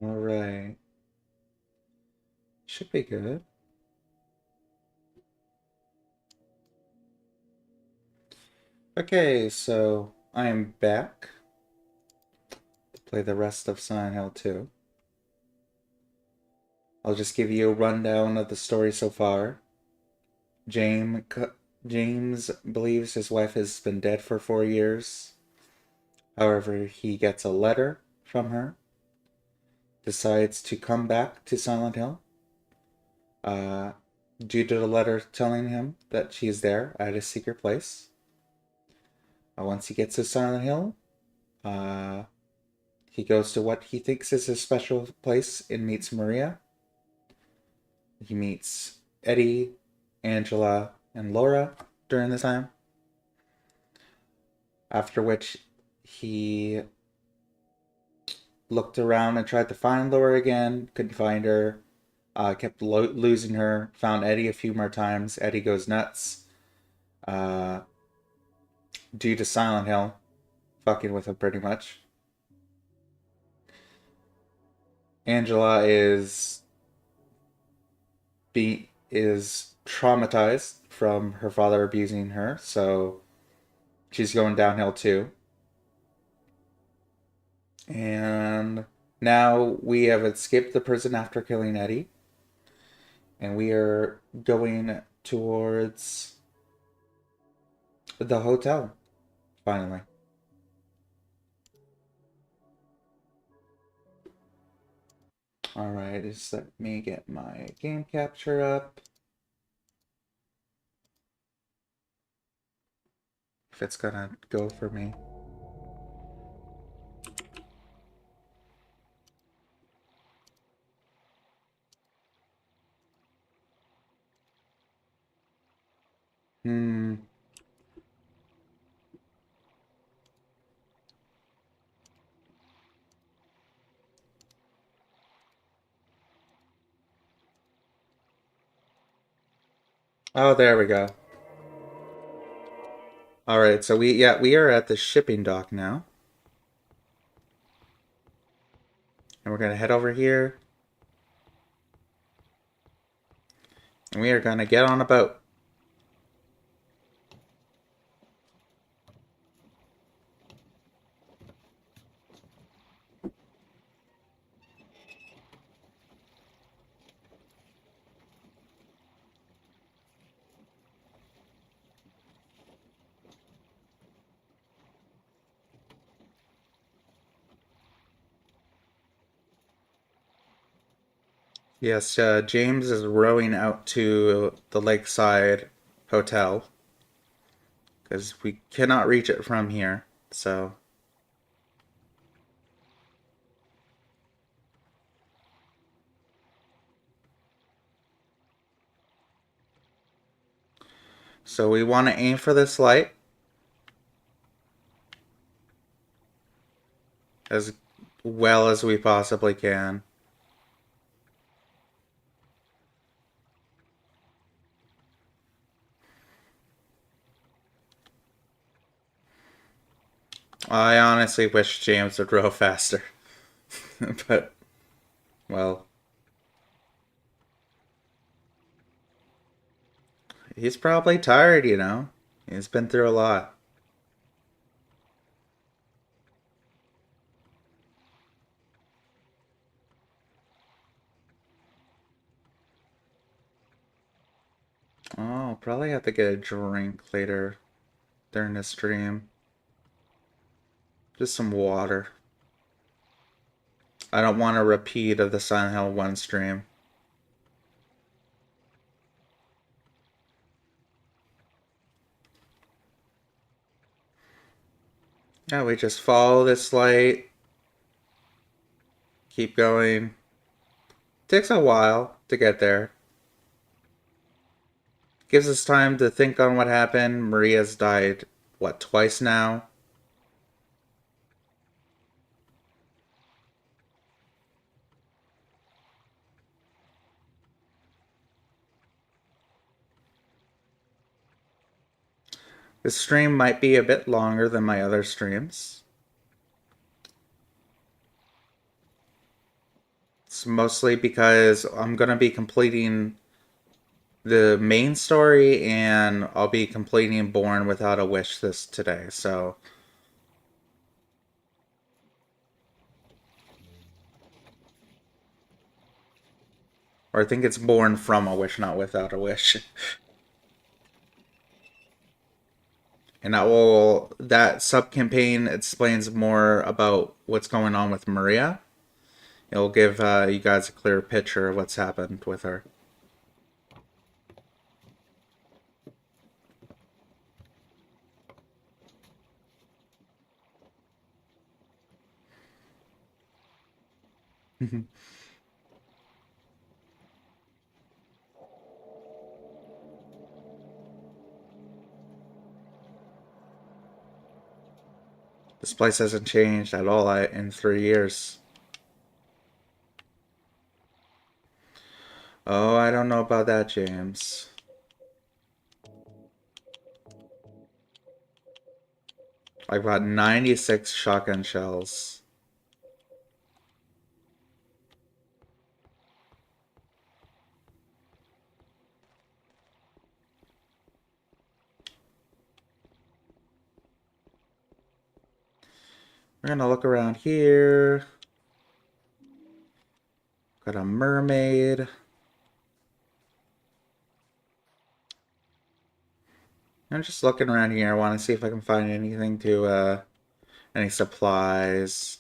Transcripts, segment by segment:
Alright. Should be good. Okay, so I am back to play the rest of Silent Hill 2. I'll just give you a rundown of the story so far. James, James believes his wife has been dead for 4 years. However, he gets a letter from her, decides to come back to Silent Hill, uh, due to the letter telling him that she's there at a secret place. Once he gets to Silent Hill, uh, he goes to what he thinks is a special place and meets Maria. He meets Eddie, Angela, and Laura during this time. After which he looked around and tried to find Laura again, couldn't find her, kept losing her, found Eddie a few more times. Eddie goes nuts uh, due to Silent Hill fucking with him pretty much. Angela is traumatized from her father abusing her, so she's going downhill too. And now we have escaped the prison after killing Eddie, and we are going towards the hotel finally. All right, just let me get my game capture up. If it's gonna go for me. Hmm. Oh, there we go. All right, so we are at the shipping dock now. And we're gonna head over here. And we are gonna get on a boat. Yes, James is rowing out to the lakeside hotel because we cannot reach it from here. So, so we want to aim for this light as well as we possibly can. I honestly wish James would row faster, but well, he's probably tired, you know. He's been through a lot. Oh, probably have to get a drink later during the stream. Just some water. I don't want a repeat of the Silent Hill 1 stream. Yeah, we just follow this light, keep going. Takes a while to get there. Gives us time to think on what happened. Maria's died, what, twice now? This stream might be a bit longer than my other streams. It's mostly because I'm gonna be completing the main story and I'll be completing Born Without a Wish this today. So, or I think it's Born from a Wish, not Without a Wish. And that sub campaign explains more about what's going on with Maria. It'll give you guys a clear picture of what's happened with her. This place hasn't changed at all in 3 years. Oh, I don't know about that, James. I've got 96 shotgun shells. We're gonna look around here. Got a mermaid. I'm just looking around here. I want to see if I can find anything any supplies.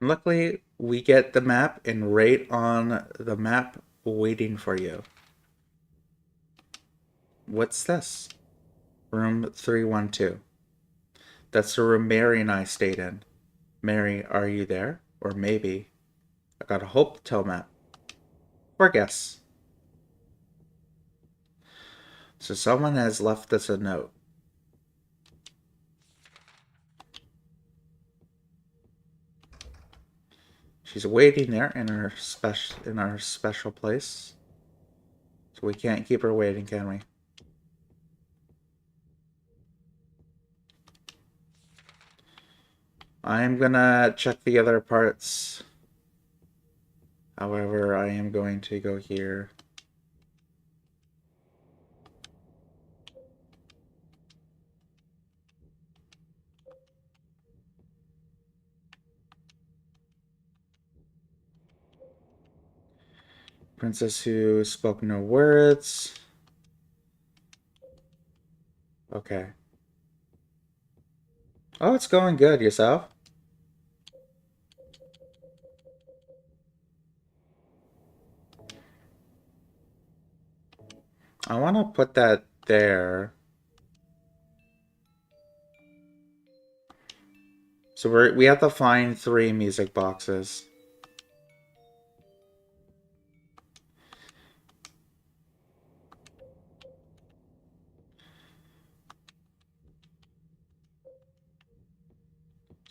And luckily, we get the map and right on the map waiting for you. What's this? Room 312. That's the room Mary and I stayed in. Mary, are you there? Or maybe I got a hotel map. Or guess. So someone has left us a note. She's waiting there in our special place. So we can't keep her waiting, can we? I'm gonna check the other parts. However, I am going to go here. Princess who spoke no words. Okay. Oh, it's going good. Yourself? I want to put that there. So we have to find 3 music boxes.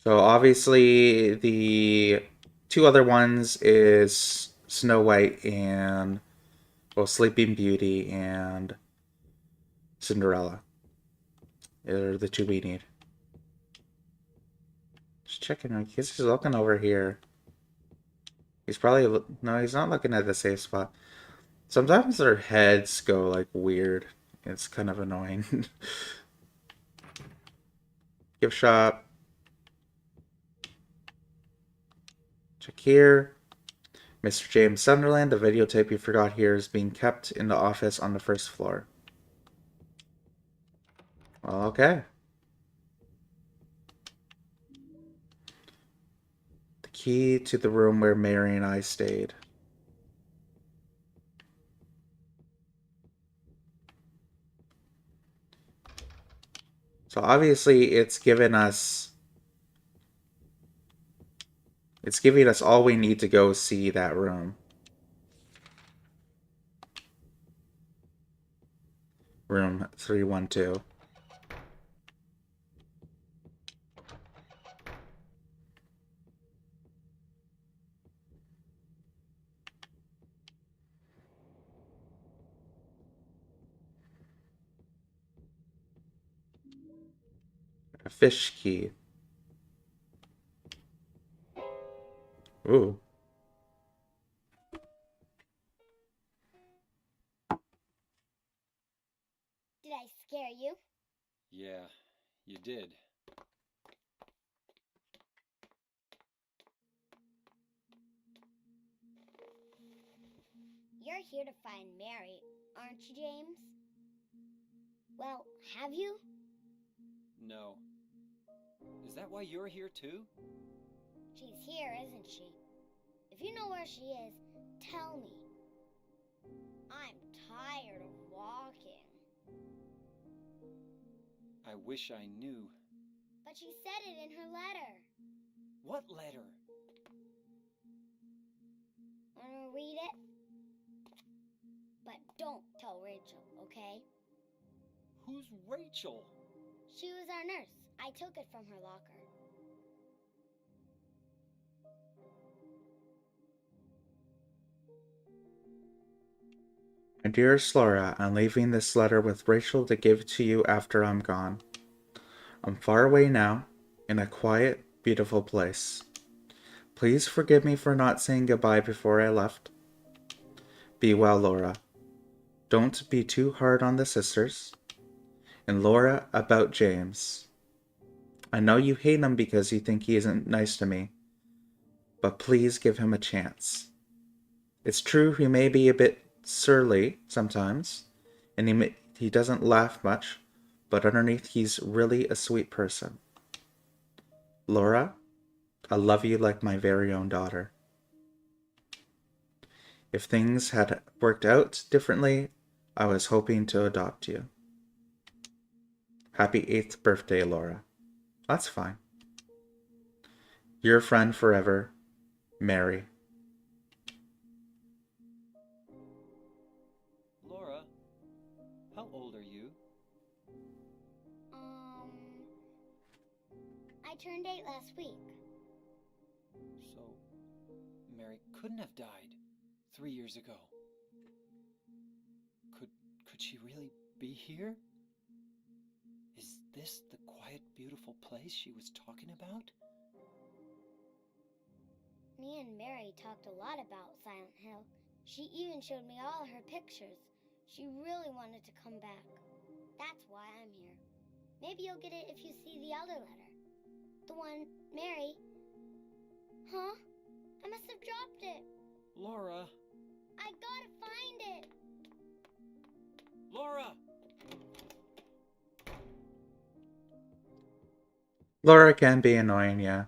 So obviously the 2 other ones is Snow White and, well, Sleeping Beauty and Cinderella. Are the 2 we need. Just checking. He's looking over here. He's probably, no, he's not looking at the safe spot. Sometimes their heads go like weird. It's kind of annoying. Gift shop. Check here. Mr. James Sunderland, the videotape you forgot here is being kept in the office on the 1st floor. Well, okay. The key to the room where Mary and I stayed. So obviously it's giving us all we need to go see that room. Room 312. A fish key. Ooh. Did I scare you? Yeah, you did. You're here to find Mary, aren't you, James? Well, have you? No. Is that why you're here too? She's here, isn't she? If you know where she is, tell me. I'm tired of walking. I wish I knew. But she said it in her letter. What letter? Wanna read it? But don't tell Rachel, okay? Who's Rachel? She was our nurse. I took it from her locker. My dearest Laura, I'm leaving this letter with Rachel to give to you after I'm gone. I'm far away now, in a quiet, beautiful place. Please forgive me for not saying goodbye before I left. Be well, Laura. Don't be too hard on the sisters. And Laura, about James. I know you hate him because you think he isn't nice to me, but please give him a chance. It's true he may be a bit surly sometimes, and he doesn't laugh much, but underneath he's really a sweet person. Laura, I love you like my very own daughter. If things had worked out differently, I was hoping to adopt you. Happy 8th birthday, Laura. That's fine. Your friend forever, Mary. Laura, how old are you? I turned 8 last week. So, Mary couldn't have died 3 years ago. Could she really be here? Is this the quiet, beautiful place she was talking about? Me and Mary talked a lot about Silent Hill. She even showed me all her pictures. She really wanted to come back. That's why I'm here. Maybe you'll get it if you see the other letter. The one Mary... Huh? I must have dropped it. Laura! I gotta find it. Laura! Laura can be annoying, yeah.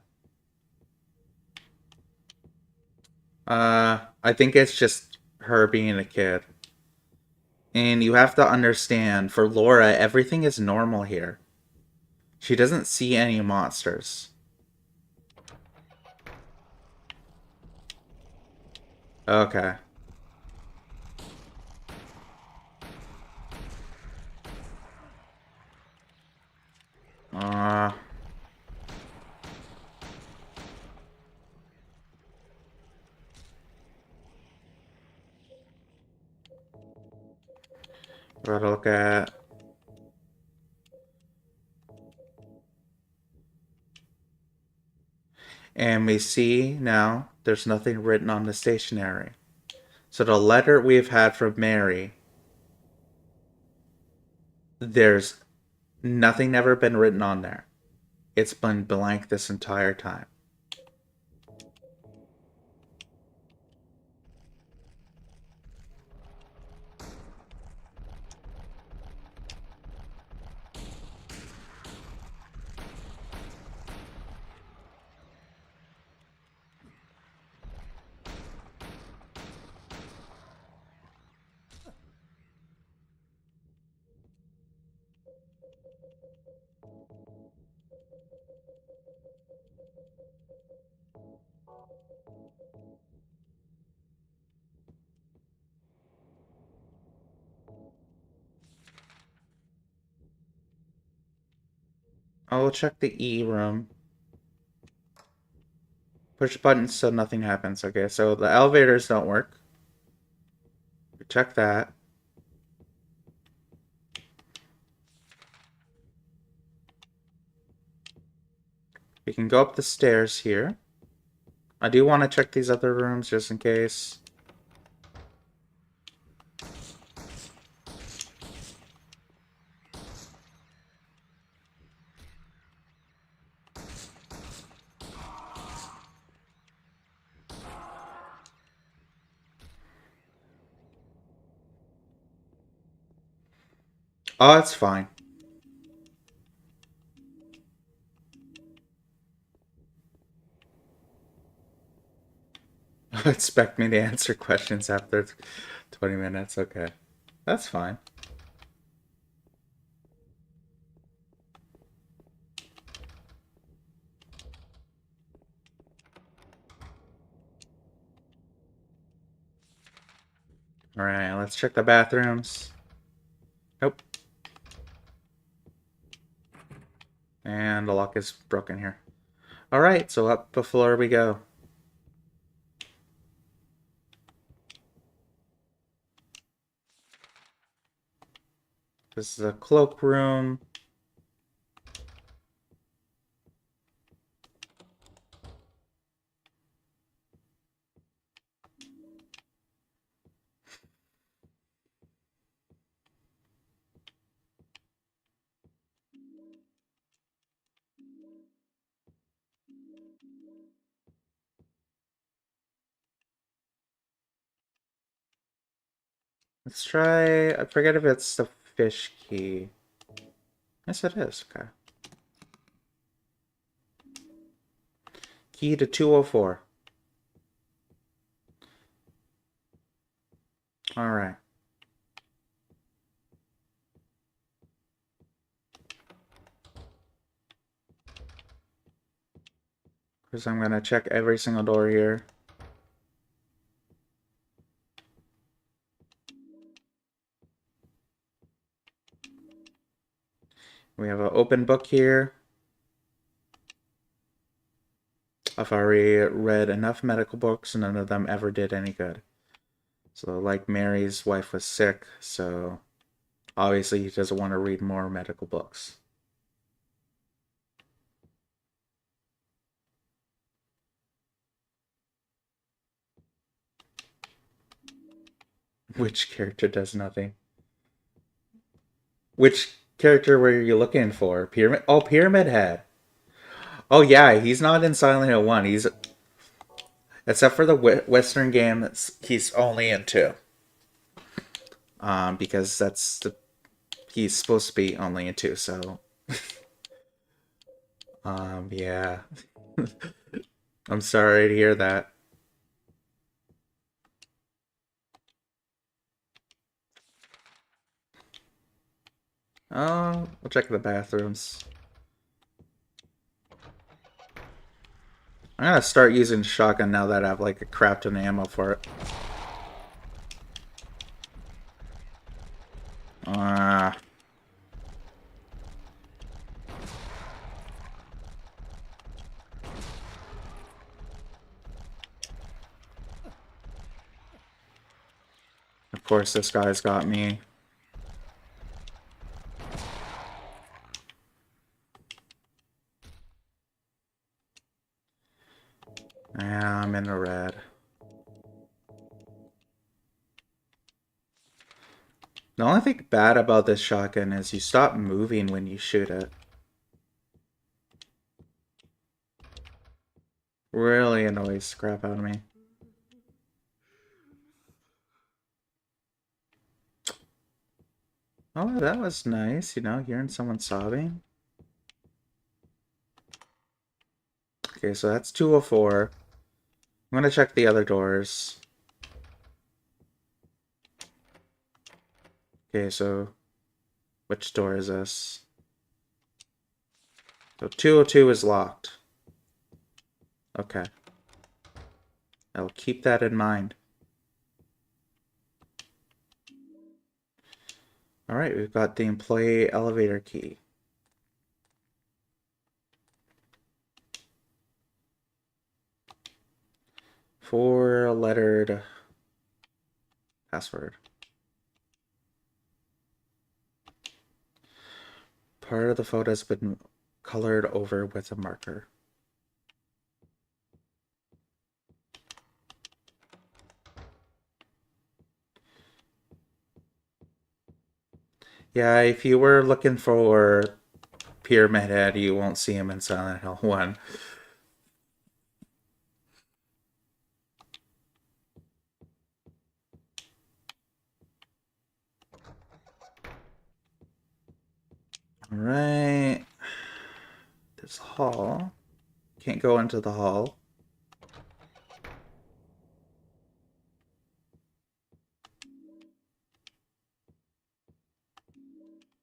I think it's just her being a kid. And you have to understand, for Laura, everything is normal here. She doesn't see any monsters. Okay. Uh... Gotta look at... And we see now there's nothing written on the stationery. So the letter we've had from Mary, there's nothing ever been written on there. It's been blank this entire time. I'll check the E room. Push buttons so nothing happens. Okay, so the elevators don't work. Check that. We can go up the stairs here. I do want to check these other rooms just in case. Oh, it's fine. Expect me to answer questions after 20 minutes. Okay. That's fine. Alright, let's check the bathrooms. Nope. And the lock is broken here. Alright, so up the floor we go. This is a cloakroom. Let's try... I forget if it's the fish key. Yes, it is. Okay. Key to 204. Alright. Because I'm going to check every single door here. We have an open book here. I've already read enough medical books, none of them ever did any good. So, like, Mary's wife was sick, so obviously he doesn't want to read more medical books. Which character does nothing? Which character were you looking for? Pyramid? Oh, Pyramid Head. Oh yeah, he's not in Silent Hill 1. He's except for the Western game. He's only in 2. Because that's the he's supposed to be only in 2. So, yeah. I'm sorry to hear that. Oh, we'll check the bathrooms. I'm gonna start using shotgun now that I have like a crap ton of ammo for it. Ah. Of course, this guy's got me. Yeah, I'm in the red. The only thing bad about this shotgun is you stop moving when you shoot it. Really annoys the crap out of me. Oh, that was nice, hearing someone sobbing. Okay, so that's 204. I'm gonna check the other doors. Okay, so which door is this? So 202 is locked. Okay. I'll keep that in mind. Alright, we've got the employee elevator key. 4-lettered password. Part of the photo has been colored over with a marker. Yeah, if you were looking for Pyramid Head, you won't see him in Silent Hill 1. Alright. This hall. Can't go into the hall.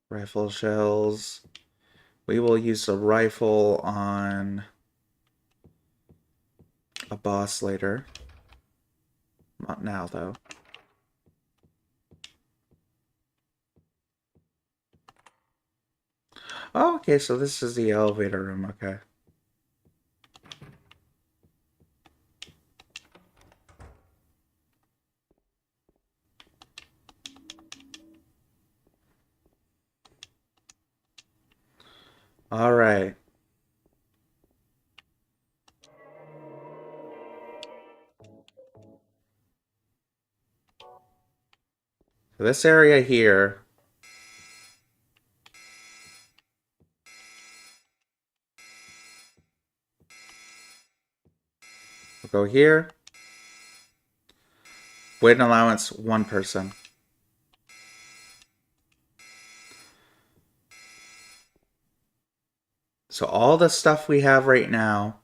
Rifle shells. We will use the rifle on a boss later. Not now, though. Oh, okay, so this is the elevator room, okay. Alright. So this area here. We'll go here. Weight allowance, 1 person. So all the stuff we have right now.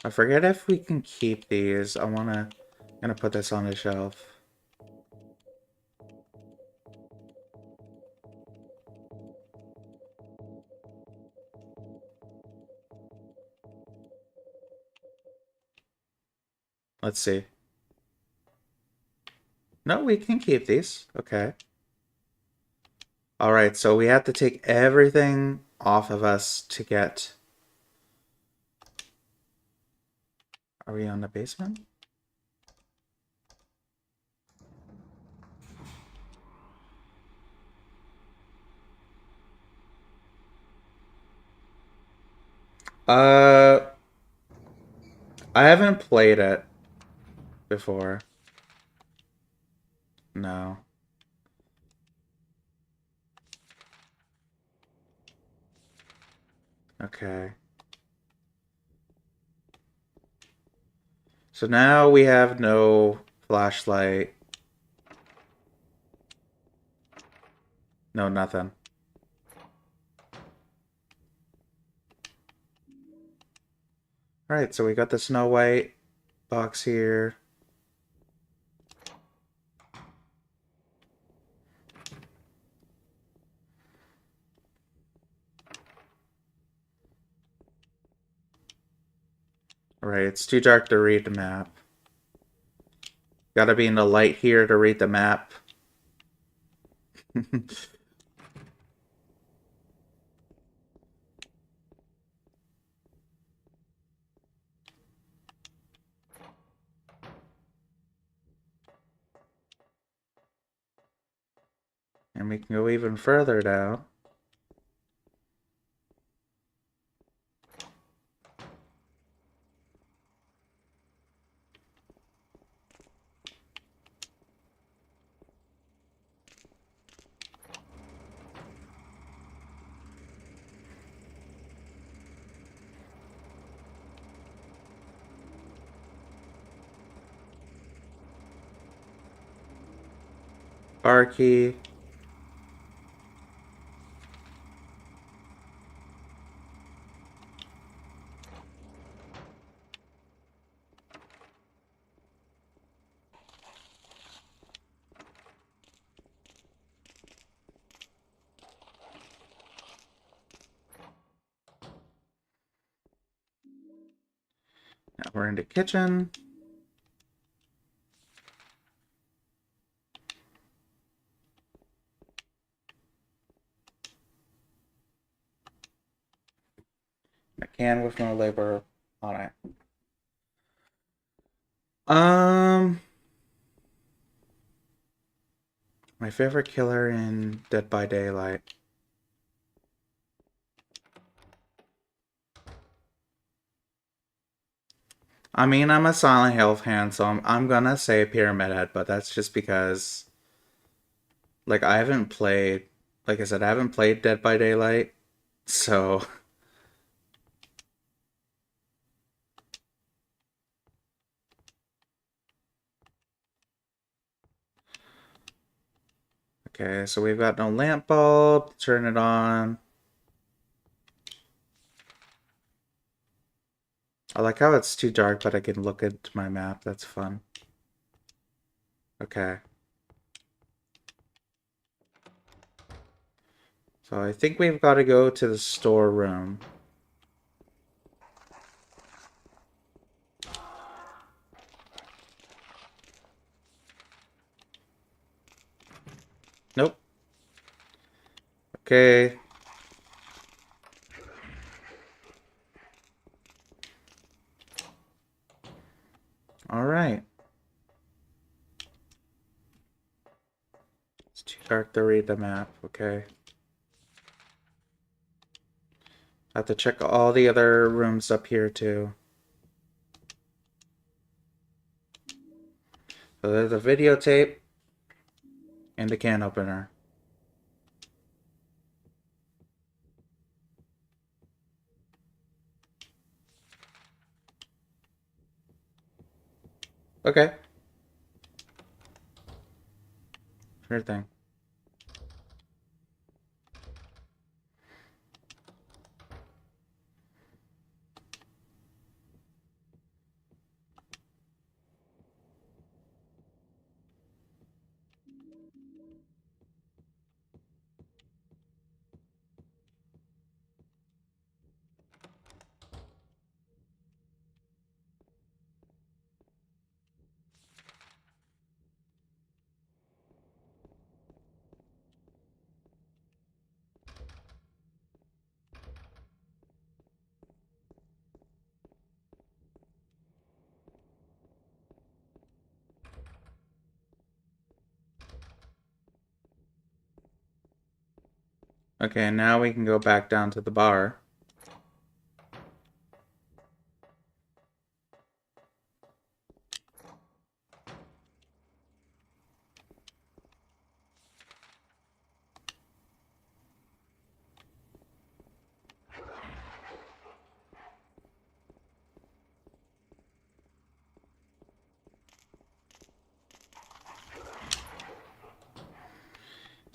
I forget if we can keep these. I'm gonna put this on a shelf. Let's see. No, we can keep these. Okay. Alright, so we have to take everything off of us to get... Are we on the basement? Uh, I haven't played it before. No. Okay. So now we have no flashlight. No, nothing. Alright, so we got the Snow White box here. Alright, it's too dark to read the map. Gotta be in the light here to read the map. And we can go even further down. Bar key. Now we're in the kitchen. can with no labor on it. Um, my favorite killer in Dead by Daylight. I mean, I'm a Silent Hill fan, so I'm gonna say Pyramid Head, but that's just because, like, I haven't played, like I said, I haven't played Dead by Daylight, so okay. So we've got no lamp bulb. Turn it on. I like how it's too dark, but I can look at my map. That's fun. Okay. So I think we've got to go to the storeroom. Nope. Okay. All right. It's too dark to read the map. Okay. I have to check all the other rooms up here too. So there's a videotape and a can opener. Okay. Sure thing. Okay, now we can go back down to the bar.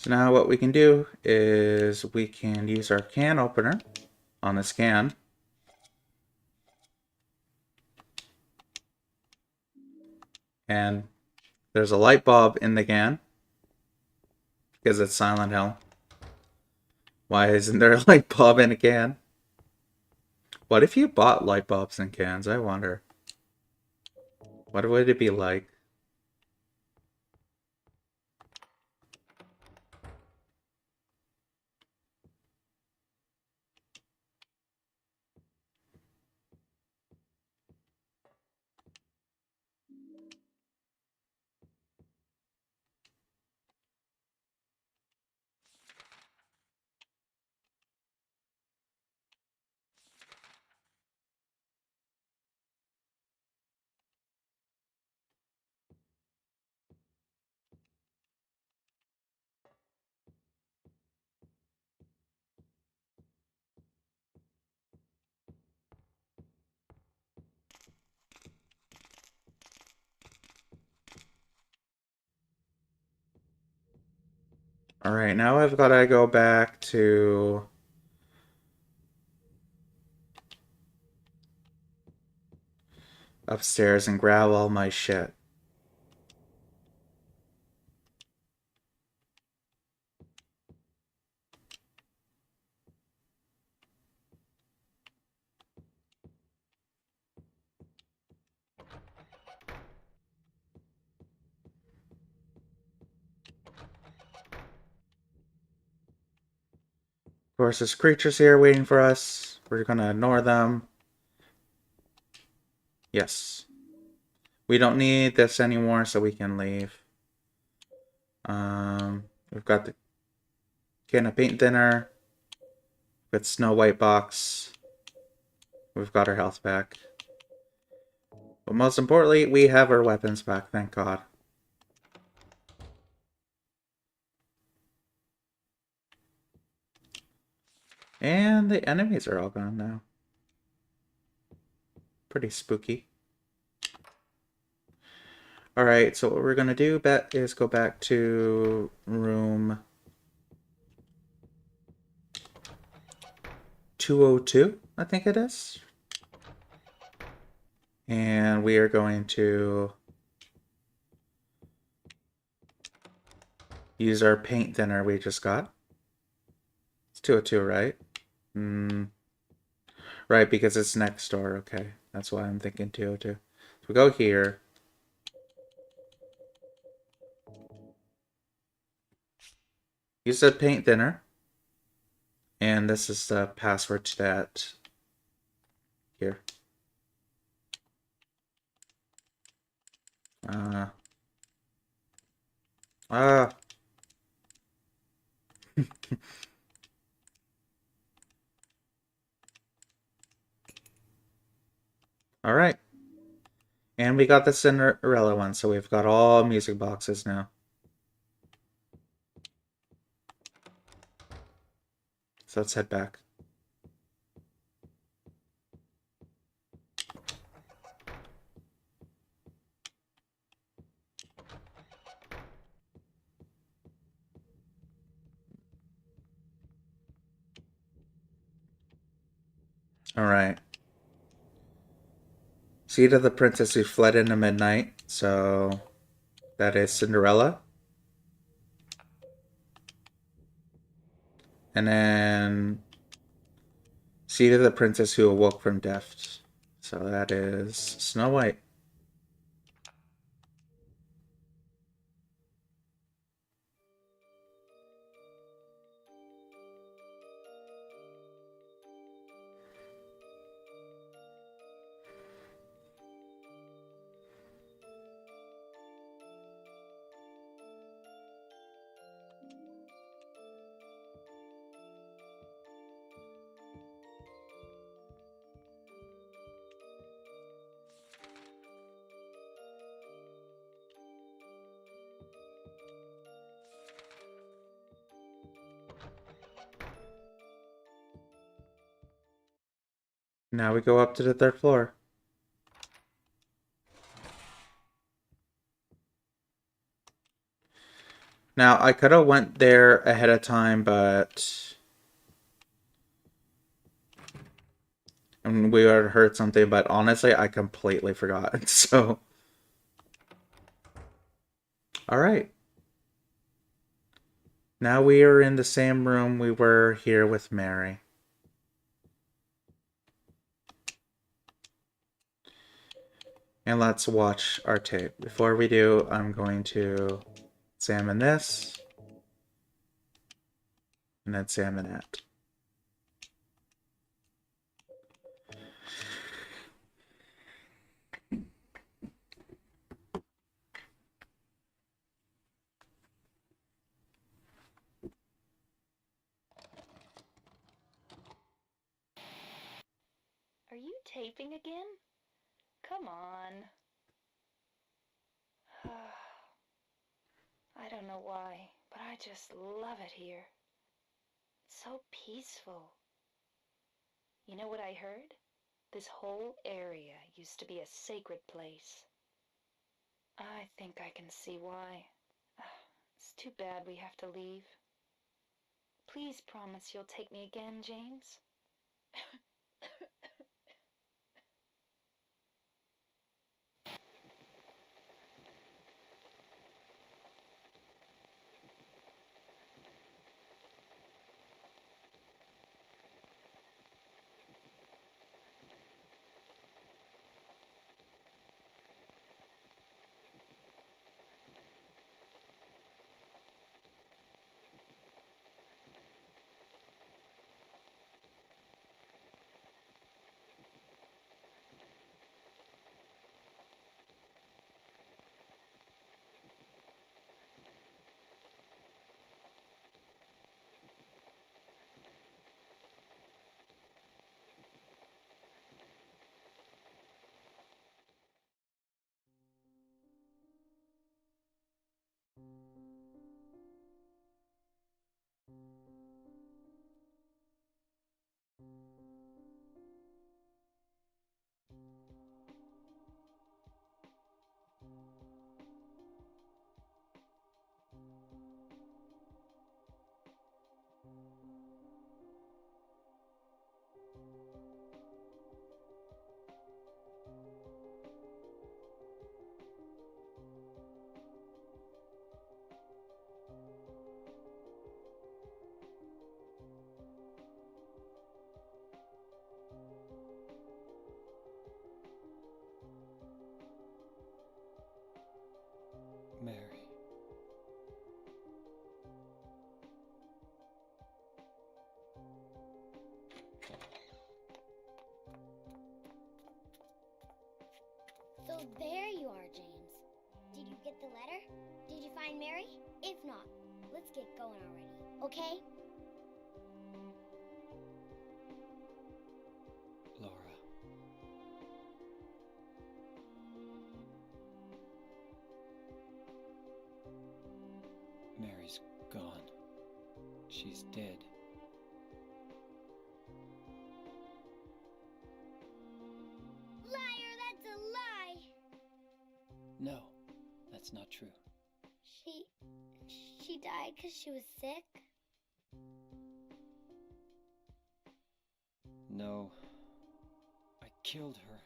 So now what we can do is we can use our can opener on this can. And there's a light bulb in the can because it's Silent Hill. Why isn't there a light bulb in a can? What if you bought light bulbs in cans? I wonder. What would it be like? Alright, now I've got to go back to upstairs and grab all my shit. Of course, there's creatures here waiting for us. We're gonna ignore them. Yes. We don't need this anymore, so we can leave. We've got the can of paint thinner. With Snow White box. We've got our health back. But most importantly, we have our weapons back, thank God. And the enemies are all gone now. Pretty spooky. Alright, so what we're going to do is go back to room 202, I think it is. And we are going to use our paint thinner we just got. It's 202, right? Right, because it's next door. Okay, that's why I'm thinking 202. So we go here. Use the paint thinner. And this is the password to that here. Ah. Alright. And we got the Cinderella one, so we've got all music boxes now. So let's head back. Alright. Seed of the princess who fled into midnight. So that is Cinderella. And then Seed of the princess who awoke from death. So that is Snow White. Now we go up to the third floor. Now, I could have went there ahead of time, but and we would have heard something, but honestly, I completely forgot. So, alright. Now we are in the same room we were here with Mary. And let's watch our tape. Before we do, I'm going to examine this. And examine that. Are you taping again? Come on. I don't know why, but I just love it here. It's so peaceful. You know what I heard? This whole area used to be a sacred place. I think I can see why. It's too bad we have to leave. Please promise you'll take me again, James. So there you are, James. Did you get the letter? Did you find Mary? If not, let's get going already, okay? Laura. Mary's gone. She's dead. Liar, that's a lie! No, that's not true. She died because she was sick? No, I killed her.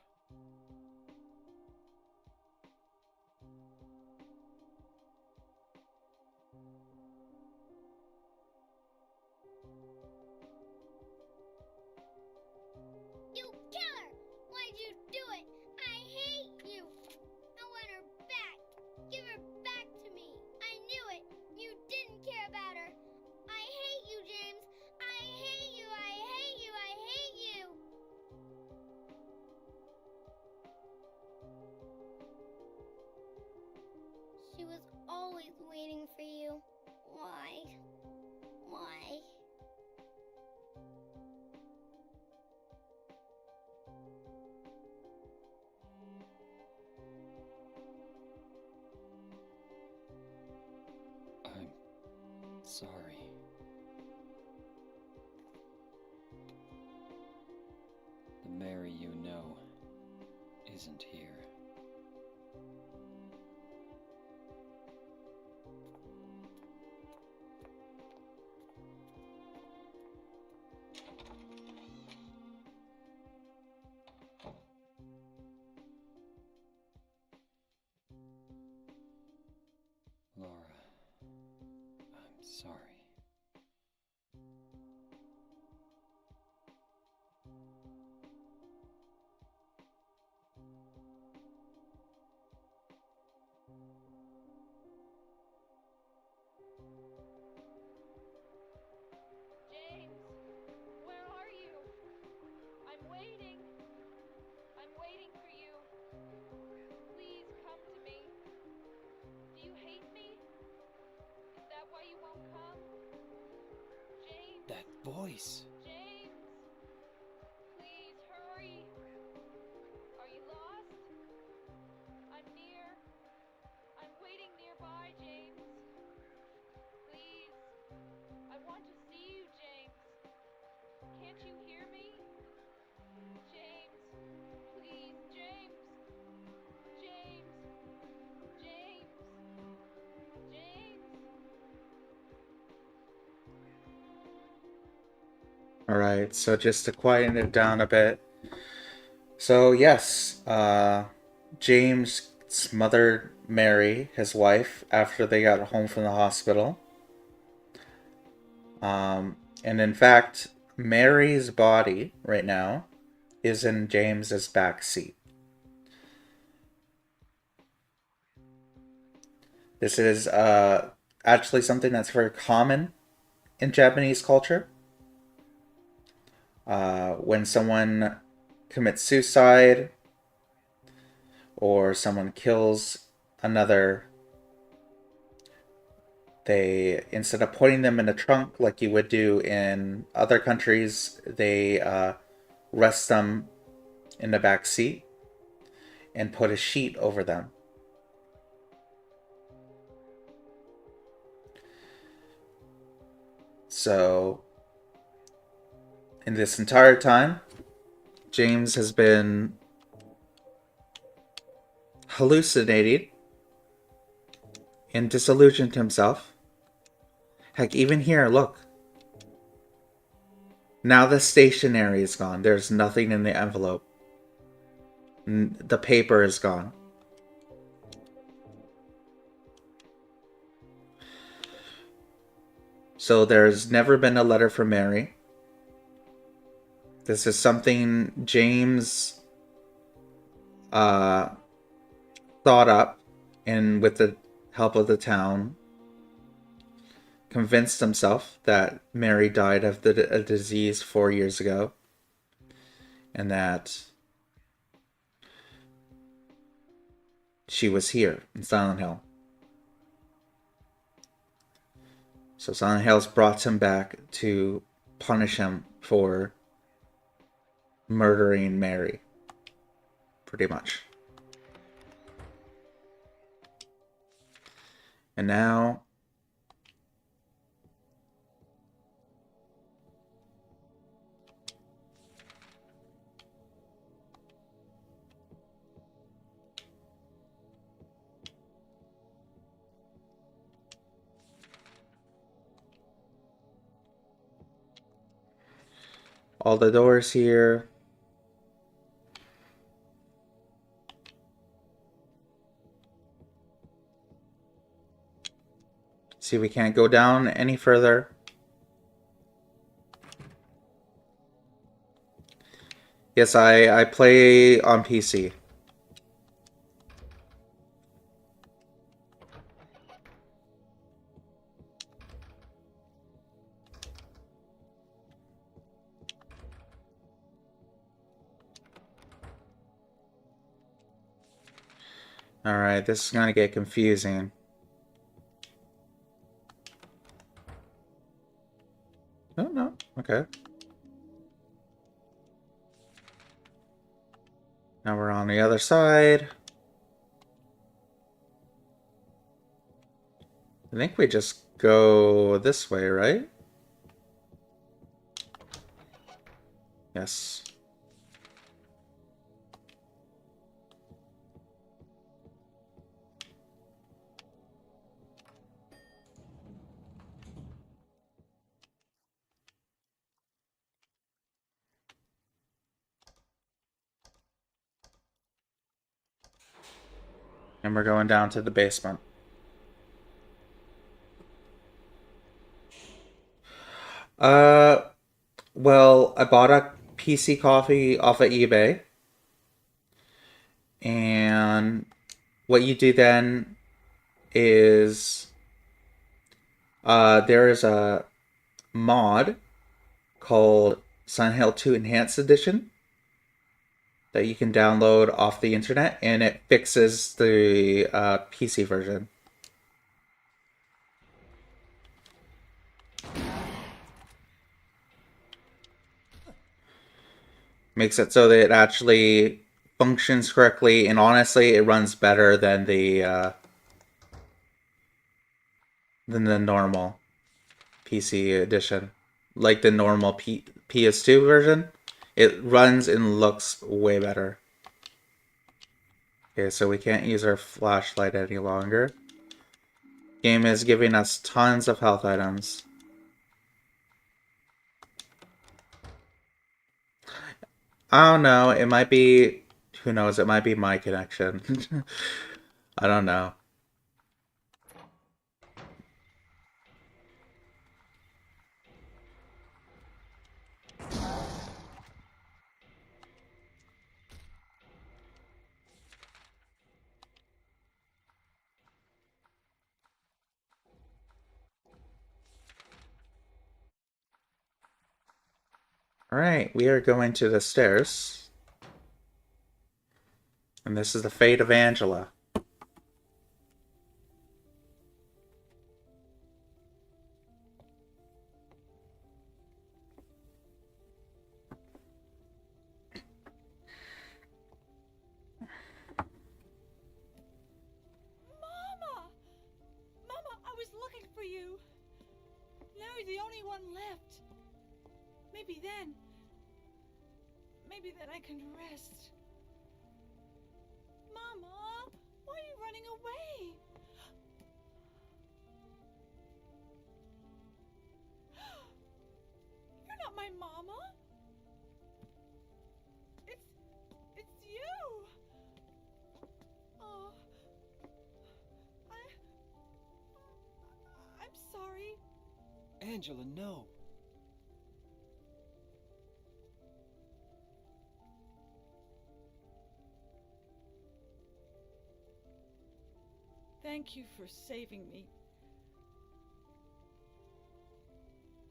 You killer! Why'd you do it? I hate you! I want her back! Give her back to me! I knew it! You didn't care about her! I hate you, James! I hate you! I hate you! I hate you! She was always waiting for you. Why? Why? I'm sorry. The Mary you know isn't here. Laura, I'm sorry. James, where are you? I'm waiting. I'm waiting for you. Please come to me. Do you hate me? Is that why you won't come? James, That voice! James, please hurry. Are you lost? I'm near. I'm waiting nearby, James. Please. I want to see you, James. Can't you hear me? James, please, James. James. James. James. Alright, so just to quieten it down a bit. So, yes, James smothered Mary, his wife, after they got home from the hospital. And in fact, Mary's body right now is in James's back seat. This is actually something that's very common in Japanese culture. When someone commits suicide or someone kills another, they, instead of putting them in a trunk like you would do in other countries, they rest them in the back seat and put a sheet over them. So, in this entire time, James has been hallucinating and disillusioned himself. Heck, even here, look. Now the stationery is gone. There's nothing in the envelope. The paper is gone. So there's never been a letter from Mary. This is something James thought up, and with the help of the town, convinced himself that Mary died of a disease 4 years ago, and that she was here in Silent Hill. So Silent Hill's brought him back to punish him for murdering Mary. Pretty much. And now all the doors here. See, we can't go down any further. Yes, I play on PC. Alright, this is gonna get confusing. No, no, okay. Now we're on the other side. I think we just go this way, right? Yes. And we're going down to the basement. Uh, well, I bought a PC coffee off of eBay. And what you do then is there is a mod called Silent Hill 2 Enhanced Edition that you can download off the internet, and it fixes the PC version. Makes it so that it actually functions correctly, and honestly, it runs better than the normal PC edition, like the normal PS2 version. It runs and looks way better. Okay, so we can't use our flashlight any longer. Game is giving us tons of health items. I don't know, it might be, who knows, it might be my connection. I don't know. Alright, we are going to the stairs. And this is the fate of Angela. Mama! Mama, I was looking for you. Now you're the only one left. Maybe then I can rest. Mama, why are you running away? You're not my mama. It's you. Oh, I'm sorry. Angela, no. Thank you for saving me.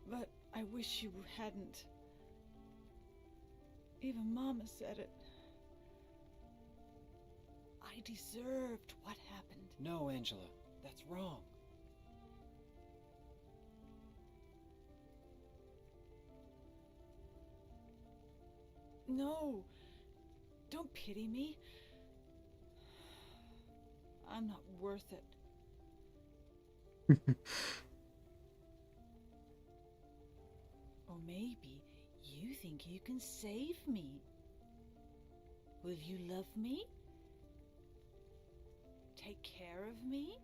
But I wish you hadn't. Even Mama said it. I I deserved what happened. No, Angela, that's wrong. No, don't pity me. I'm not worth it. Or maybe you think you can save me. Will you love me? Take care of me?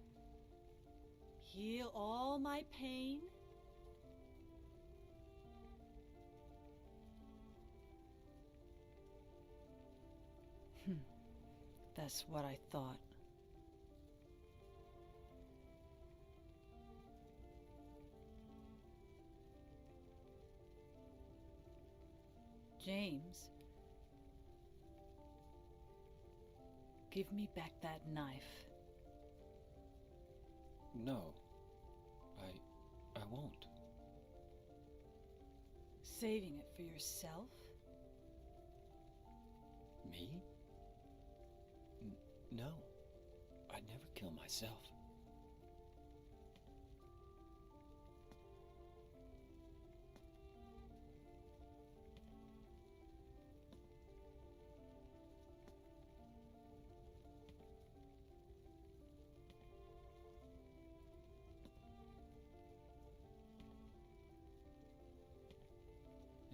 Heal all my pain? That's what I thought. James, give me back that knife. No, I won't. Saving it for yourself? Me? No, I'd never kill myself.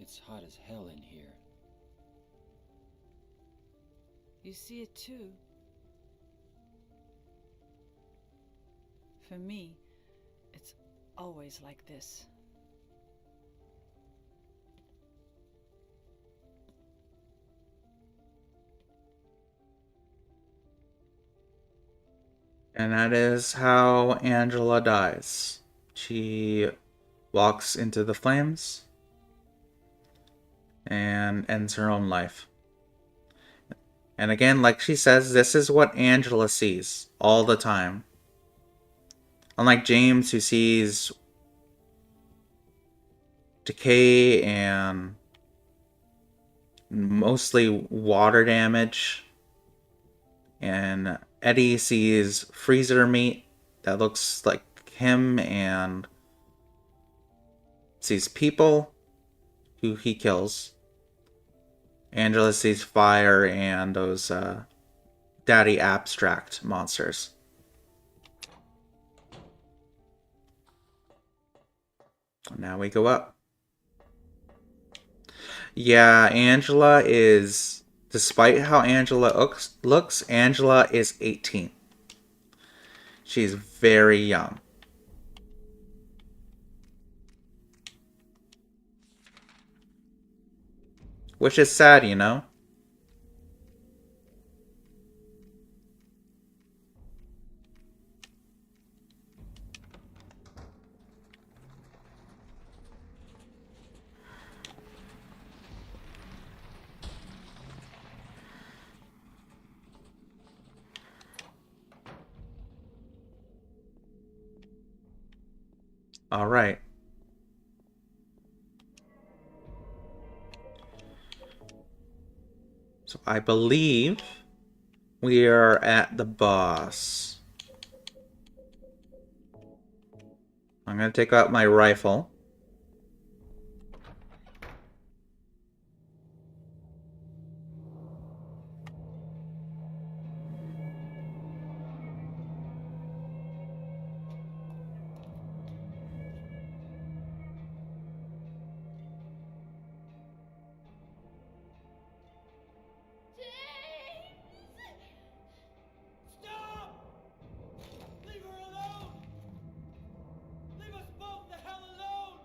It's hot as hell in here. You see it too. For me, it's always like this. And that is how Angela dies. She walks into the flames and ends her own life. And again, like she says, this is what Angela sees all the time. Unlike James, who sees decay and mostly water damage, and Eddie sees freezer meat that looks like him and sees people who he kills. Angela sees fire and those daddy abstract monsters. Now we go up. Yeah, Angela is, despite how Angela looks, Angela is 18. She's very young. Which is sad, you know? All right. So I believe we are at the boss. I'm going to take out my rifle. Stop! Leave her alone! Leave us both the hell alone!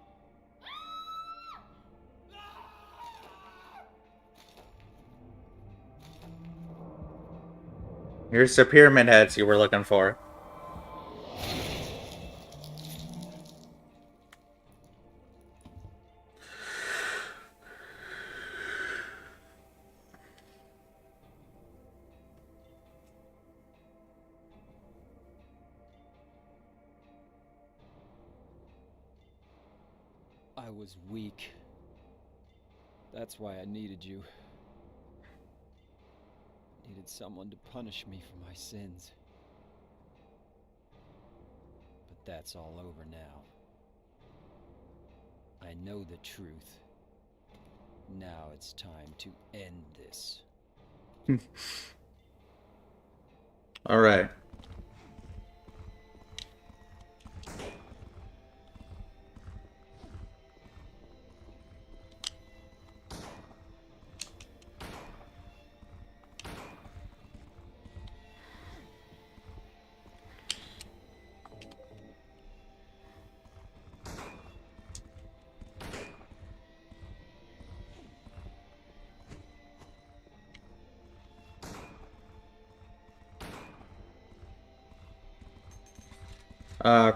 Here's the pyramid heads you were looking for. I was weak. That's why I needed you. needed someone to punish me for my sins. But that's all over now. I know the truth. Now it's time to end this. All right.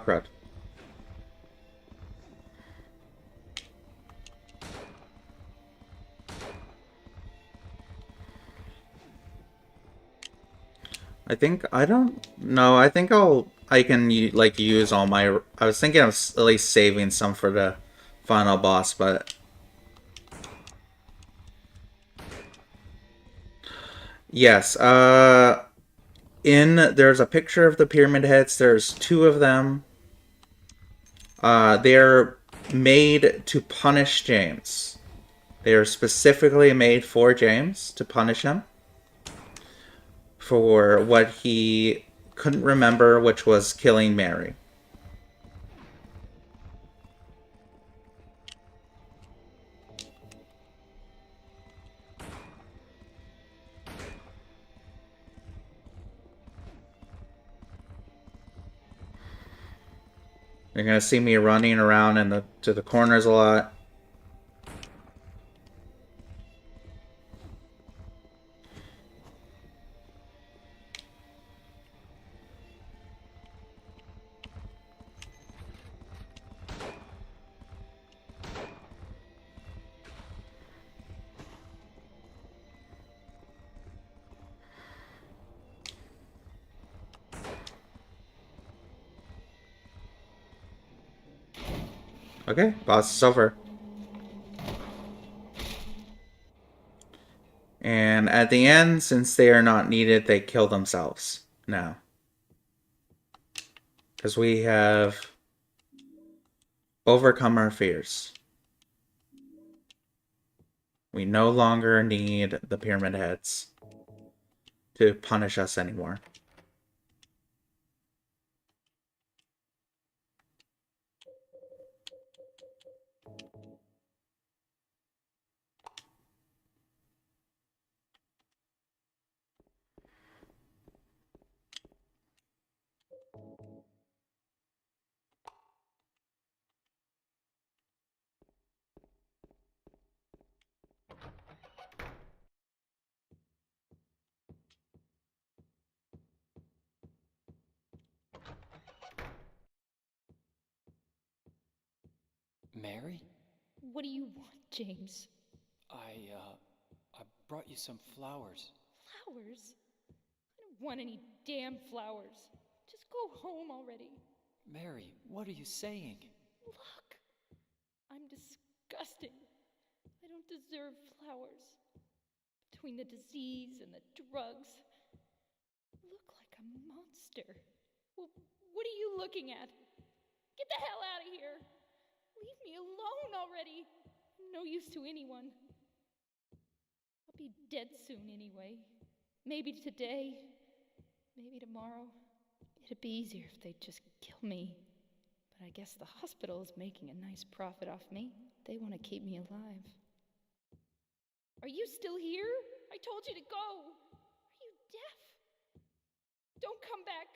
Crud. I think I don't know. I think I can like use all my. I was thinking of at least saving some for the final boss, but yes. There's a picture of the pyramid heads. There's two of them. They're made to punish James. They are specifically made for James to punish him for what he couldn't remember, which was killing Mary. You're gonna see me running around to the corners a lot. Okay, boss is over. And at the end, since they are not needed, they kill themselves now. Because we have overcome our fears. We no longer need the pyramid heads to punish us anymore. Mary? What do you want, James? I brought you some flowers. Flowers? I don't want any damn flowers. Just go home already. Mary, what are you saying? Look, I'm disgusting. I don't deserve flowers. Between the disease and the drugs, I look like a monster. Well, what are you looking at? Get the hell out of here! Leave me alone already! I'm no use to anyone. I'll be dead soon anyway. Maybe today, maybe tomorrow. It'd be easier if they'd just kill me. But I guess the hospital is making a nice profit off me. They want to keep me alive. Are you still here? I told you to go. Are you deaf? Don't come back.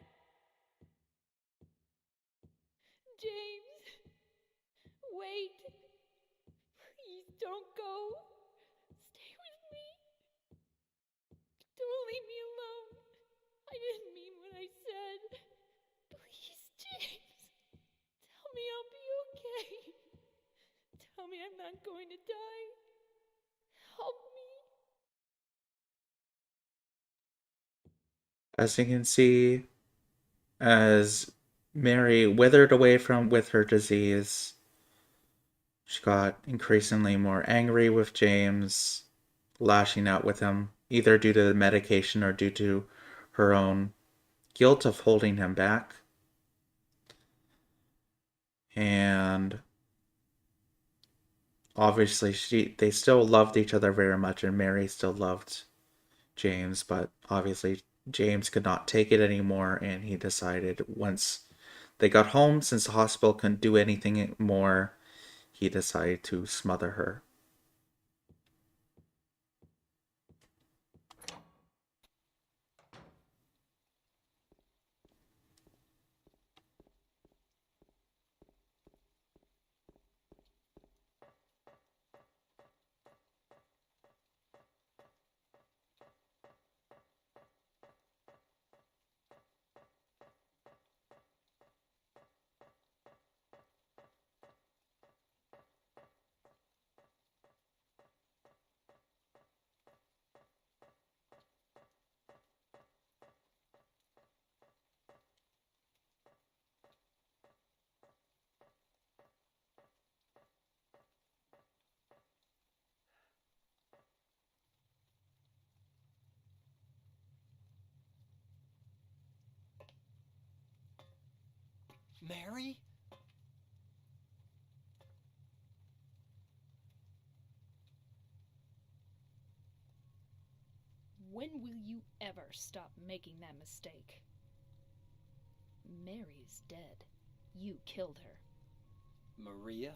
James, wait. Please don't go. Stay with me. Don't leave me alone. I didn't mean what I said. Please, James. Tell me I'll be okay. Tell me I'm not going to die. Help me. As you can see, as Mary withered away with her disease, she got increasingly more angry with James, lashing out with him either due to the medication or due to her own guilt of holding him back. And obviously they still loved each other very much, and Mary still loved James, but obviously James could not take it anymore, and he decided once they got home, since the hospital couldn't do anything more, he decided to smother her. Mary? When will you ever stop making that mistake? Mary's dead. You killed her. Maria?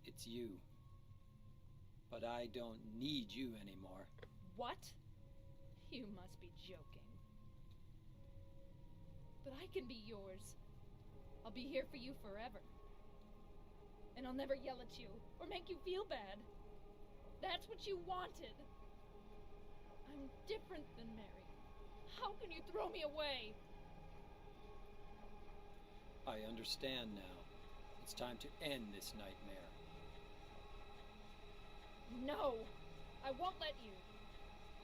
It's you. But I don't need you anymore. What? You must be joking. But I can be yours. I'll be here for you forever. And I'll never yell at you or make you feel bad. That's what you wanted. I'm different than Mary. How can you throw me away? I understand now. It's time to end this nightmare. No, I won't let you.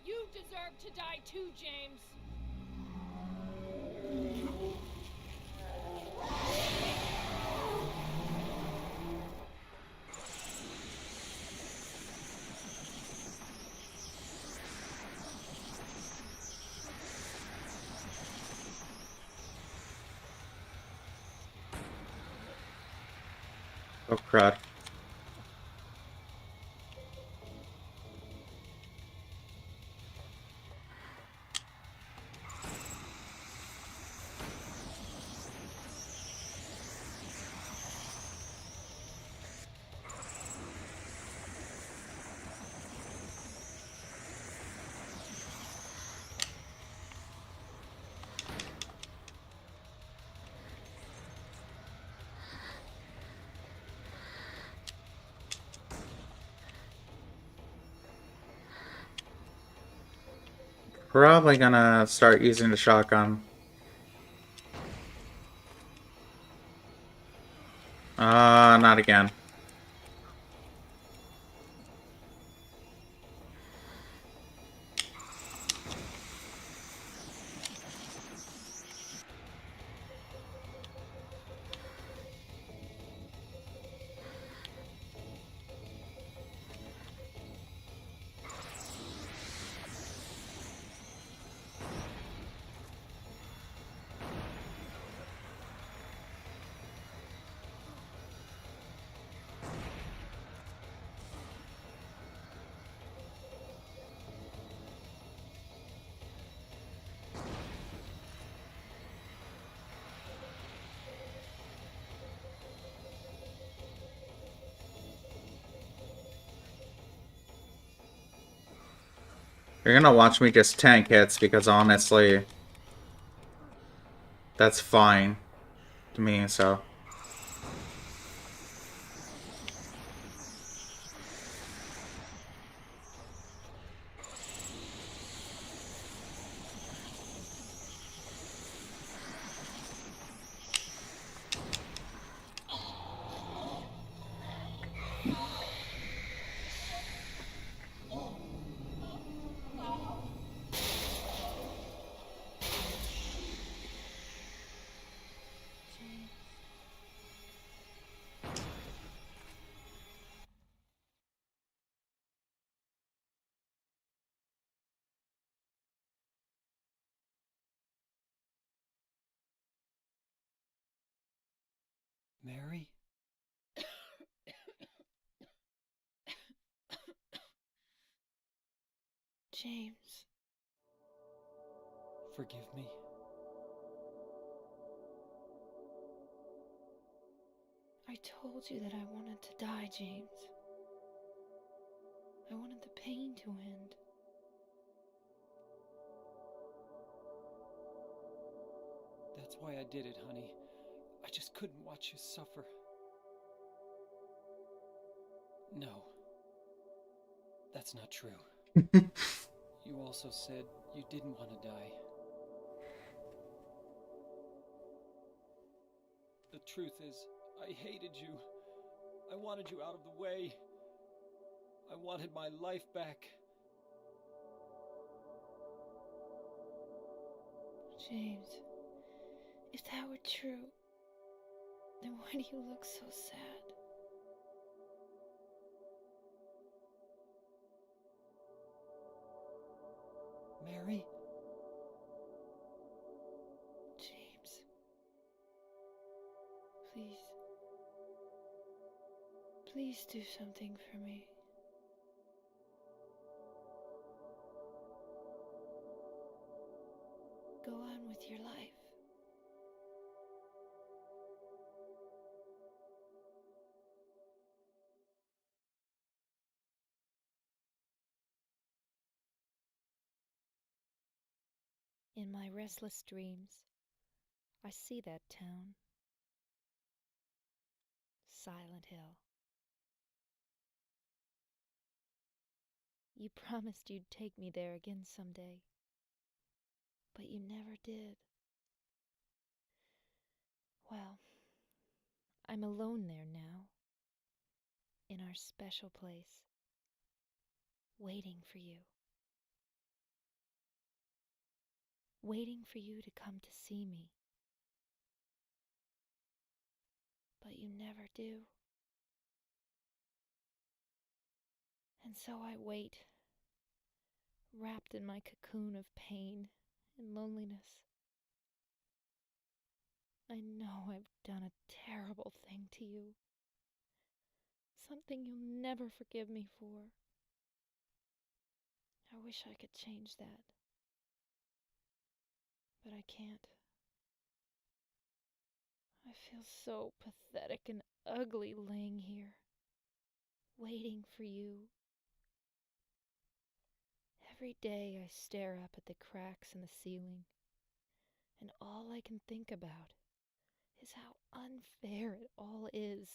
You deserve to die too, James. Oh crud. Probably gonna start using the shotgun. Not again. You're gonna watch me just tank hits because honestly, that's fine to me, so. Mary? James. Forgive me. I told you that I wanted to die, James. I wanted the pain to end. That's why I did it, honey. I just couldn't watch you suffer. No. That's not true. You also said you didn't want to die. The truth is, I hated you. I wanted you out of the way. I wanted my life back. James, if that were true, then why do you look so sad? Mary? James, please. Please do something for me. Go on with your life. In my restless dreams, I see that town. Silent Hill. You promised you'd take me there again someday, but you never did. Well, I'm alone there now, in our special place, waiting for you. Waiting for you to come to see me. But you never do. And so I wait, wrapped in my cocoon of pain and loneliness. I know I've done a terrible thing to you. Something you'll never forgive me for. I wish I could change that. But I can't. I feel so pathetic and ugly laying here, waiting for you. Every day I stare up at the cracks in the ceiling, and all I can think about is how unfair it all is.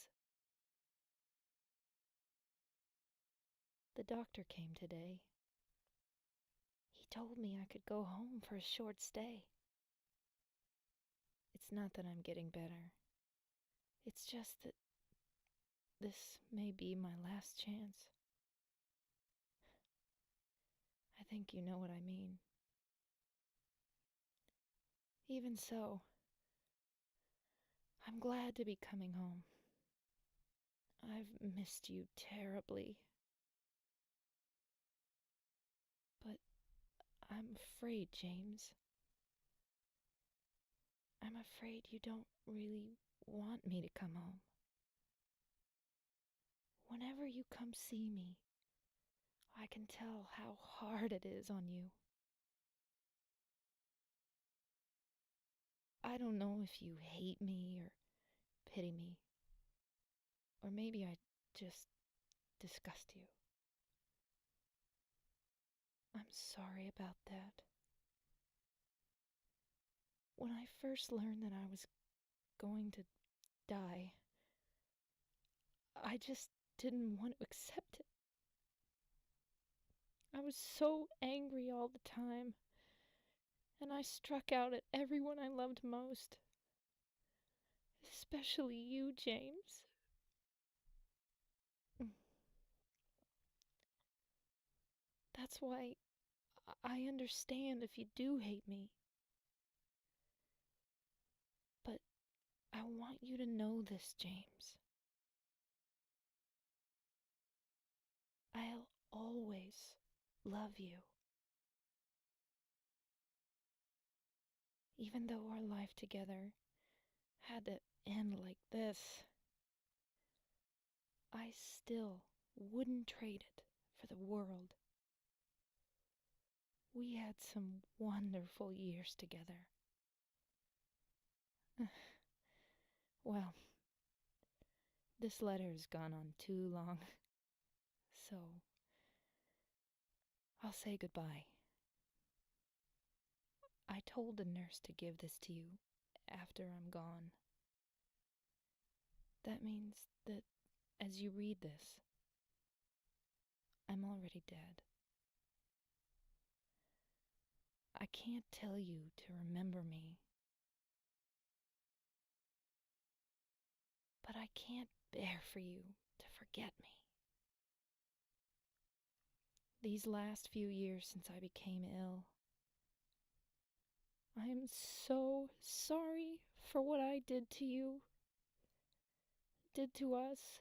The doctor came today. He told me I could go home for a short stay. It's not that I'm getting better. It's just that this may be my last chance. I think you know what I mean. Even so, I'm glad to be coming home. I've missed you terribly. But I'm afraid, James. I'm afraid you don't really want me to come home. Whenever you come see me, I can tell how hard it is on you. I don't know if you hate me or pity me, or maybe I just disgust you. I'm sorry about that. When I first learned that I was going to die, I just didn't want to accept it. I was so angry all the time, and I struck out at everyone I loved most. Especially you, James. That's why I understand if you do hate me. But I want you to know this, James. I'll always love you. Even though our life together had to end like this. I still wouldn't trade it for the world. We had some wonderful years together. Well, this letter has gone on too long, so I'll say goodbye. I told the nurse to give this to you after I'm gone. That means that as you read this, I'm already dead. I can't tell you to remember me, but I can't bear for you to forget me. These last few years since I became ill, I'm so sorry for what I did to you, did to us.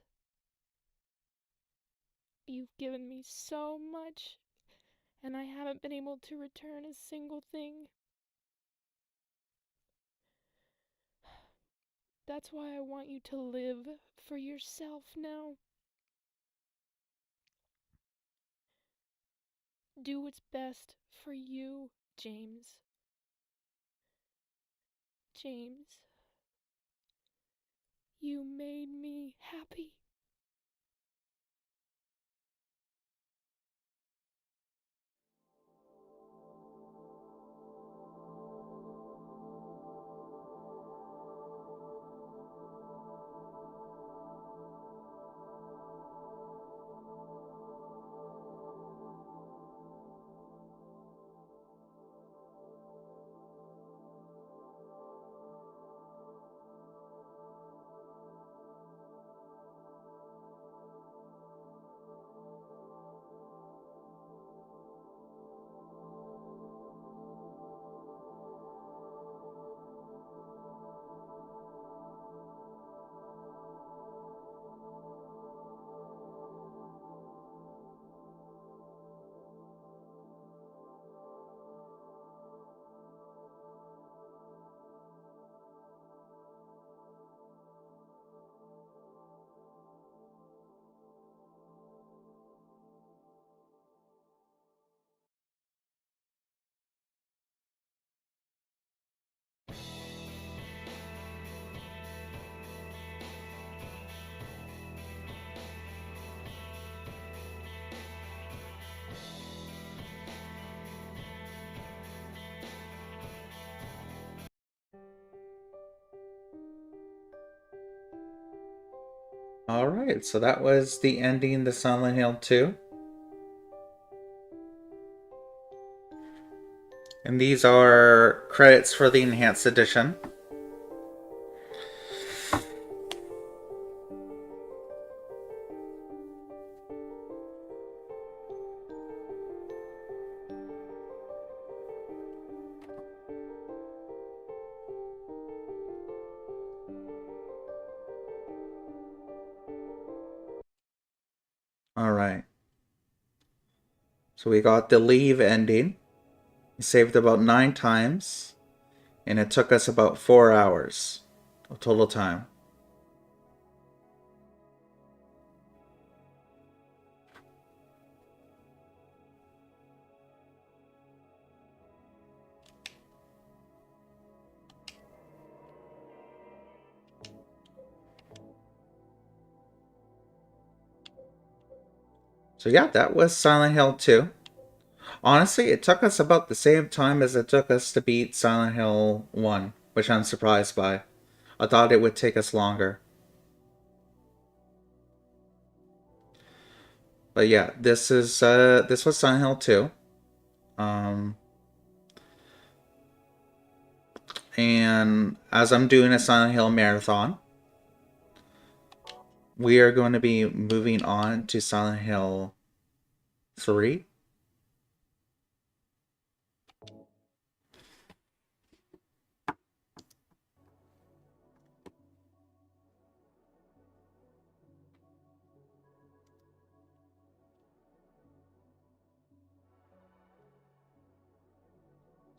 You've given me so much, and I haven't been able to return a single thing. That's why I want you to live for yourself now. Do what's best for you, James. James, you made me happy. Alright, so that was the ending to Silent Hill 2. And these are credits for the Enhanced Edition. Alright. So we got the leave ending. We saved about 9 times. And it took us about 4 hours of total time. So yeah, that was Silent Hill 2. Honestly, it took us about the same time as it took us to beat Silent Hill 1, which I'm surprised by. I thought it would take us longer. But yeah, this was Silent Hill 2. Um, and as I'm doing a Silent Hill marathon, we are going to be moving on to Silent Hill 3.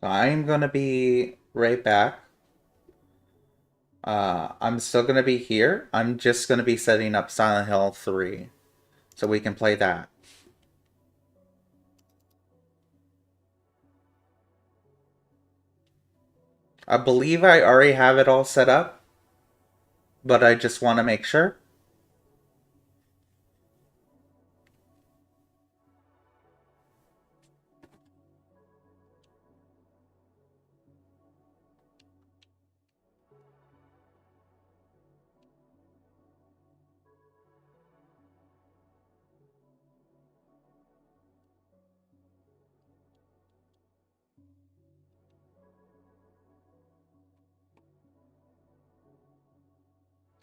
So I'm going to be right back. I'm still gonna be here. I'm just gonna be setting up Silent Hill 3 so we can play that. I believe I already have it all set up, but I just want to make sure.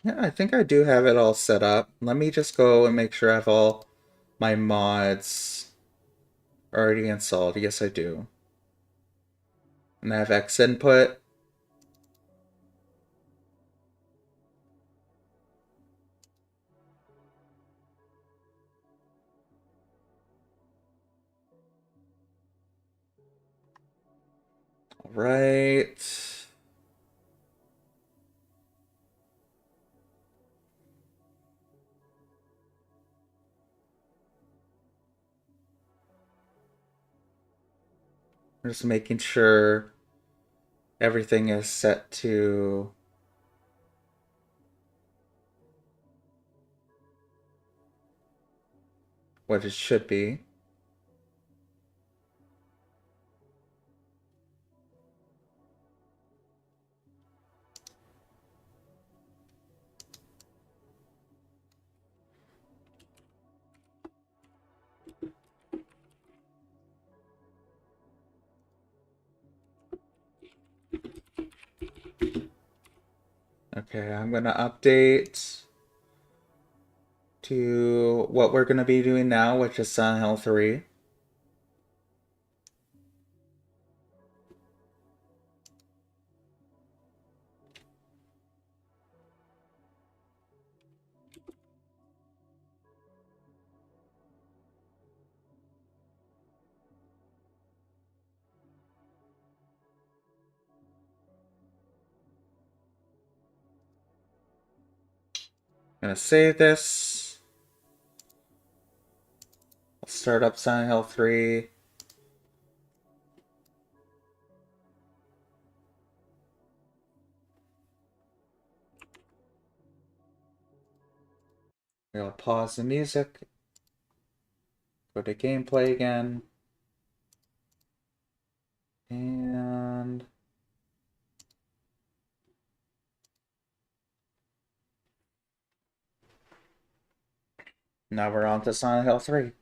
Yeah, I think I do have it all set up. Let me just go and make sure I have all my mods already installed. Yes, I do. And I have X input. All right. I'm just making sure everything is set to what it should be. Okay, I'm gonna update to what we're gonna be doing now, which is Silent Hill 3. I'm gonna save this. I'll start up Silent Hill 3. I'll pause the music. Go to gameplay again. And now we're on to Silent Hill 3.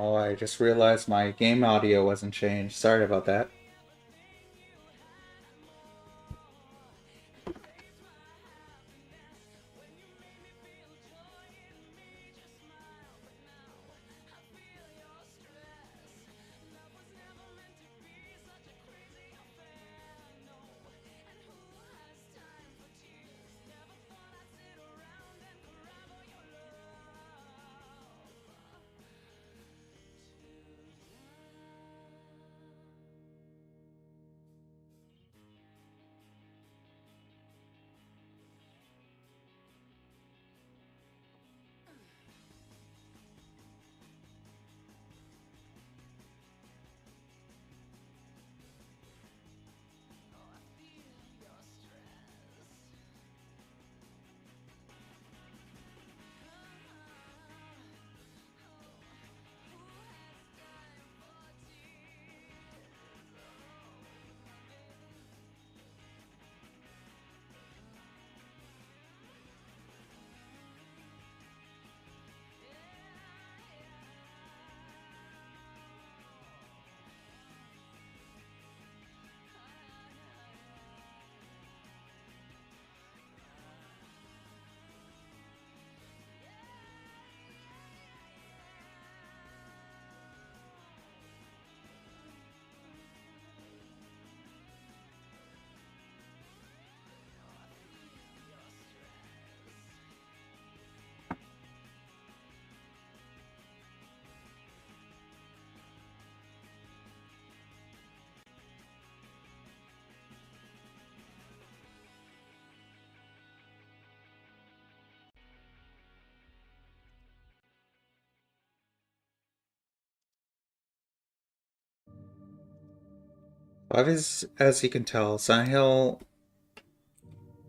Oh, I just realized my game audio wasn't changed. Sorry about that. As you can tell, Silent Hill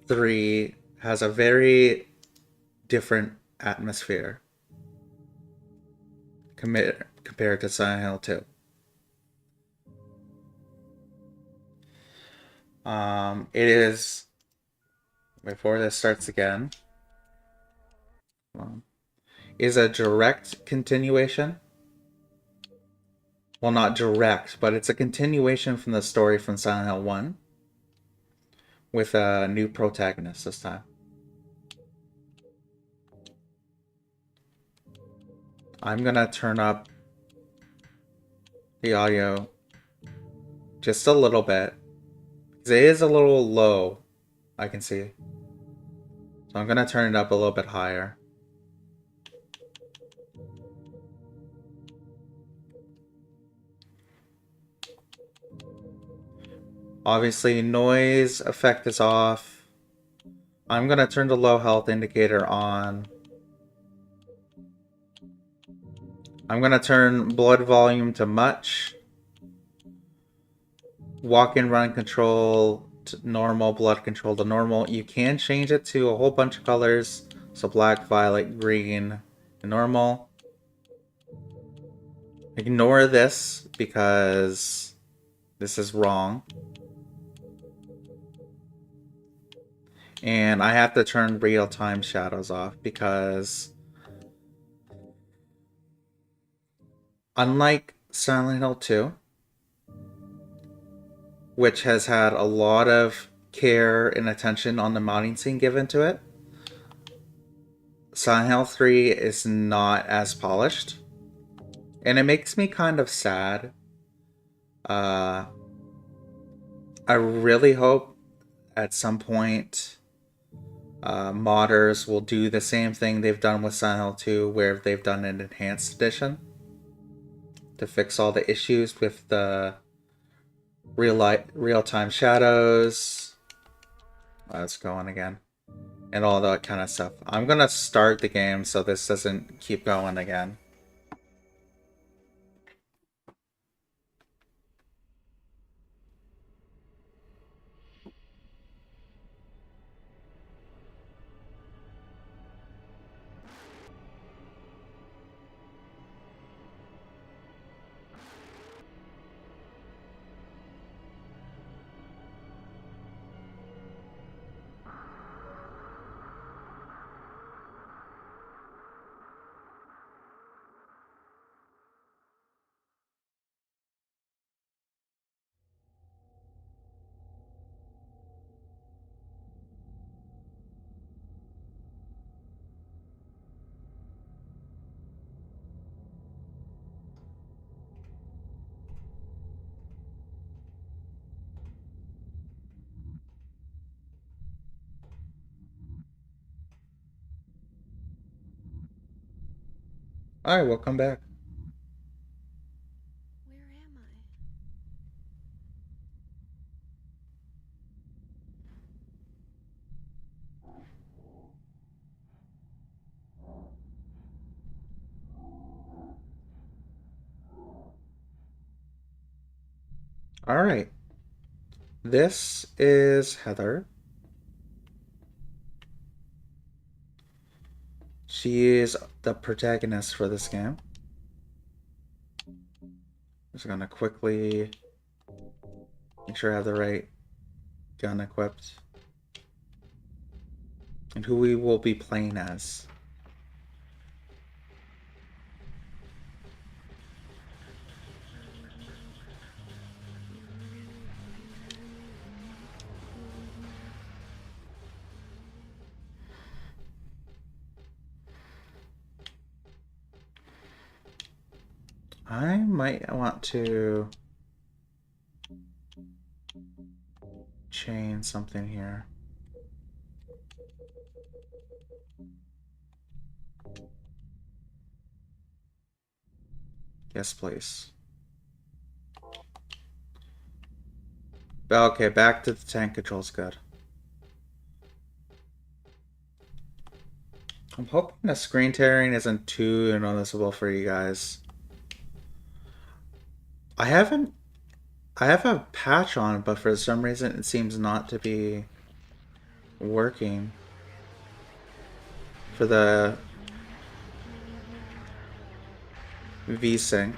3 has a very different atmosphere compared to Silent Hill 2. It is, before this starts again, is a direct continuation. Well, not direct, but it's a continuation from the story from Silent Hill 1 with a new protagonist this time. I'm gonna turn up the audio just a little bit because it is a little low, I can see. So I'm gonna turn it up a little bit higher. Obviously, noise effect is off. I'm gonna turn the low health indicator on. I'm gonna turn blood volume to much. Walk and run control to normal, blood control to normal. You can change it to a whole bunch of colors. So black, violet, green, and normal. Ignore this because this is wrong. And I have to turn real-time shadows off because unlike Silent Hill 2, which has had a lot of care and attention on the modding scene given to it, Silent Hill 3 is not as polished. And it makes me kind of sad. I really hope at some point modders will do the same thing they've done with Silent Hill 2, where they've done an enhanced edition to fix all the issues with the real-time shadows. It's going again. And all that kind of stuff. I'm gonna start the game so this doesn't keep going again. Alright, welcome back. Where am I? Alright. This is Heather. She is the protagonist for this game. Just gonna quickly make sure I have the right gun equipped. And who we will be playing as. I might want to change something here. Yes, please. Okay, back to the tank controls, good. I'm hoping the screen tearing isn't too noticeable for you guys. I haven't I have a patch on, but for some reason it seems not to be working for the V-Sync.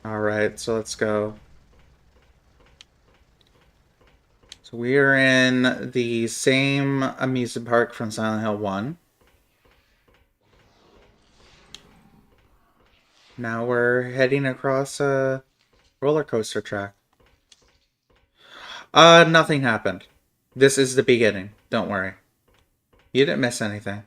Alright, so let's go. So we are in the same amusement park from Silent Hill 1. Now we're heading across a roller coaster track. Nothing happened. This is the beginning. Don't worry. You didn't miss anything.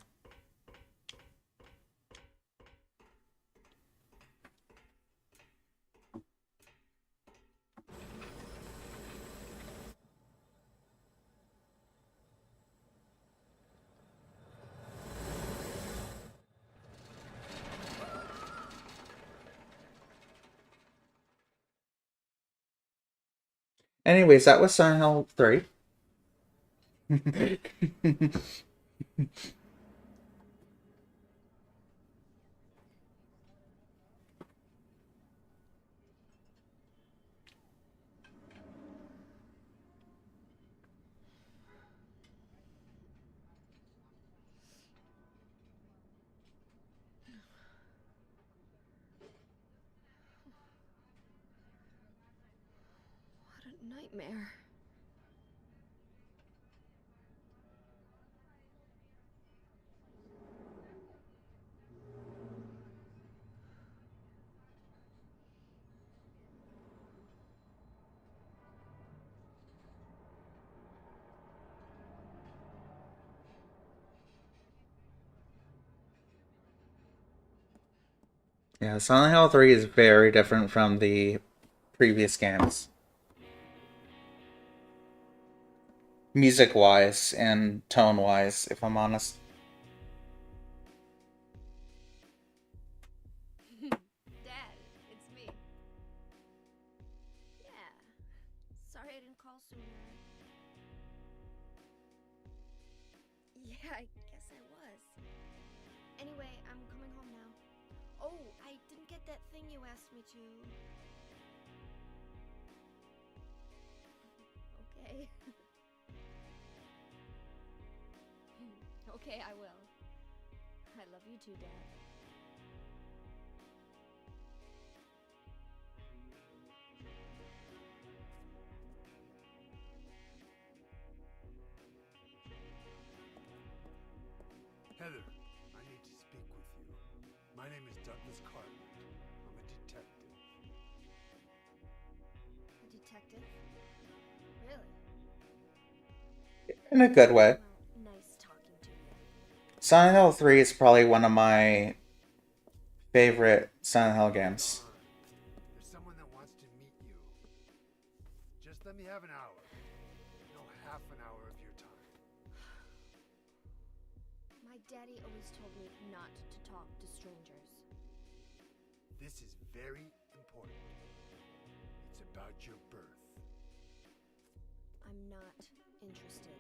Anyways, that was Silent Hill 3. What a nightmare. Yeah, Silent Hill 3 is very different from the previous games. Music-wise and tone-wise, if I'm honest. Dad, it's me. Yeah. Sorry I didn't call sooner. Yeah, I guess I was. Anyway, I'm coming home now. Oh, I didn't get that thing you asked me to. Okay. Okay, I will. I love you too, Dad. Heather, I need to speak with you. My name is Douglas Cartwright. I'm a detective. A detective? Really? In a good way. Well, nice talking to you. Silent Hill 3 is probably one of my favorite Silent Hill games. There's someone that wants to meet you. Just let me have an hour. No, half an hour of your time. My daddy always told me not to talk to strangers. This is very important. It's about your birth. I'm not interested.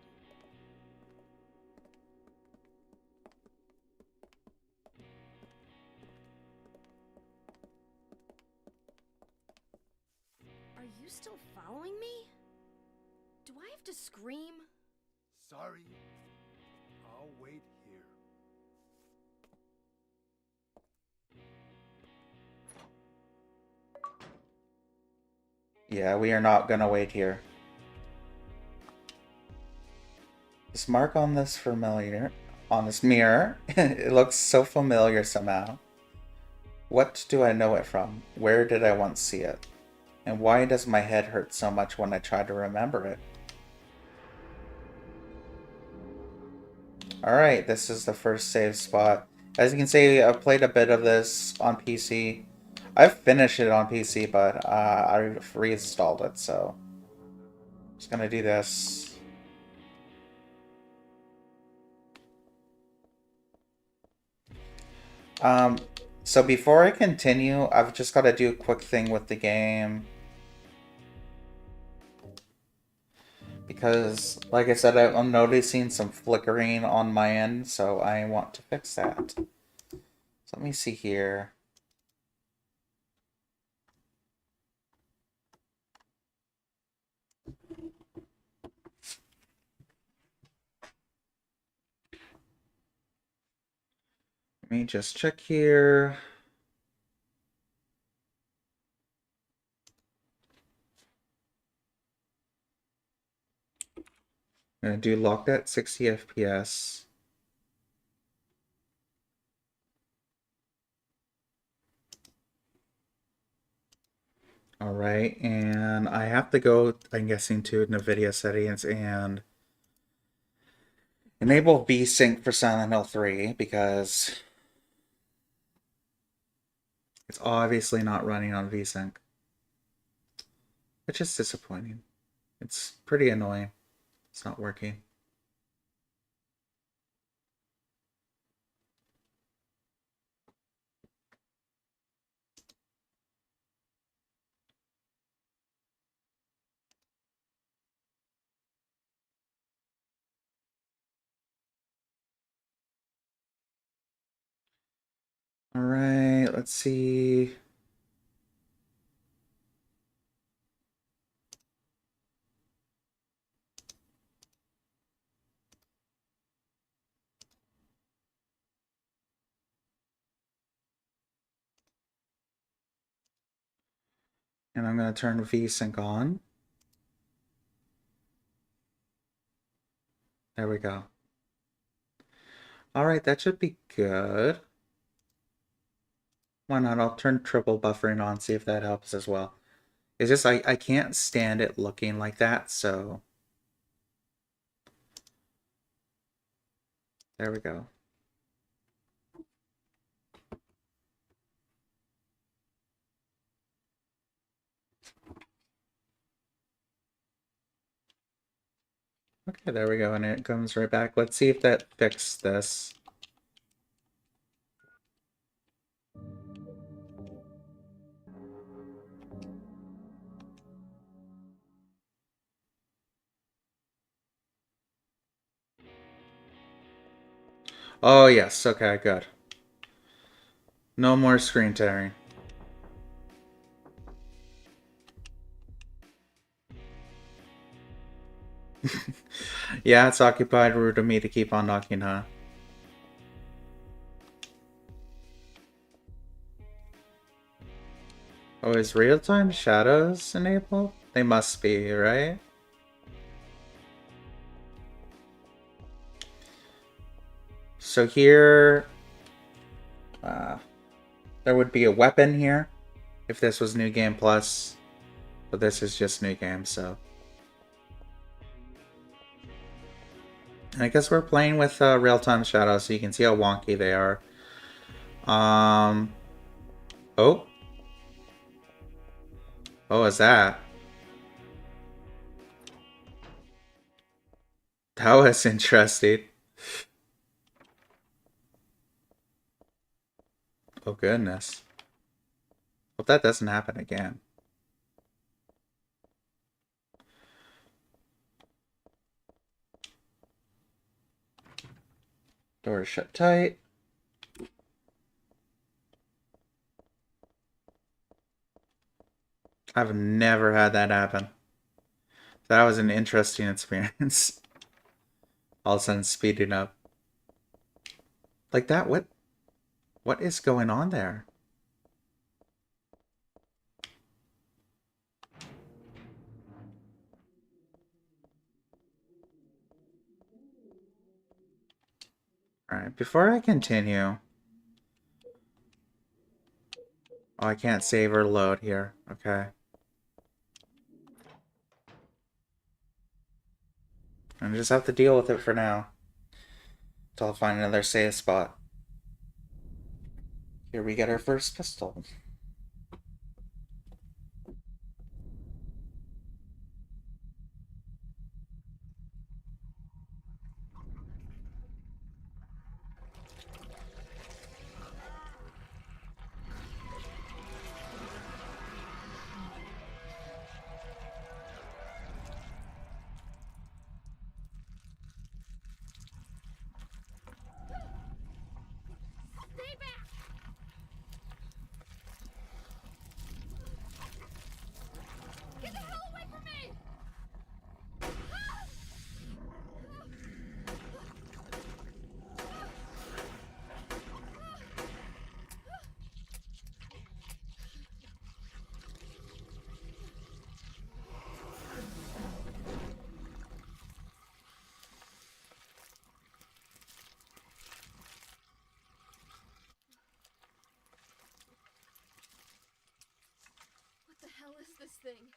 Are you still following me? Do I have to scream? Sorry. I'll wait here. Yeah, we are not gonna wait here. This mark on this mirror, it looks so familiar somehow. What do I know it from? Where did I once see it? And why does my head hurt so much when I try to remember it? Alright, this is the first save spot. As you can see, I've played a bit of this on PC. I've finished it on PC, but I've reinstalled it, so I'm just gonna do this. Um, so before I continue, I've just got to do a quick thing with the game. Because, like I said, I'm noticing some flickering on my end, so I want to fix that. So let me see here. Let me just check here. I'm going to do locked at 60 FPS. Alright, and I have to go, I'm guessing, to NVIDIA settings and enable VSync for Silent Hill 3 because it's obviously not running on VSync. Which is disappointing. It's pretty annoying. It's not working. Alright, let's see. And I'm going to turn VSync on. There we go. Alright, that should be good. Why not? I'll turn triple buffering on, see if that helps as well. It's just I can't stand it looking like that, so there we go. Okay, there we go, and it comes right back. Let's see if that fixed this. Oh, yes. Okay, good. No more screen tearing. Yeah, it's occupied. Rude of me to keep on knocking, huh? Oh, is real-time shadows enabled? They must be, right? So here, there would be a weapon here if this was New Game Plus, but this is just New Game, so. And I guess we're playing with real-time shadows, so you can see how wonky they are. Oh. What was that? That was interesting. Oh, goodness. Hope that doesn't happen again. Door is shut tight. I've never had that happen. That was an interesting experience. All of a sudden speeding up. Like that, what is going on there? Alright, before I continue... Oh, I can't save or load here. Okay. I just have to deal with it for now. Until I find another safe spot. Here we get our first pistol. Stay back! Get the hell away from me! What the hell is this thing?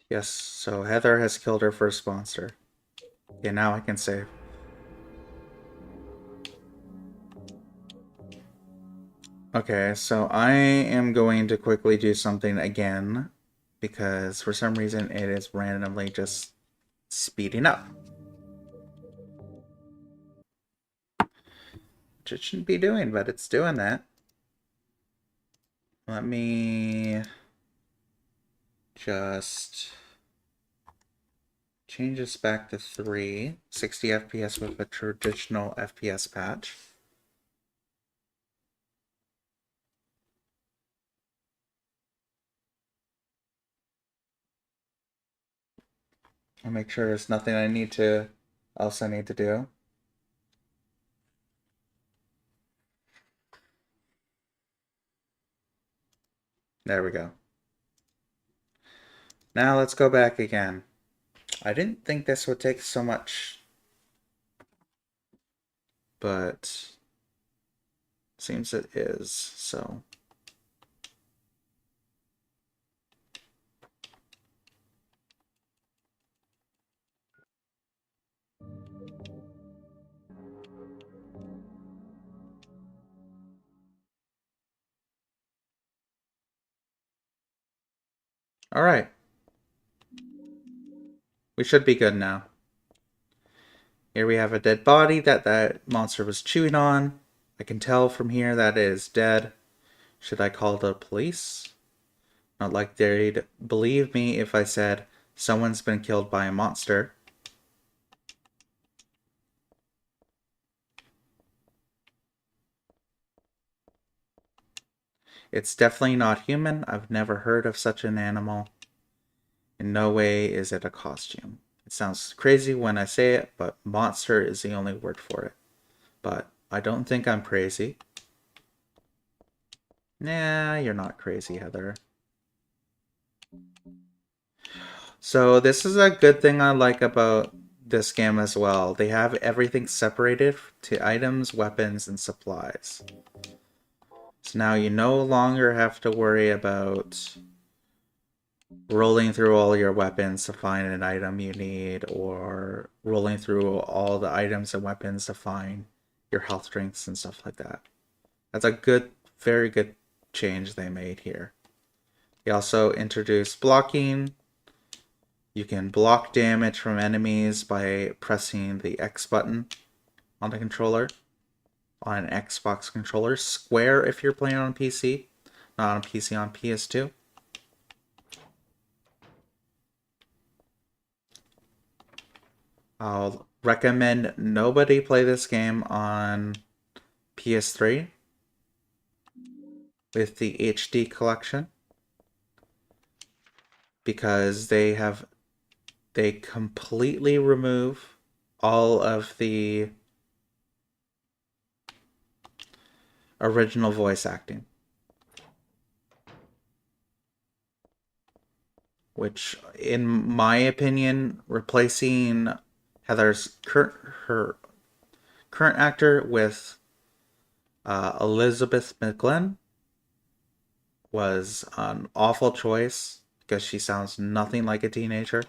Yes, so Heather has killed her first monster. Okay, now I can save. Okay, so I am going to quickly do something again because for some reason it is randomly just speeding up. Which it shouldn't be doing, but it's doing that. Let me just change this back to 3, 60 FPS with a traditional FPS patch. I'll make sure there's nothing else I need to do. There we go. Now let's go back again. I didn't think this would take so much, but seems it is, so. All right. We should be good now. Here we have a dead body that monster was chewing on. I can tell from here that it is dead. Should I call the police? Not like they'd believe me if I said someone's been killed by a monster. It's definitely not human. I've never heard of such an animal. In no way is it a costume. It sounds crazy when I say it, but monster is the only word for it. But I don't think I'm crazy. Nah, you're not crazy, Heather. So this is a good thing I like about this game as well. They have everything separated to items, weapons, and supplies. So now you no longer have to worry about rolling through all your weapons to find an item you need, or rolling through all the items and weapons to find your health drinks and stuff like that. That's a good, very good change they made here. They also introduced blocking. You can block damage from enemies by pressing the X button on the controller, on an Xbox controller. Square if you're playing on PC, not on PC, on PS2. I'll recommend nobody play this game on PS3 with the HD collection because they completely remove all of the original voice acting, which in my opinion replacing her current actor with Elizabeth McGlynn was an awful choice. because she sounds nothing like a teenager.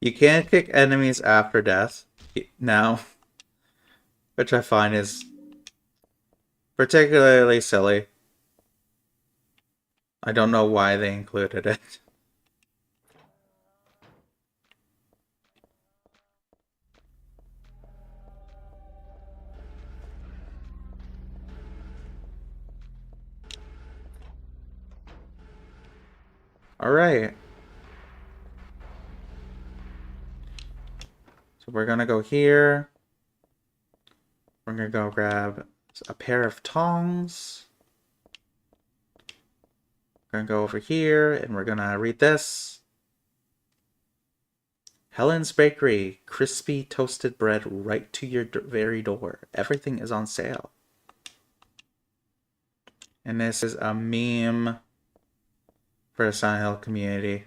You can't kick enemies after death now, which I find is particularly silly. I don't know why they included it. Alright. So we're gonna go here. We're gonna go grab a pair of tongs. We're gonna go over here and we're gonna read this. Helen's Bakery, crispy toasted bread right to your very door. Everything is on sale. And this is a meme for the Silent Hill community.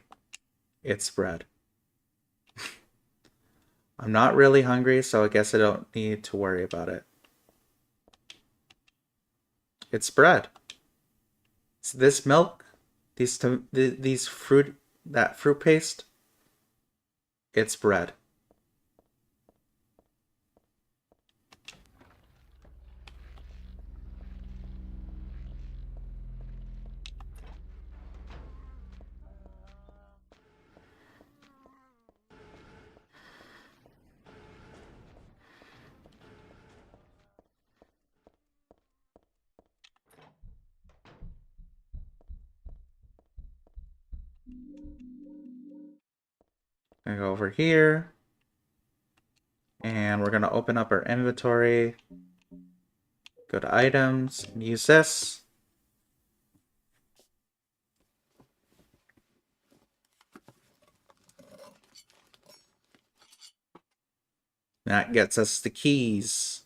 It's bread. I'm not really hungry, so I guess I don't need to worry about it. It's bread. It's this milk, these fruit, that fruit paste. It's bread. Gonna go over here. And we're gonna open up our inventory. Go to items and use this. That gets us the keys.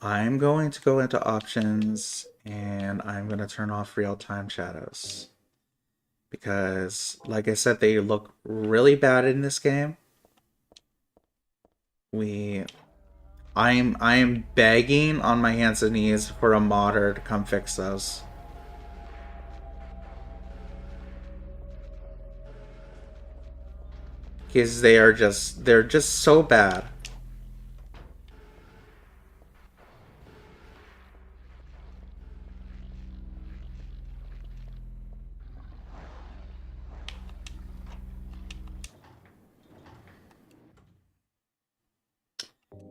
I'm going to go into options and I'm going to turn off real-time shadows. Because, like I said, they look really bad in this game. I am begging on my hands and knees for a modder to come fix those. Because they're just so bad.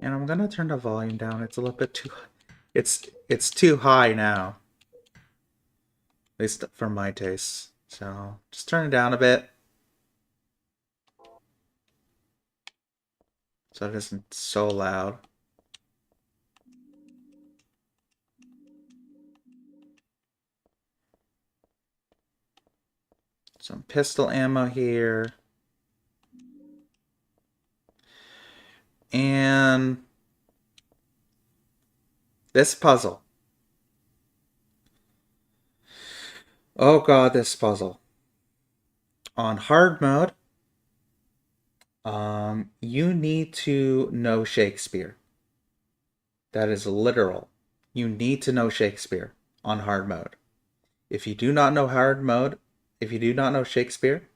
And I'm gonna turn the volume down. It's a little bit too it's too high now. At least for my taste. So just turn it down a bit. So it isn't so loud. Some pistol ammo here. And this puzzle. Oh god, this puzzle. On hard mode, you need to know Shakespeare. That is literal. You need to know Shakespeare on hard mode. If you do not know hard mode, if you do not know Shakespeare,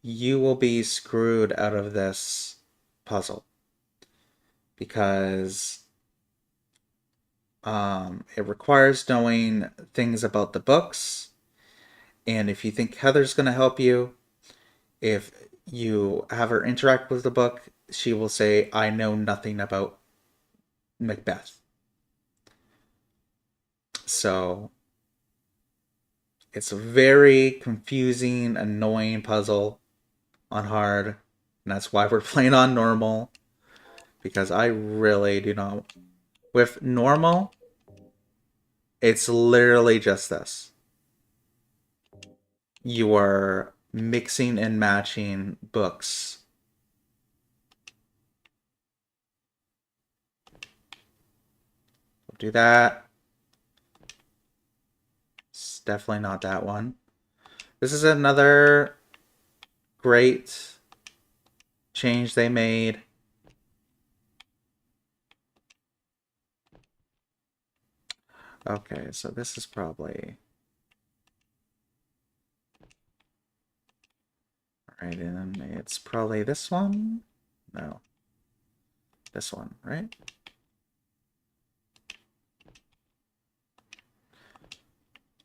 you will be screwed out of this puzzle. Because it requires knowing things about the books. And if you think Heather's going to help you, if you have her interact with the book, she will say, I know nothing about Macbeth. So it's a very confusing, annoying puzzle on hard. And that's why we're playing on normal. Because I really do not... With normal, it's literally just this. you are mixing and matching books. Do that. It's definitely not that one. This is another great change they made. Okay, so this is probably... Right, and it's probably this one? No. This one, right?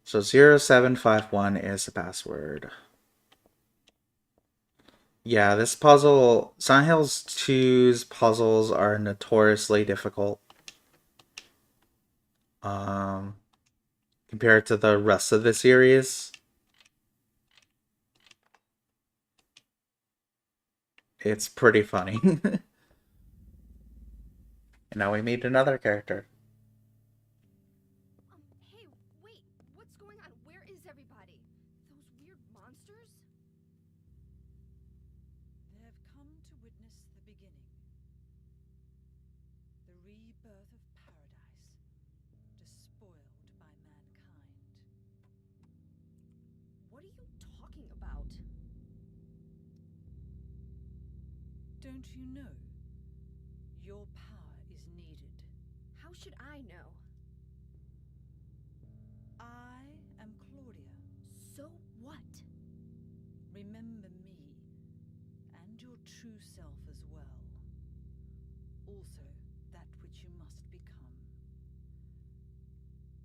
So 0751 is the password. Yeah, this puzzle... Silent Hill 2's puzzles are notoriously difficult. Compared to the rest of the series. It's pretty funny. And now we meet another character. Hey, wait, what's going on? Where is everybody? Those weird monsters? They have come to witness the beginning. The rebirth of paradise, despoiled by mankind. What are you talking about? Don't you know? Your power is needed. How should I know? I am Claudia. So what? Remember me, and your true self as well. Also, that which you must become.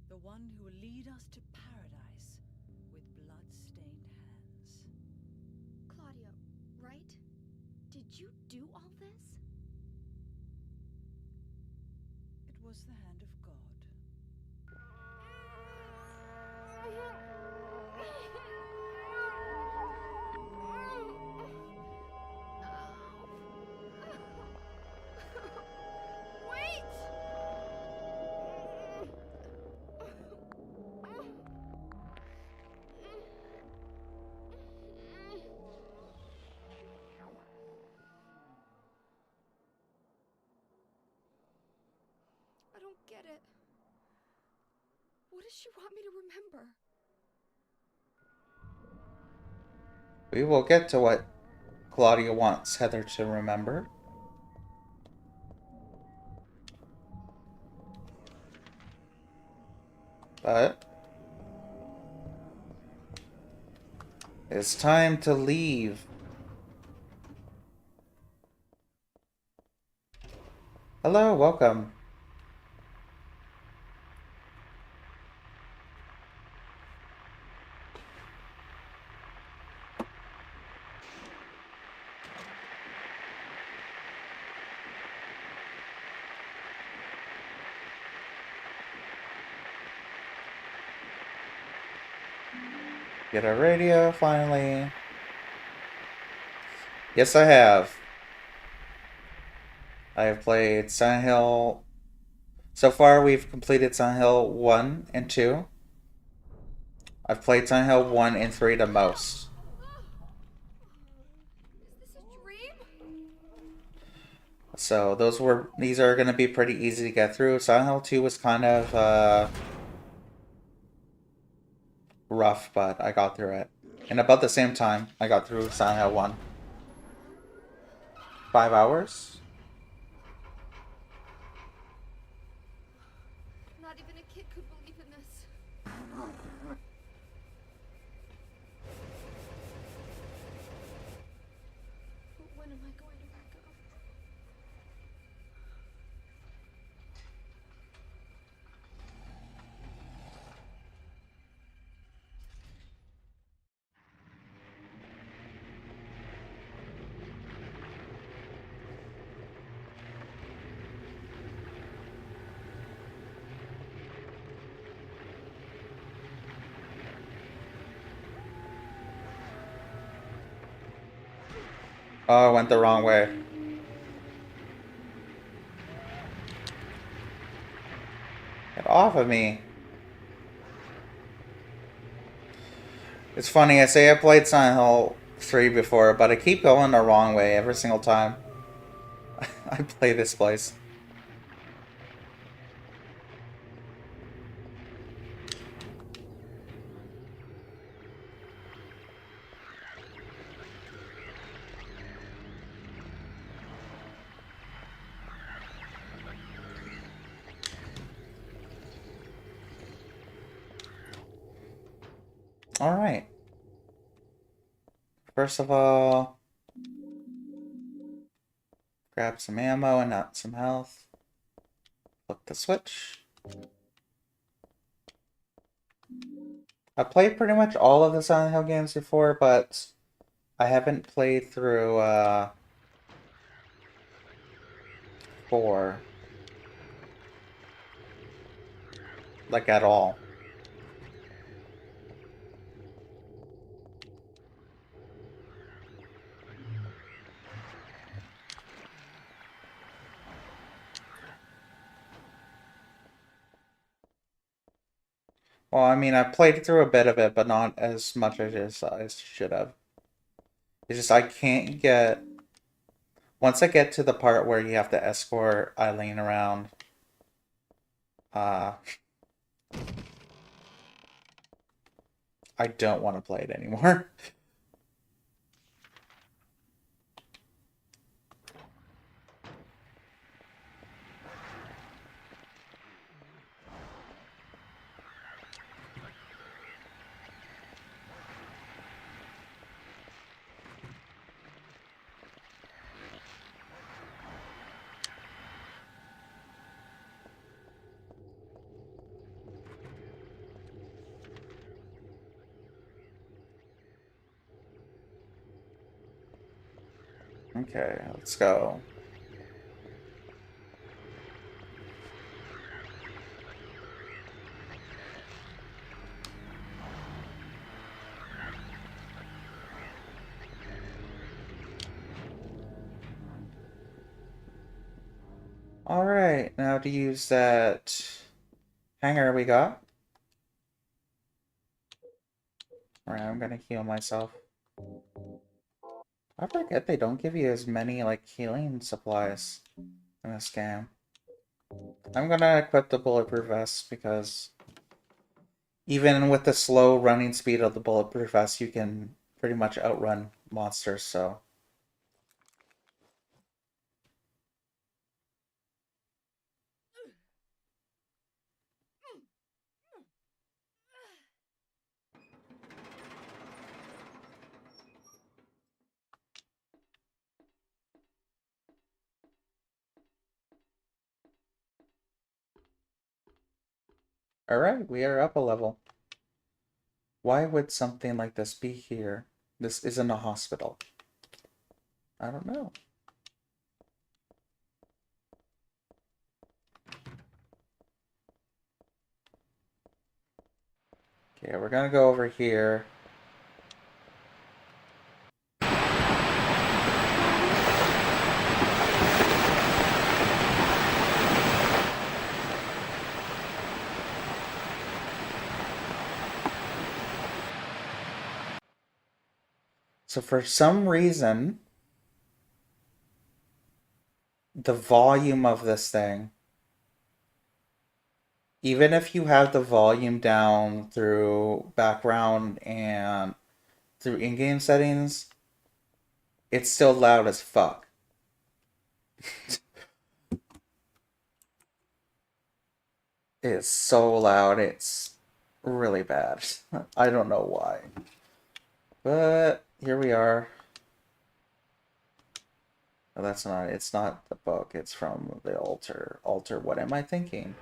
The one who will lead us to paradise with blood-stained hands. Claudia, right? Did you do all this? It was the hand of God. Wait! I don't get it. What does she want me to remember? We will get to what Claudia wants Heather to remember. But it's time to leave. Hello, welcome. Get a radio, finally. Yes, I have. I have played Silent Hill. So far, we've completed Silent Hill 1 and 2. I've played Silent Hill 1 and 3 the most. Is this a dream? So these are going to be pretty easy to get through. Silent Hill 2 was kind of rough, but I got through it. And about the same time, I got through Silent Hill 1. 5 hours? Not even a kid could believe in this. But when am I going to back up? Oh, I went the wrong way. Get off of me. It's funny, I say I played Silent Hill 3 before, but I keep going the wrong way every single time I play this place. Alright. First of all, grab some ammo and not some health. Flip the switch. I've played pretty much all of the Silent Hill games before, but I haven't played through 4. Like, at all. Well, I mean, I played through a bit of it, but not as much as I should have. It's just I can't get... Once I get to the part where you have to escort Eileen around, uh, I don't want to play it anymore. Okay, let's go. Alright, now to use that hanger we got. Alright, I'm gonna heal myself. I forget they don't give you as many, like, healing supplies in this game. I'm gonna equip the bulletproof vest because even with the slow running speed of the bulletproof vest, you can pretty much outrun monsters, so... Alright, we are up a level. Why would something like this be here? This isn't a hospital. I don't know. Okay, we're gonna go over here. So for some reason, the volume of this thing, even if you have the volume down through background and through in-game settings, it's still loud as fuck. It's so loud, it's really bad. I don't know why. But here we are. Oh, that's not, it's not the book, it's from the altar. Altar, what am I thinking?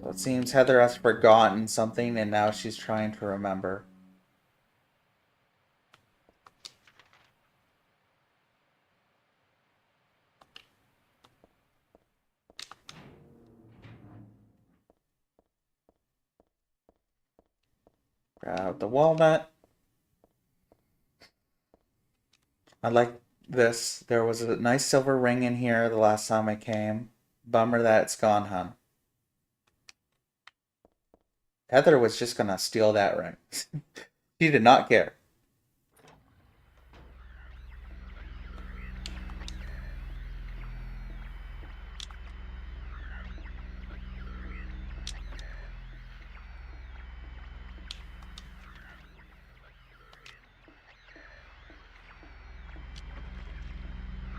So it seems Heather has forgotten something and now she's trying to remember. Grab the walnut. I like this. There was a nice silver ring in here the last time I came. Bummer that it's gone, hun. Heather was just gonna steal that ring. She did not care.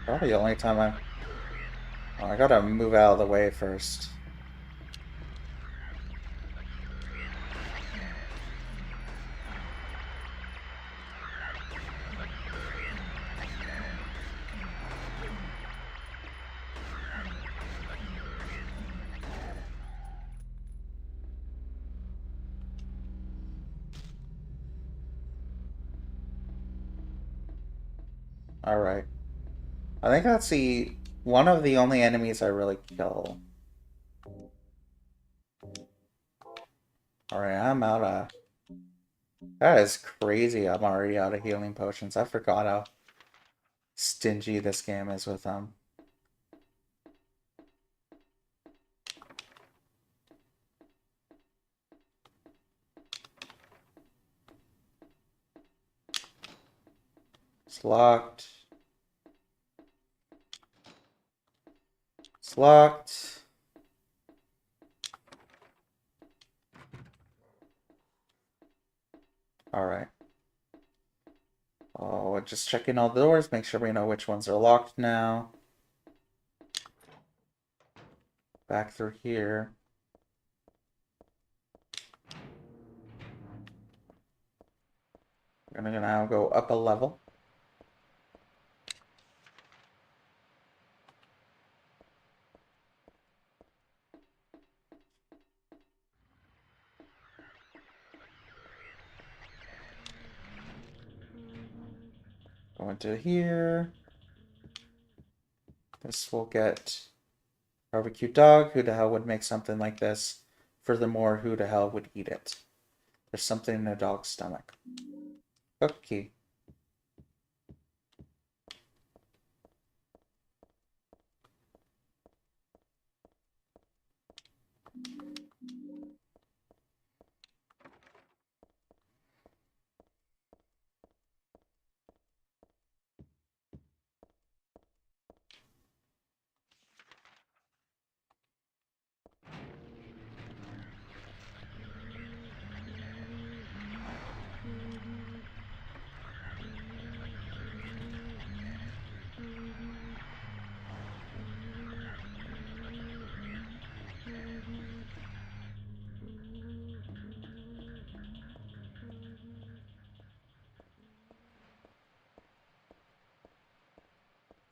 Probably the only time I... Oh, I gotta move out of the way first. Alright. I think that's the one of the only enemies I really kill. Alright, I'm out of... That is crazy. I'm already out of healing potions. I forgot how stingy this game is with them. It's locked. It's locked. Alright. Oh, just checking all the doors, make sure we know which ones are locked now. Back through here. We're gonna now go up a level. Go into here. This will get barbecue dog. Who the hell would make something like this? Furthermore, who the hell would eat it? There's something in a dog's stomach. Okay.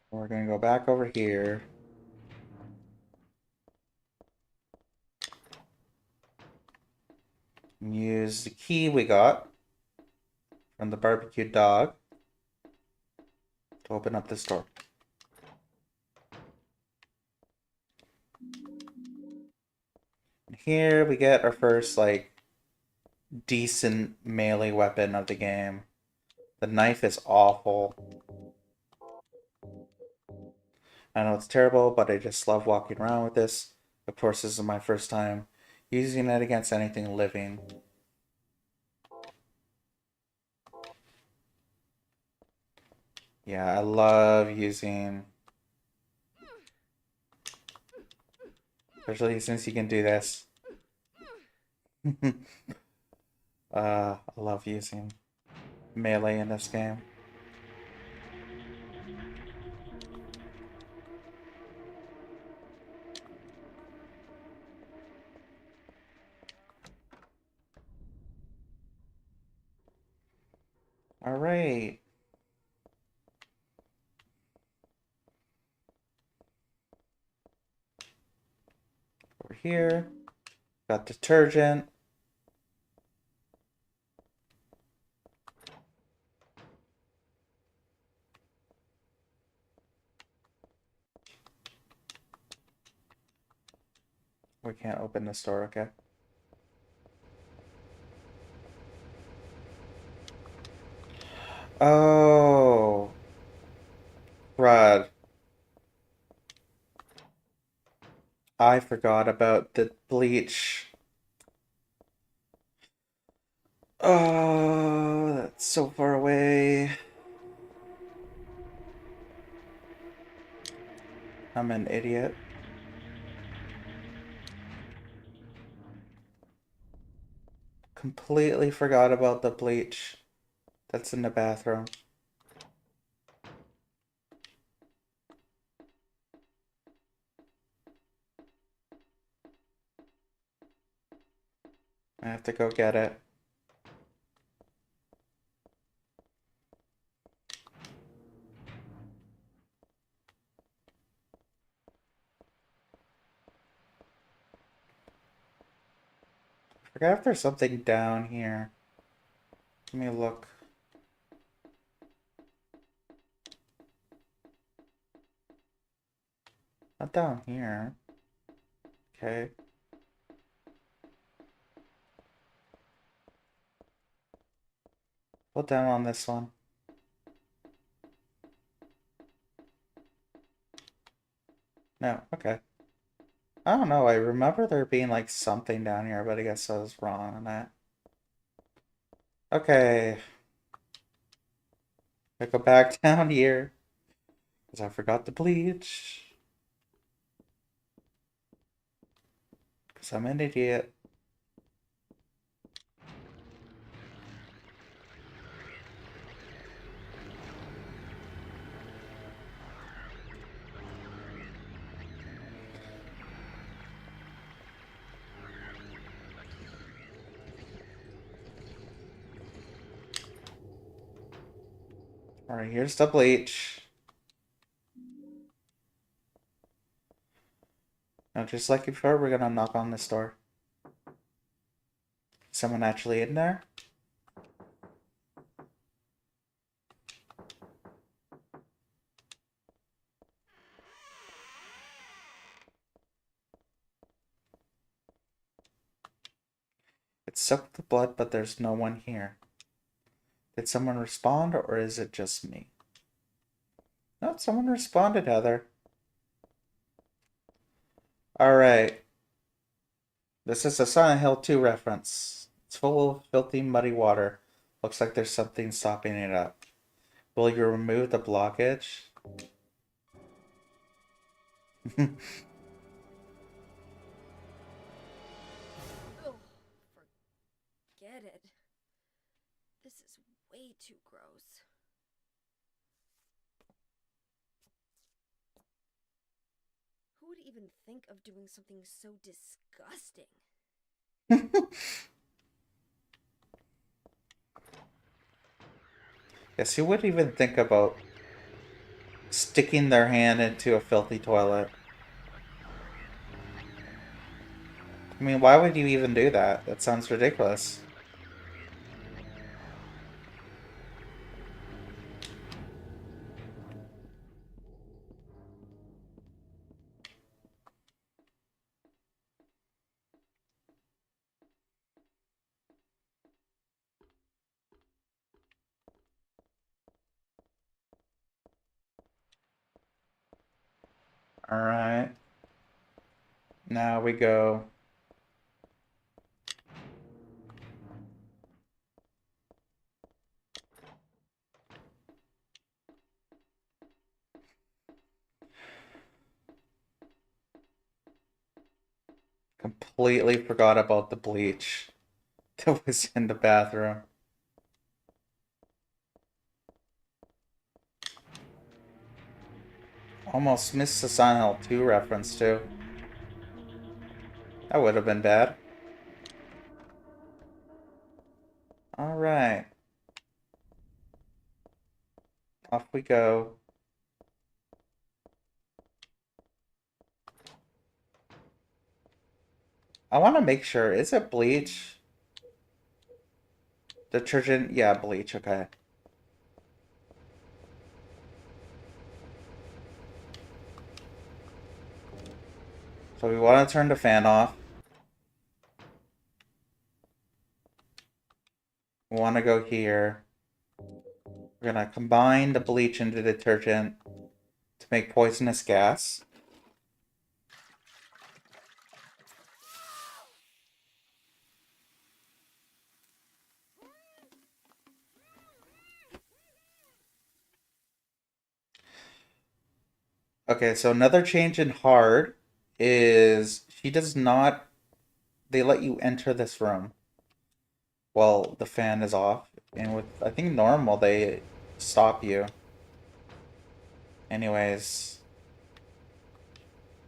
We're gonna go back over here. And use the key we got from the barbecue dog to open up this door. And here we get our first, like, decent melee weapon of the game. The knife is awful. I know it's terrible, but I just love walking around with this. Of course, this is my first time using it against anything living. Yeah, I love using... Especially since you can do this. I love using melee in this game. Alright. Over here. Got detergent. We can't open this door, okay. Oh. Crud. I forgot about the bleach. Oh, that's so far away. I'm an idiot. Completely forgot about the bleach that's in the bathroom. I have to go get it. I forgot if there's something down here. Let me look. Not down here. Okay. Hold down on this one. No, okay. I don't know, I remember there being like something down here, but I guess I was wrong on that. Okay. I go back down here. Because I forgot the bleach. Because I'm an idiot. Alright, here's the bleach. Now, just like before, we're gonna knock on this door. Is someone actually in there? It sucked the blood, but there's no one here. Did someone respond, or is it just me? No, someone responded, Heather. Alright. This is a Silent Hill 2 reference. It's full of filthy, muddy water. Looks like there's something stopping it up. Will you remove the blockage? Ugh, forget it. This is way too gross. Who would even think of doing something so disgusting? Yes, who would even think about sticking their hand into a filthy toilet? I mean, why would you even do that? That sounds ridiculous. Alright. Now we go. Completely forgot about the bleach that was in the bathroom. Almost missed the Silent Hill 2 reference too. That would have been bad. Alright. Off we go. I want to make sure. Is it bleach? Detergent? Yeah, bleach. Okay. So we want to turn the fan off. We want to go here. We're going to combine the bleach and the detergent to make poisonous gas. Okay, so another change in hard is she does not. They let you enter this room while the fan is off, and with I think normal they stop you. Anyways,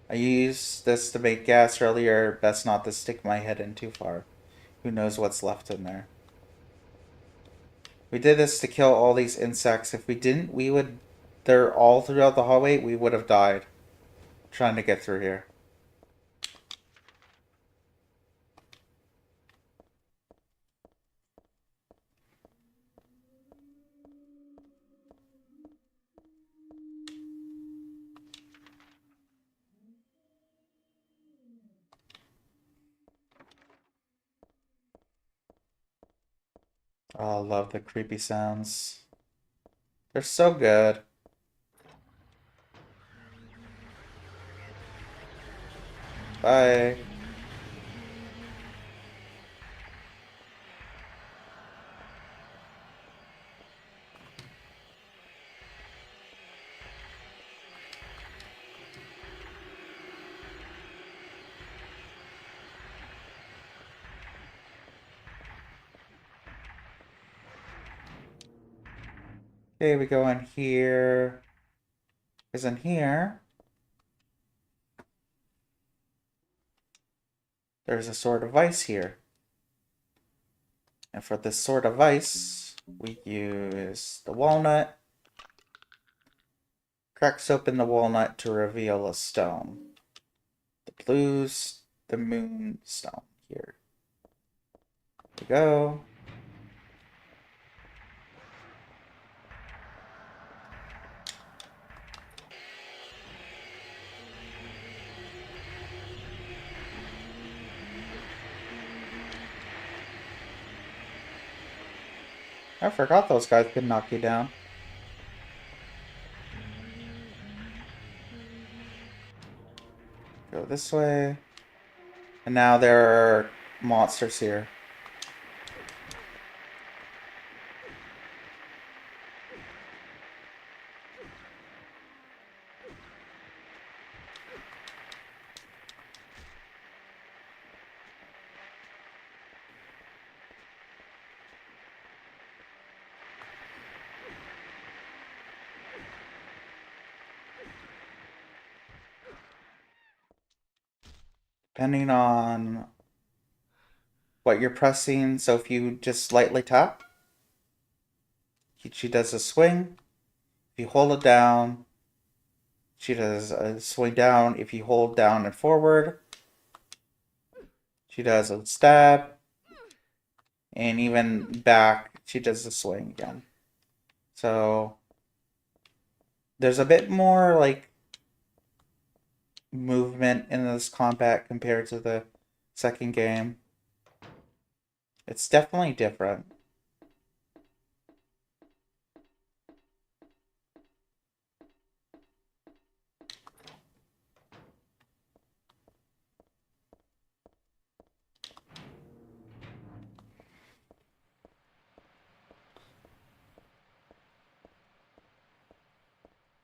I used this to make gas earlier. Best not to stick my head in too far. Who knows what's left in there? We did this to kill all these insects. If we didn't, we would. They're all throughout the hallway. We would have died trying to get through here. Oh, I love the creepy sounds. They're so good. Bye. Okay, we go in here. Because in here, there's a sword of ice here. And for this sword of ice, we use the walnut. Cracks open the walnut to reveal a stone. The moonstone here. There we go. I forgot those guys could knock you down. Go this way. And now there are monsters here. Depending on what you're pressing, so if you just lightly tap, she does a swing. If you hold it down, she does a swing down. If you hold down and forward, she does a stab. And even back, she does a swing again. So there's a bit more like movement in this combat compared to the second game. It's definitely different.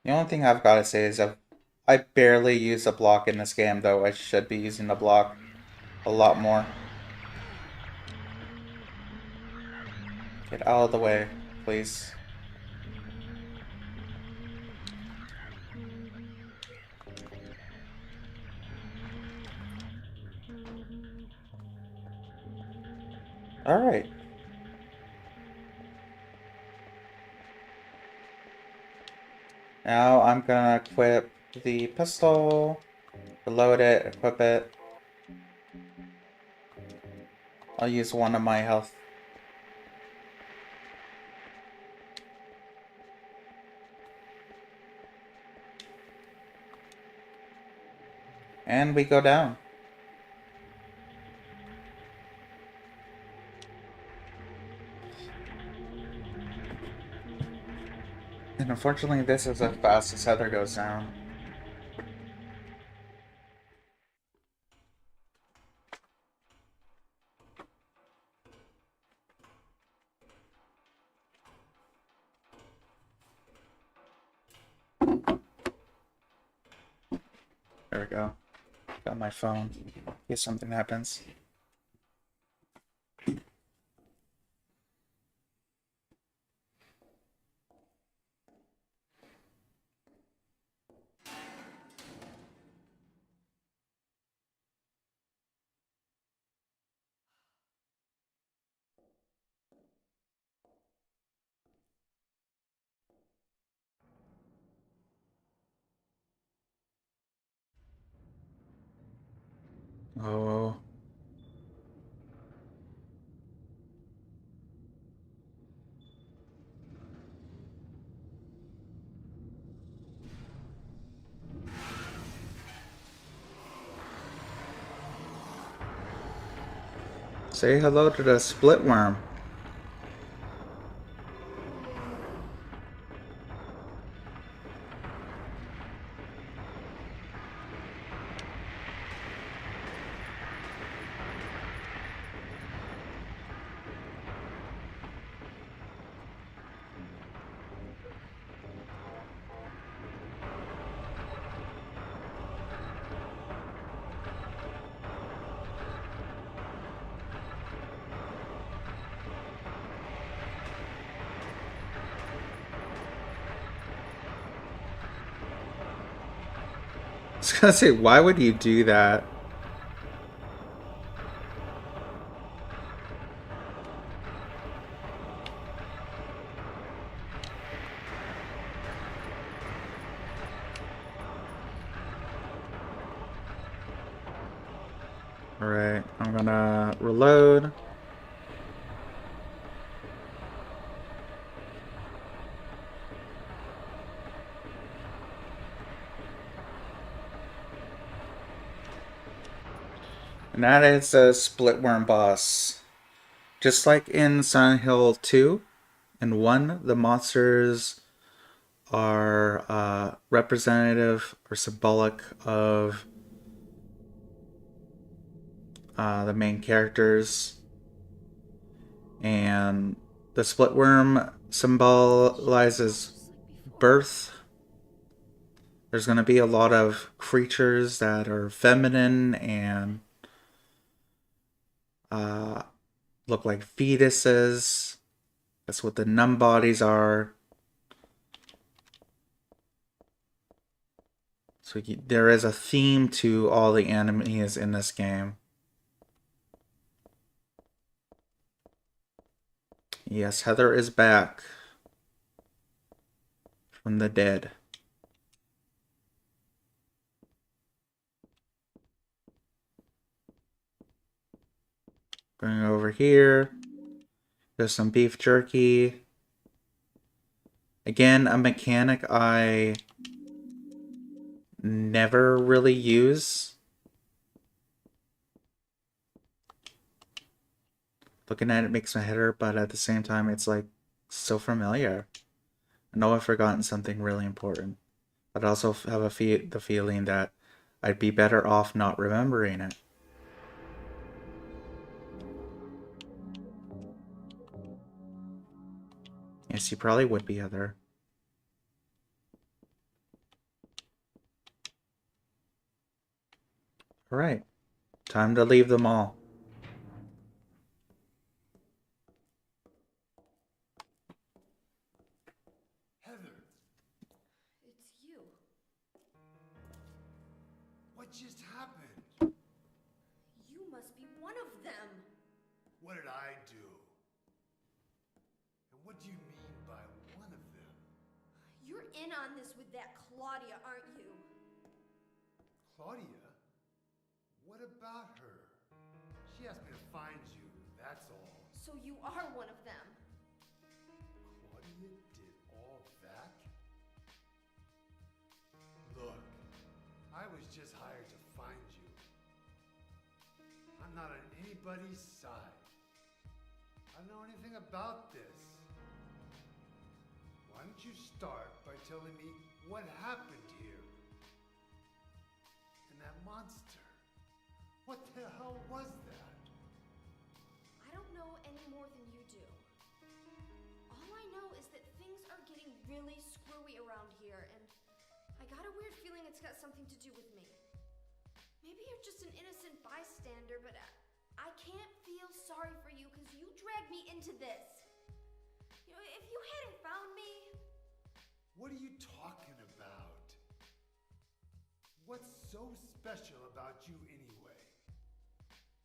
The only thing I've got to say is I barely use a block in this game, though I should be using the block a lot more. Get out of the way, please. Alright. Now I'm gonna equip the pistol, reload it, equip it. I'll use one of my health. And we go down. And unfortunately, this is as fast as Heather goes down. There we go. Got my phone. In case something happens. Oh. Say hello to the split worm. I was gonna say, why would you do that? Alright, I'm gonna reload. And that is a split worm boss. Just like in Silent Hill 2 and 1, the monsters are representative or symbolic of the main characters. And the split worm symbolizes birth. There's going to be a lot of creatures that are feminine and look like fetuses. That's what the numb bodies are. So there is a theme to all the enemies in this game. Yes, Heather is back from the dead. Going over here. There's some beef jerky. Again, a mechanic I never really use. Looking at it makes my head hurt, but at the same time, it's like so familiar. I know I've forgotten something really important, but I also have the feeling that I'd be better off not remembering it. Yes, you probably would be, Heather. Alright, time to leave them all. Heather, It's you. what just happened? You must be one of them. What did I do? And what do you mean by one of them? You're in on this with that Claudia, aren't you? Claudia? What about her? She asked me to find you, that's all. So you are one of them. Claudia did all that? Look, I was just hired to find you. I'm not on anybody's side. I don't know anything about this. Why don't you start by telling me what happened here? And that monster. What the hell was that? I don't know any more than you do. All I know is that things are getting really screwy around here, and I got a weird feeling it's got something to do with me. Maybe you're just an innocent bystander, but I can't feel sorry for you because you dragged me into this. You know, if you hadn't found me... What are you talking about? What's so special about you anyway?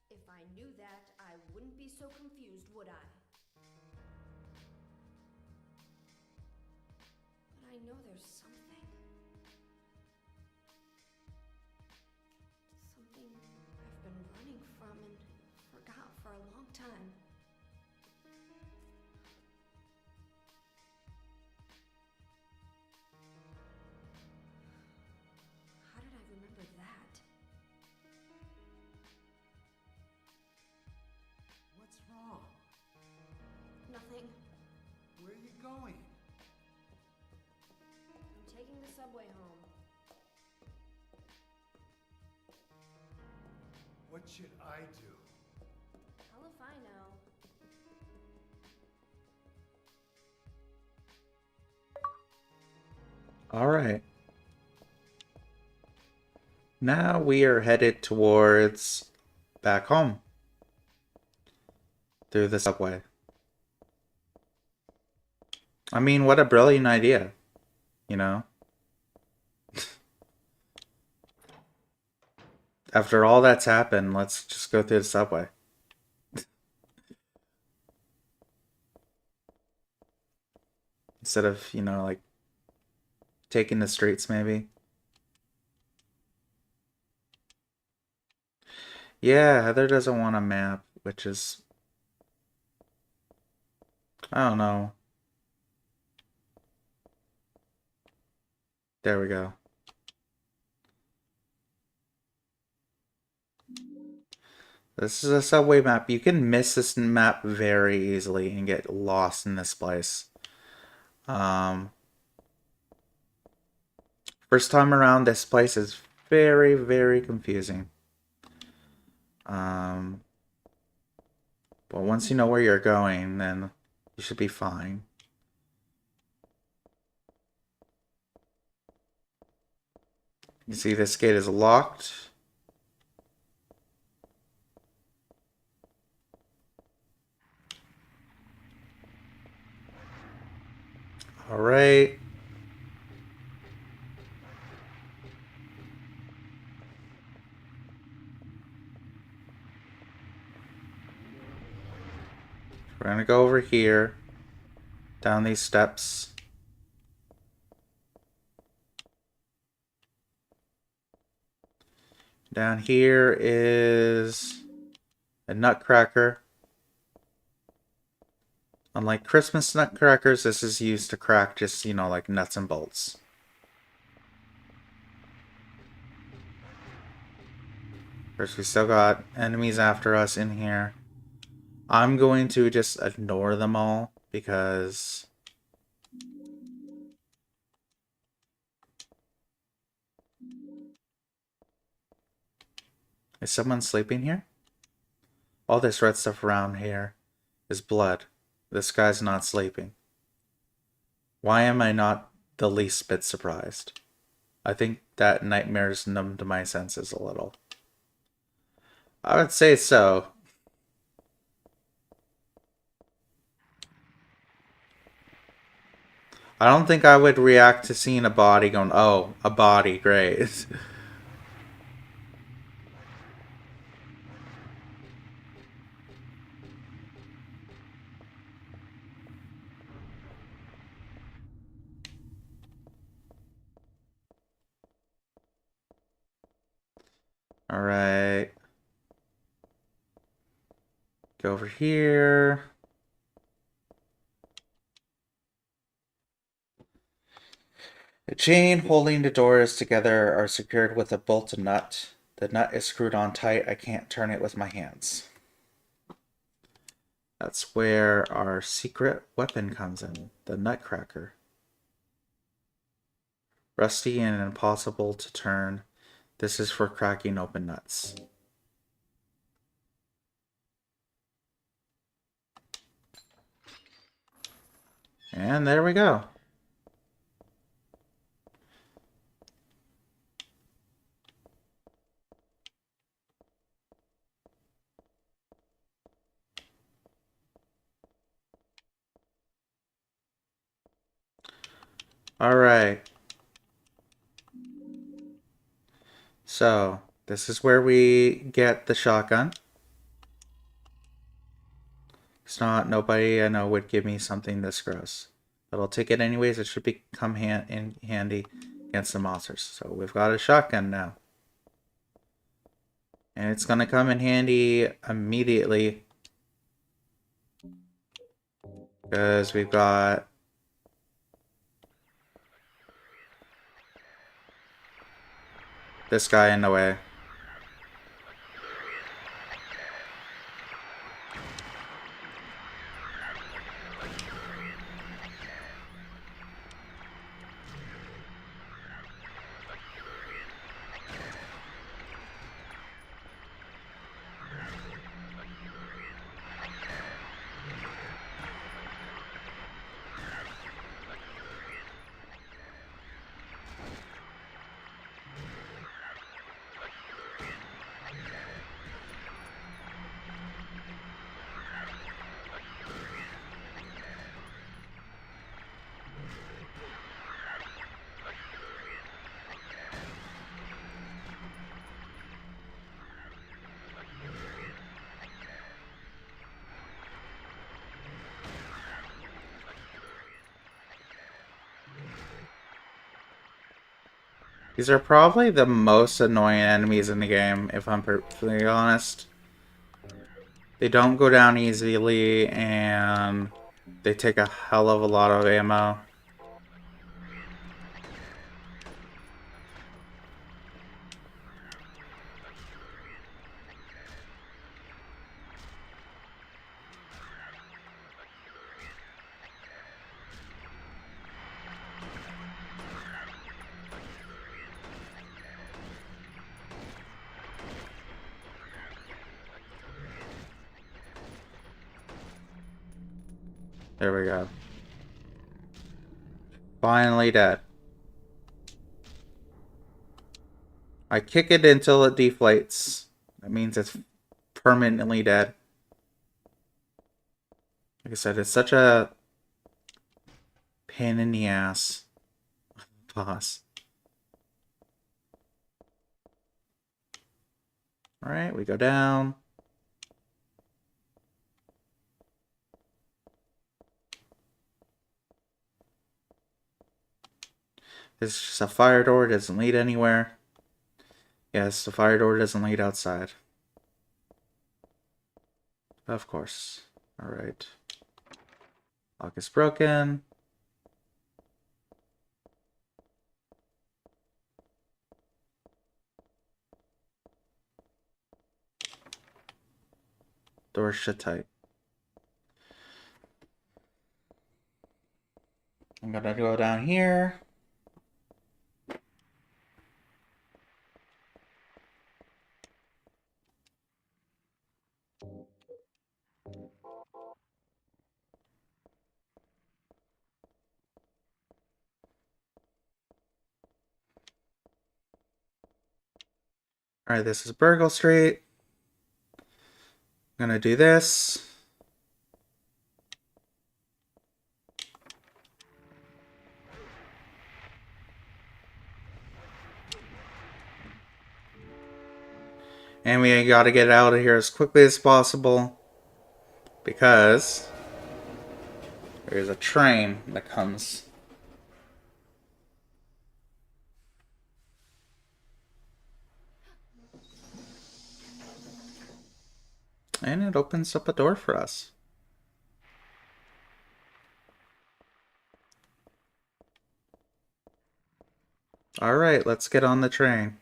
If I knew that, I wouldn't be so confused, would I? But I know there's something. Something I've been running from and forgot for a long time. How did I remember that? What's wrong? Nothing. Where are you going? I'm taking the subway home. What should I do? Hell if I know. All right. Now we are headed towards back home through the subway. I mean, what a brilliant idea, you know? After all that's happened, let's just go through the subway. Instead of, you know, like taking the streets maybe. Yeah, Heather doesn't want a map, which is, I don't know. There we go. This is a subway map. You can miss this map very easily and get lost in this place. First time around, this place is very, very confusing. But once you know where you're going, then you should be fine. You see this gate is locked. All right. We're gonna go over here, down these steps. Down here is a nutcracker. Unlike Christmas nutcrackers, this is used to crack just, you know, like nuts and bolts. First, we still got enemies after us in here. I'm going to just ignore them all because is someone sleeping here? All this red stuff around here is blood. This guy's not sleeping. Why am I not the least bit surprised? I think that nightmares numbed my senses a little. I would say so. I don't think I would react to seeing a body going, oh, a body, great. Alright. Go over here. The chain holding the doors together are secured with a bolt and nut. The nut is screwed on tight. I can't turn it with my hands. That's where our secret weapon comes in. The nutcracker. Rusty and impossible to turn. This is for cracking open nuts. And there we go. Alright. So, this is where we get the shotgun. It's not, nobody I know would give me something this gross. But I'll take it anyways. It should become handy against the monsters. So we've got a shotgun now. And it's going to come in handy immediately. Because we've got this guy in the way. These are probably the most annoying enemies in the game, if I'm perfectly honest. They don't go down easily, and they take a hell of a lot of ammo. There we go. Finally dead. I kick it until it deflates. That means it's permanently dead. Like I said, it's such a pain in the ass boss. Alright, we go down. This is just a fire door, it doesn't lead anywhere. Yes, the fire door doesn't lead outside. Of course. Alright. Lock is broken. Door shut tight. I'm gonna go down here. Alright, this is Burgle Street. I'm gonna do this. And we gotta get out of here as quickly as possible. Because there's a train that comes. And it opens up a door for us. Alright, let's get on the train.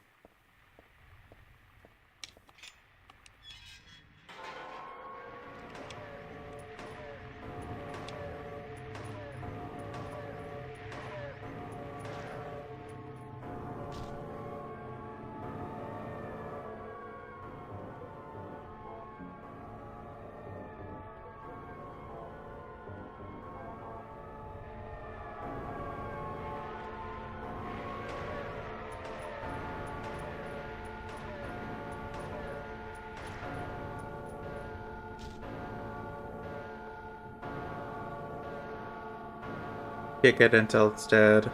Kick it until it's dead.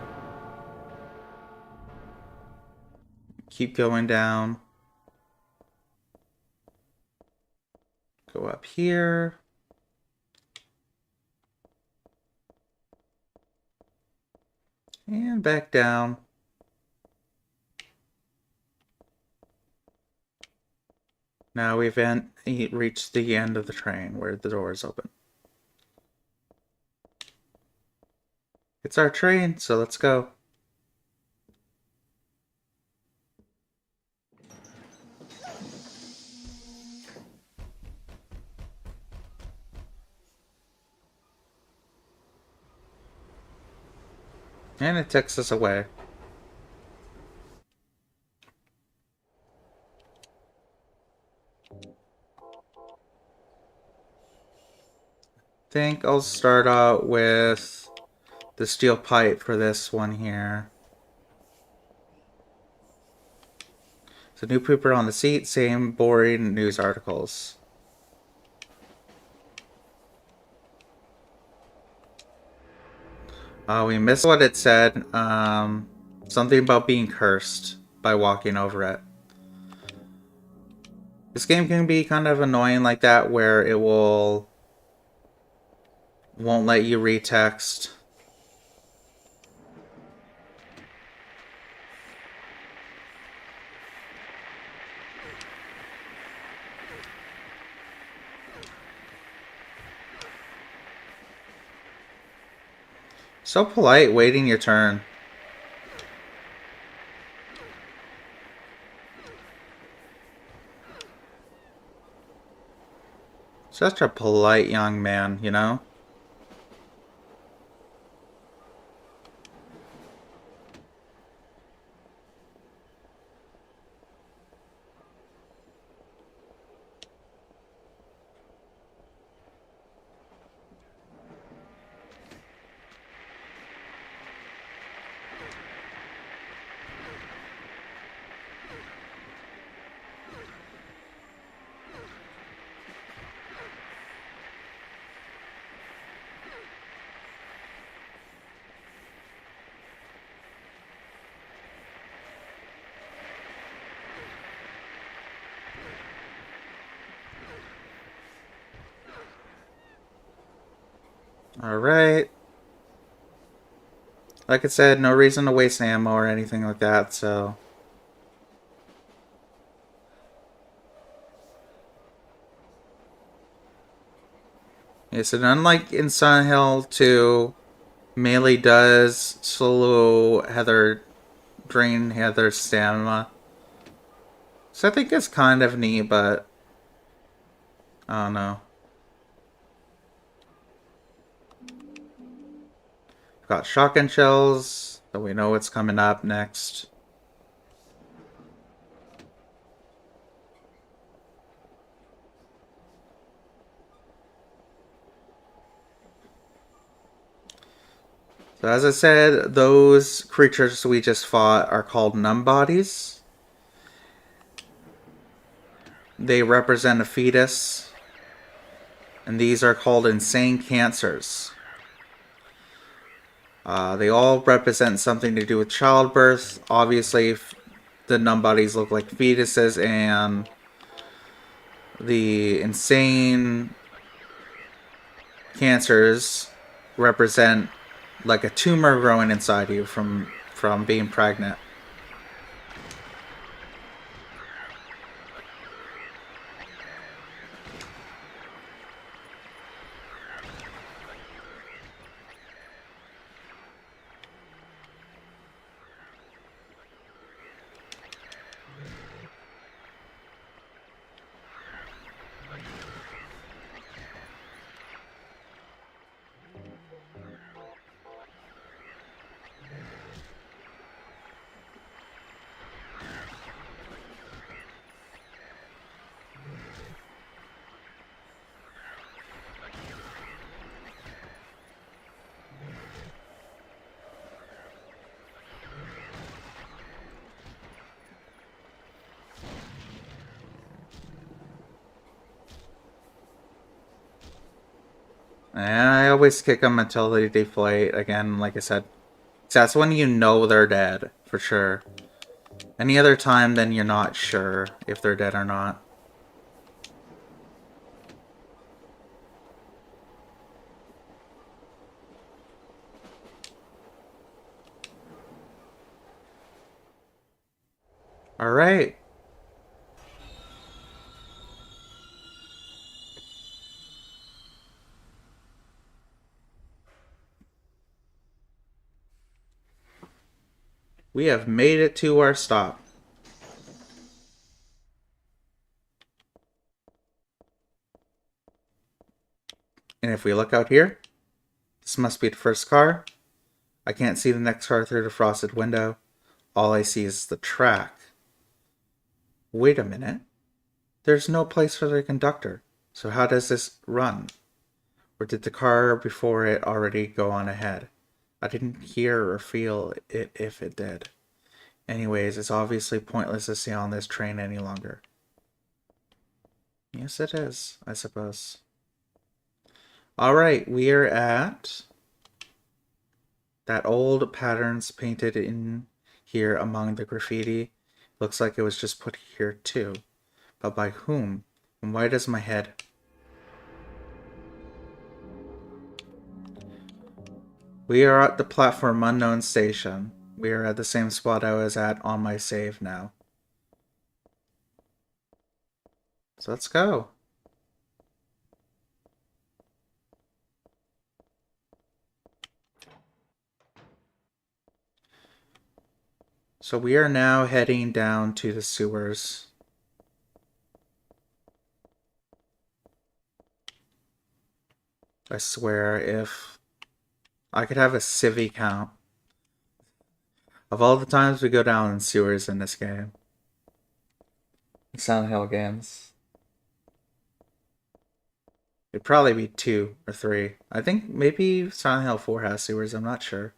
Keep going down. Go up here. And back down. Now we've reached the end of the train where the door is open. It's our train, so let's go. And it takes us away. Think I'll start out with the steel pipe for this one here. So new paper on the seat, same boring news articles. We missed what it said. Something about being cursed by walking over it. This game can be kind of annoying like that, where it won't let you read text. So polite, waiting your turn. Such a polite young man, you know? Alright. Like I said, no reason to waste ammo or anything like that, so... Yes, and unlike in Silent Hill 2, melee does drain Heather's stamina. So I think it's kind of neat, but... I don't know. Got shotgun shells, so we know what's coming up next. So as I said, those creatures we just fought are called numb bodies. They represent a fetus, and these are called insane cancers. They all represent something to do with childbirth. Obviously, the numb bodies look like fetuses, and the insane cancers represent like a tumor growing inside you from being pregnant. And I always kick them until they deflate. Again, like I said, that's when you know they're dead, for sure. Any other time, then you're not sure if they're dead or not. Alright. We have made it to our stop. And if we look out here, this must be the first car. I can't see the next car through the frosted window. All I see is the track. Wait a minute. There's no place for the conductor. So how does this run? Or did the car before it already go on ahead? I didn't hear or feel it if it did. Anyways, it's obviously pointless to stay on this train any longer. Yes, it is, I suppose. Alright, we are at that old patterns painted in here among the graffiti. Looks like it was just put here too. But by whom? And why does my head... We are at the platform unknown station. We are at the same spot I was at on my save now. So let's go. So we are now heading down to the sewers. I swear, if I could have a civvy count of all the times we go down in sewers in this game. Silent Hill games. It'd probably be 2 or 3. I think maybe Silent Hill 4 has sewers, I'm not sure.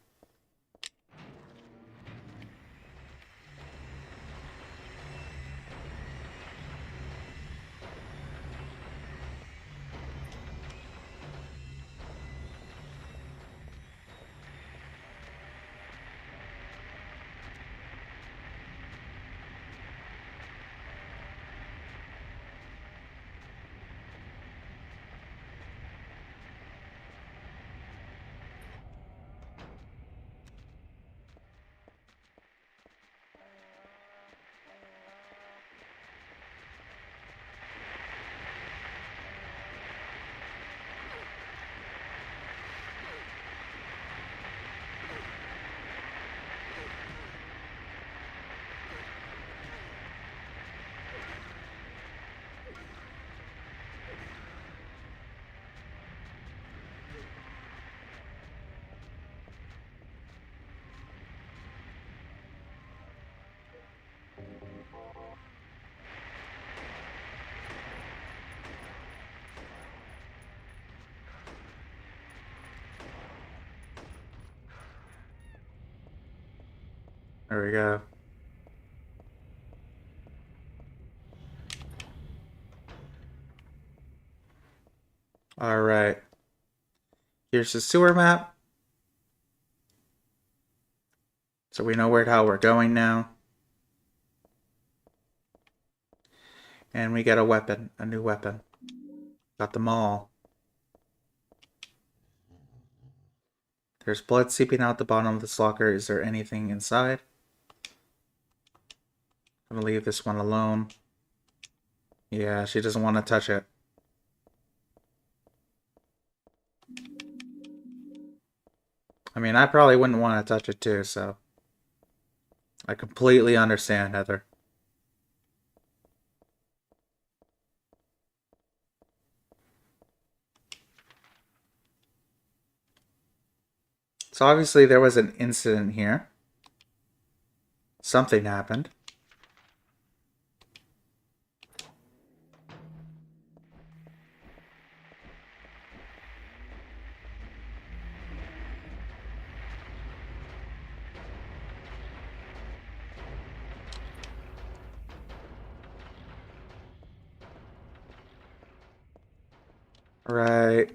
There we go. Alright. Here's the sewer map. So we know how we're going now. And we get a weapon, a new weapon. Got them all. There's blood seeping out the bottom of this locker. Is there anything inside? I'm gonna leave this one alone. Yeah, she doesn't want to touch it. I mean, I probably wouldn't want to touch it too, so... I completely understand, Heather. So obviously there was an incident here. Something happened. Right.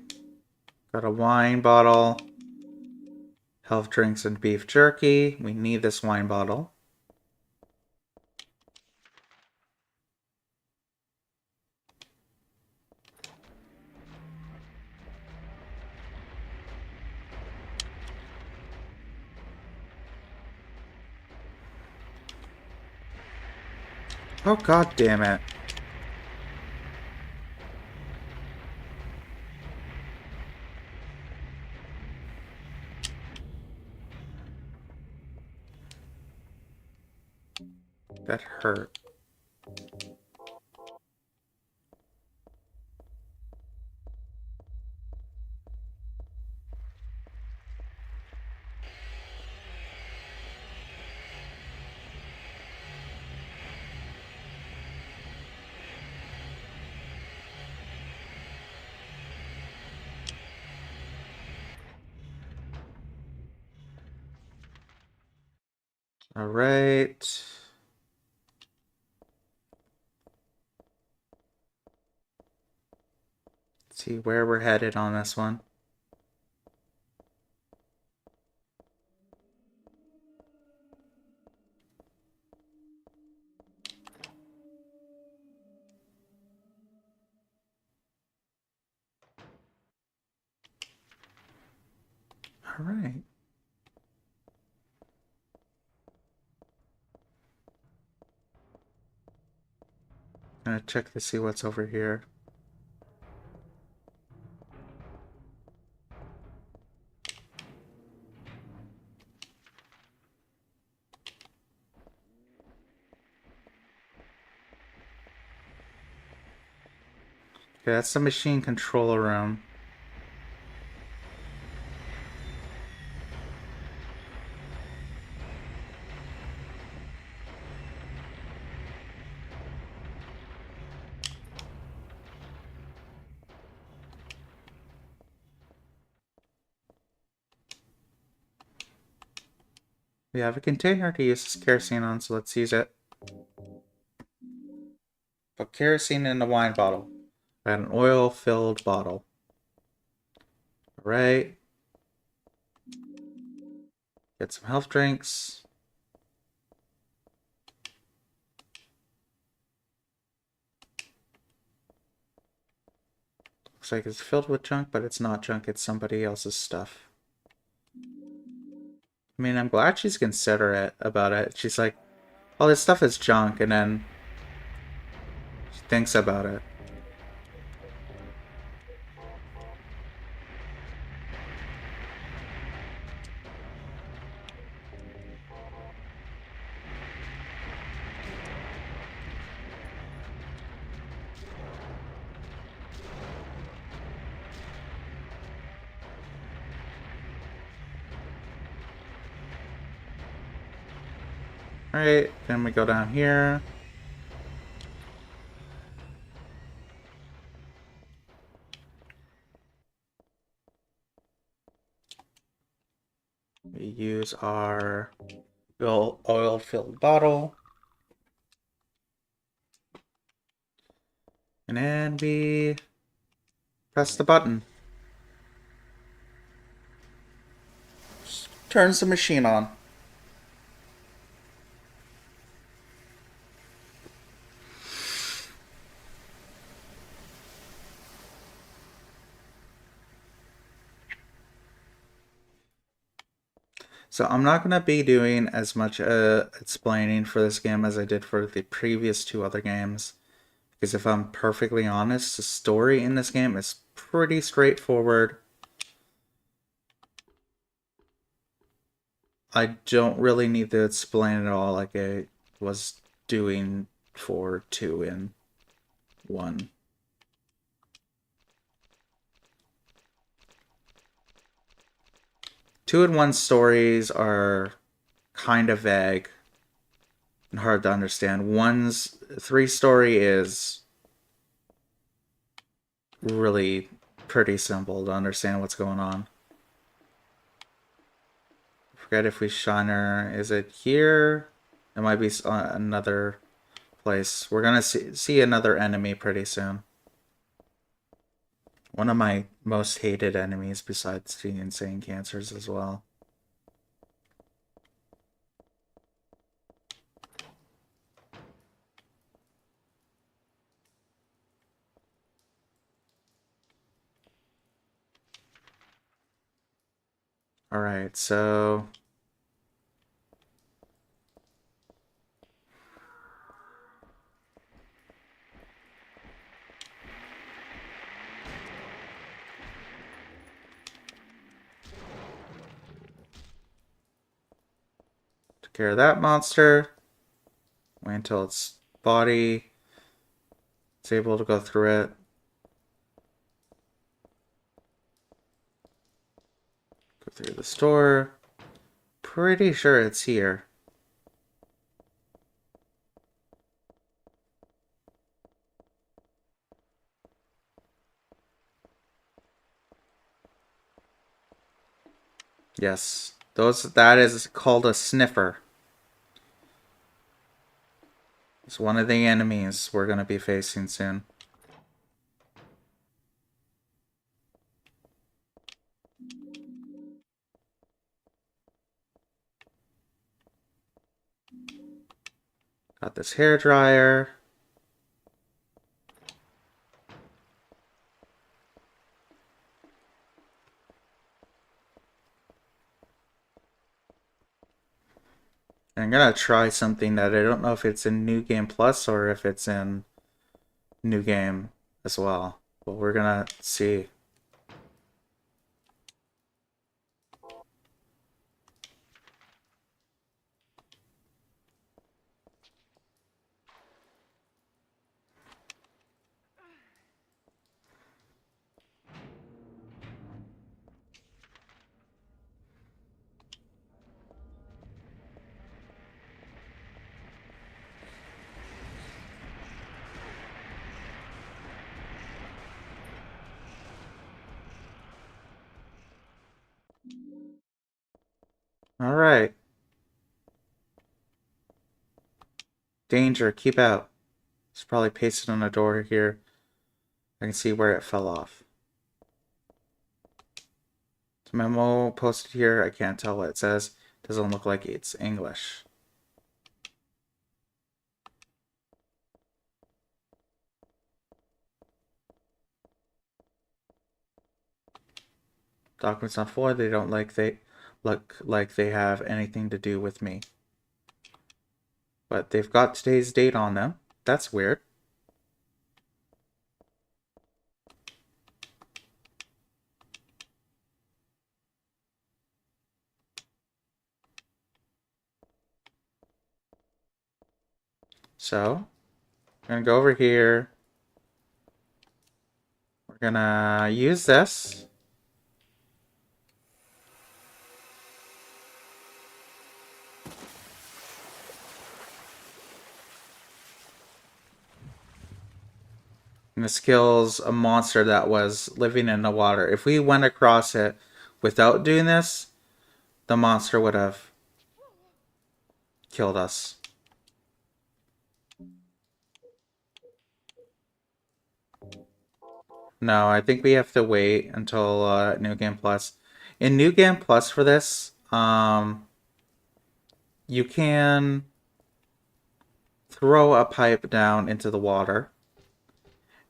Got a wine bottle. Health drinks and beef jerky. We need this wine bottle. Oh, god damn it. That hurt. All right. Let's see where we're headed on this one. All right. Gonna check to see what's over here. Okay, that's the machine controller room. We have a container to use this kerosene on, so let's use it. Put kerosene in the wine bottle. I got an oil-filled bottle. All right. Get some health drinks. Looks like it's filled with junk, but it's not junk. It's somebody else's stuff. I mean, I'm glad she's considerate about it. She's like, oh, this stuff is junk, and then she thinks about it. Alright, then we go down here. We use our oil-filled bottle. And then we press the button. Just turns the machine on. So I'm not going to be doing as much explaining for this game as I did for the previous two other games. Because if I'm perfectly honest, the story in this game is pretty straightforward. I don't really need to explain it all like I was doing for 2 and 1. Two and one stories are kind of vague and hard to understand. One's 3 story is really pretty simple to understand what's going on. Forget if we shine her. Is it here? It might be another place. We're gonna see another enemy pretty soon. One of my most hated enemies besides the insane cancers as well. Alright, so care of that monster. Wait until its body is able to go through it. Go through the store. Pretty sure it's here. Yes, that is called a sniffer. It's one of the enemies we're going to be facing soon. Got this hair dryer. I'm gonna try something that I don't know if it's in New Game Plus or if it's in New Game as well. But we're gonna see. Alright. Danger, keep out. It's probably pasted on a door here. I can see where it fell off. It's a memo posted here. I can't tell what it says. Doesn't look like it's English. Documents on floor. They don't look like they have anything to do with me. But they've got today's date on them. That's weird. So, we're gonna go over here. We're gonna use this. And this kills a monster that was living in the water. If we went across it without doing this, the monster would have killed us. No, I think we have to wait until New Game Plus. In New Game Plus for this, you can throw a pipe down into the water,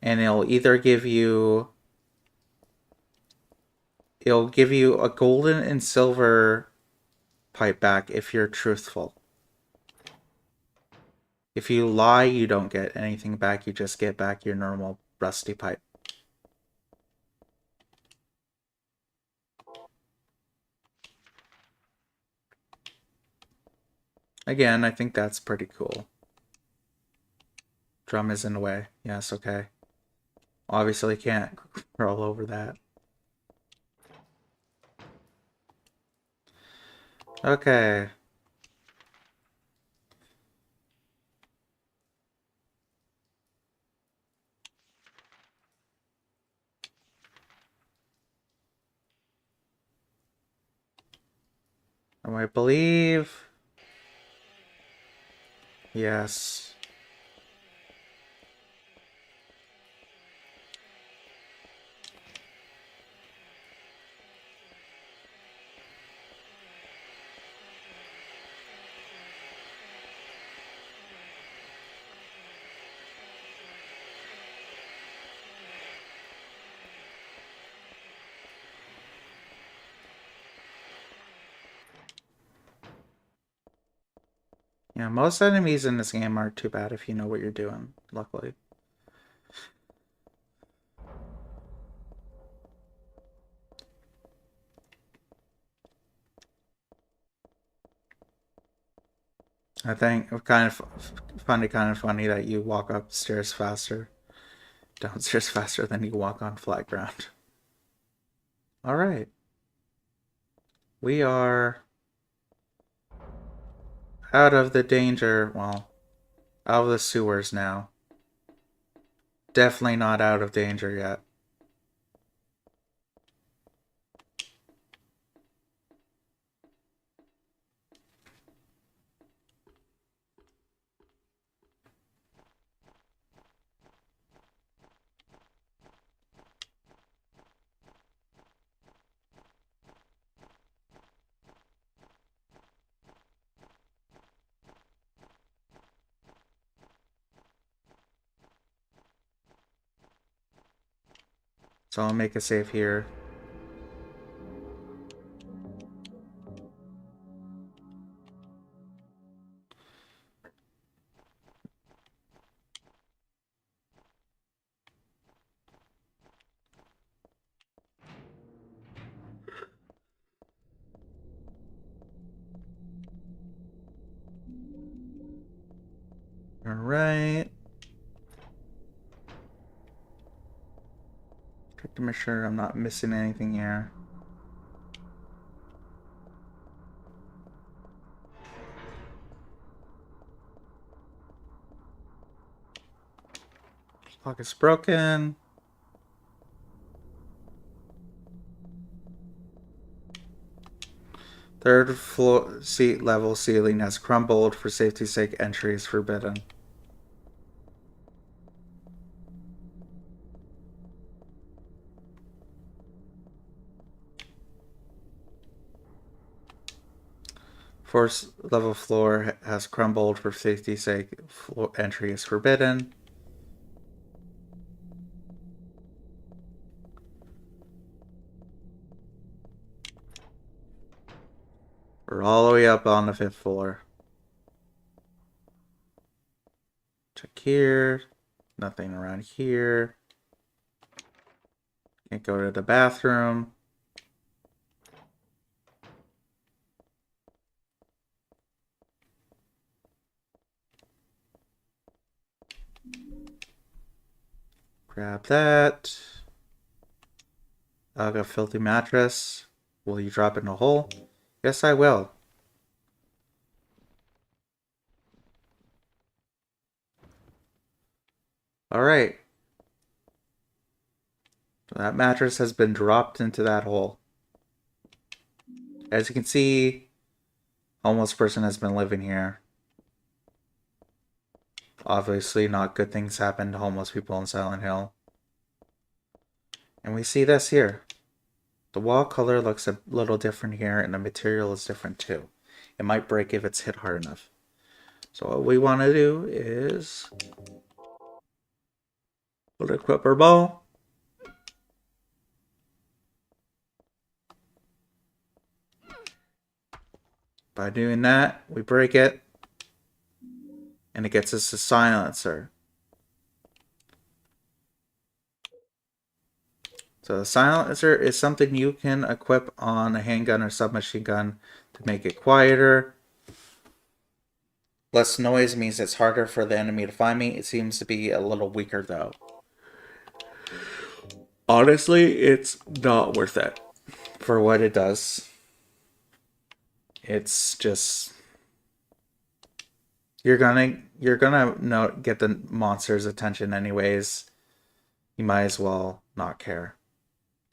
and it'll give you a golden and silver pipe back if you're truthful. If you lie, you don't get anything back. You just get back your normal rusty pipe. Again, I think that's pretty cool. Drum is in the way. Yes, okay. Obviously can't roll over that. Okay. And I believe... Yes. Yeah, most enemies in this game aren't too bad if you know what you're doing, luckily. I find it kind of funny that you walk upstairs faster, downstairs faster than you walk on flat ground. All right. We are out of the danger, well, out of the sewers now. Definitely not out of danger yet. So I'll make a save here. All right. Check to make sure I'm not missing anything here. Clock is broken. Third floor seat level ceiling has crumbled. For safety's sake, entry is forbidden. Fourth level floor has crumbled. For safety's sake, entry is forbidden. We're all the way up on the 5th floor. Check here. Nothing around here. Can't go to the bathroom. Grab that. I'll got a filthy mattress. Will you drop it in a hole? Yes, I will. Alright. So that mattress has been dropped into that hole. As you can see, homeless person has been living here. Obviously, not good things happen to homeless people in Silent Hill. And we see this here. The wall color looks a little different here, and the material is different too. It might break if it's hit hard enough. So what we want to do is we'll equip our bow. By doing that, we break it, and it gets us a silencer. So the silencer is something you can equip on a handgun or submachine gun to make it quieter. Less noise means it's harder for the enemy to find me. It seems to be a little weaker though. Honestly, it's not worth it for what it does. It's just you're gonna get the monster's attention anyways. You might as well not care.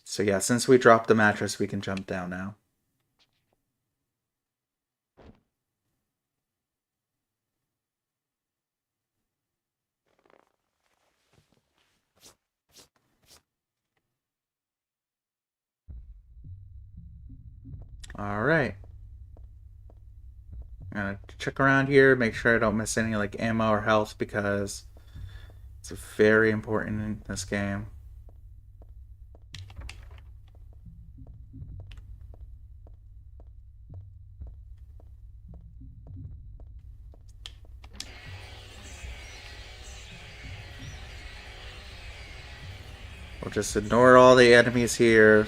So yeah, since we dropped the mattress, we can jump down now. Alright. I'm gonna check around here, make sure I don't miss any like ammo or health because it's very important in this game. We'll just ignore all the enemies here.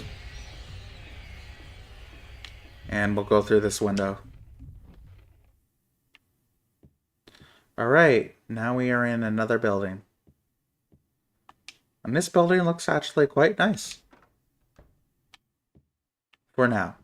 And we'll go through this window. Alright, now we are in another building. And this building looks actually quite nice. For now.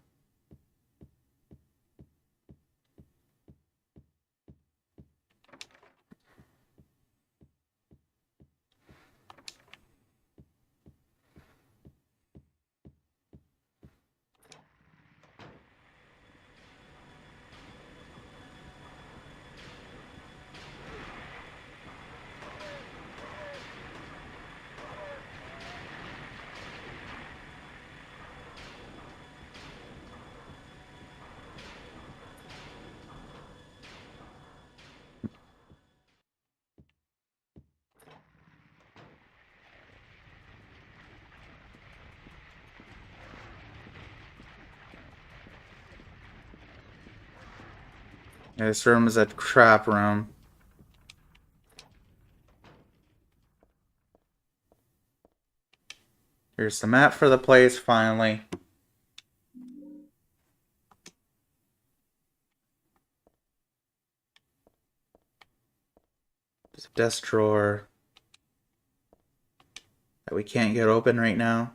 This room is a trap room. Here's the map for the place, finally. There's a desk drawer that we can't get open right now.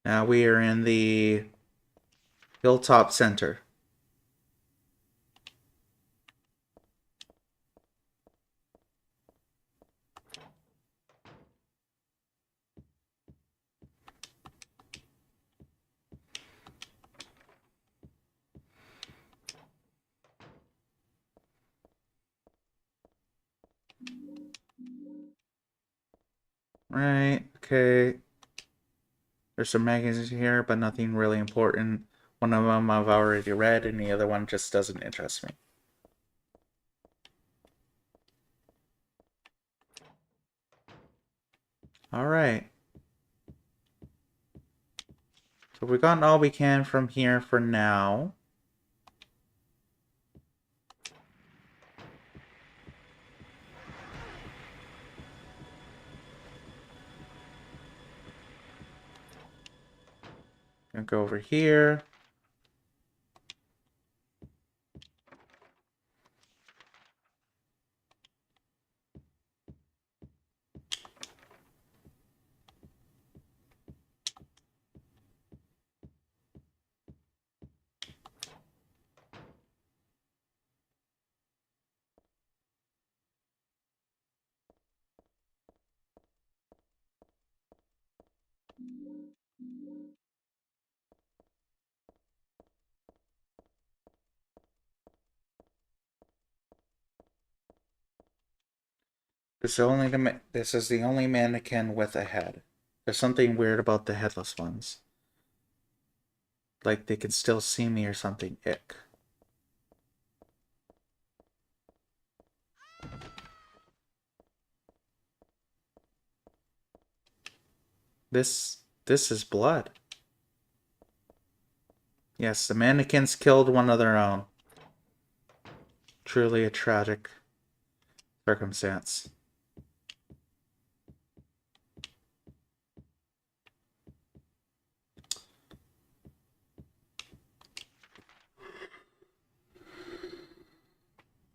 Now we are in the Hilltop Center. Right, okay. There's some magazines here, but nothing really important. One of them I've already read, and the other one just doesn't interest me. Alright. So we've gotten all we can from here for now. Gonna go over here. This is the only mannequin with a head. There's something weird about the headless ones. Like they can still see me or something. Ick. This is blood. Yes, the mannequins killed one of their own. Truly a tragic circumstance.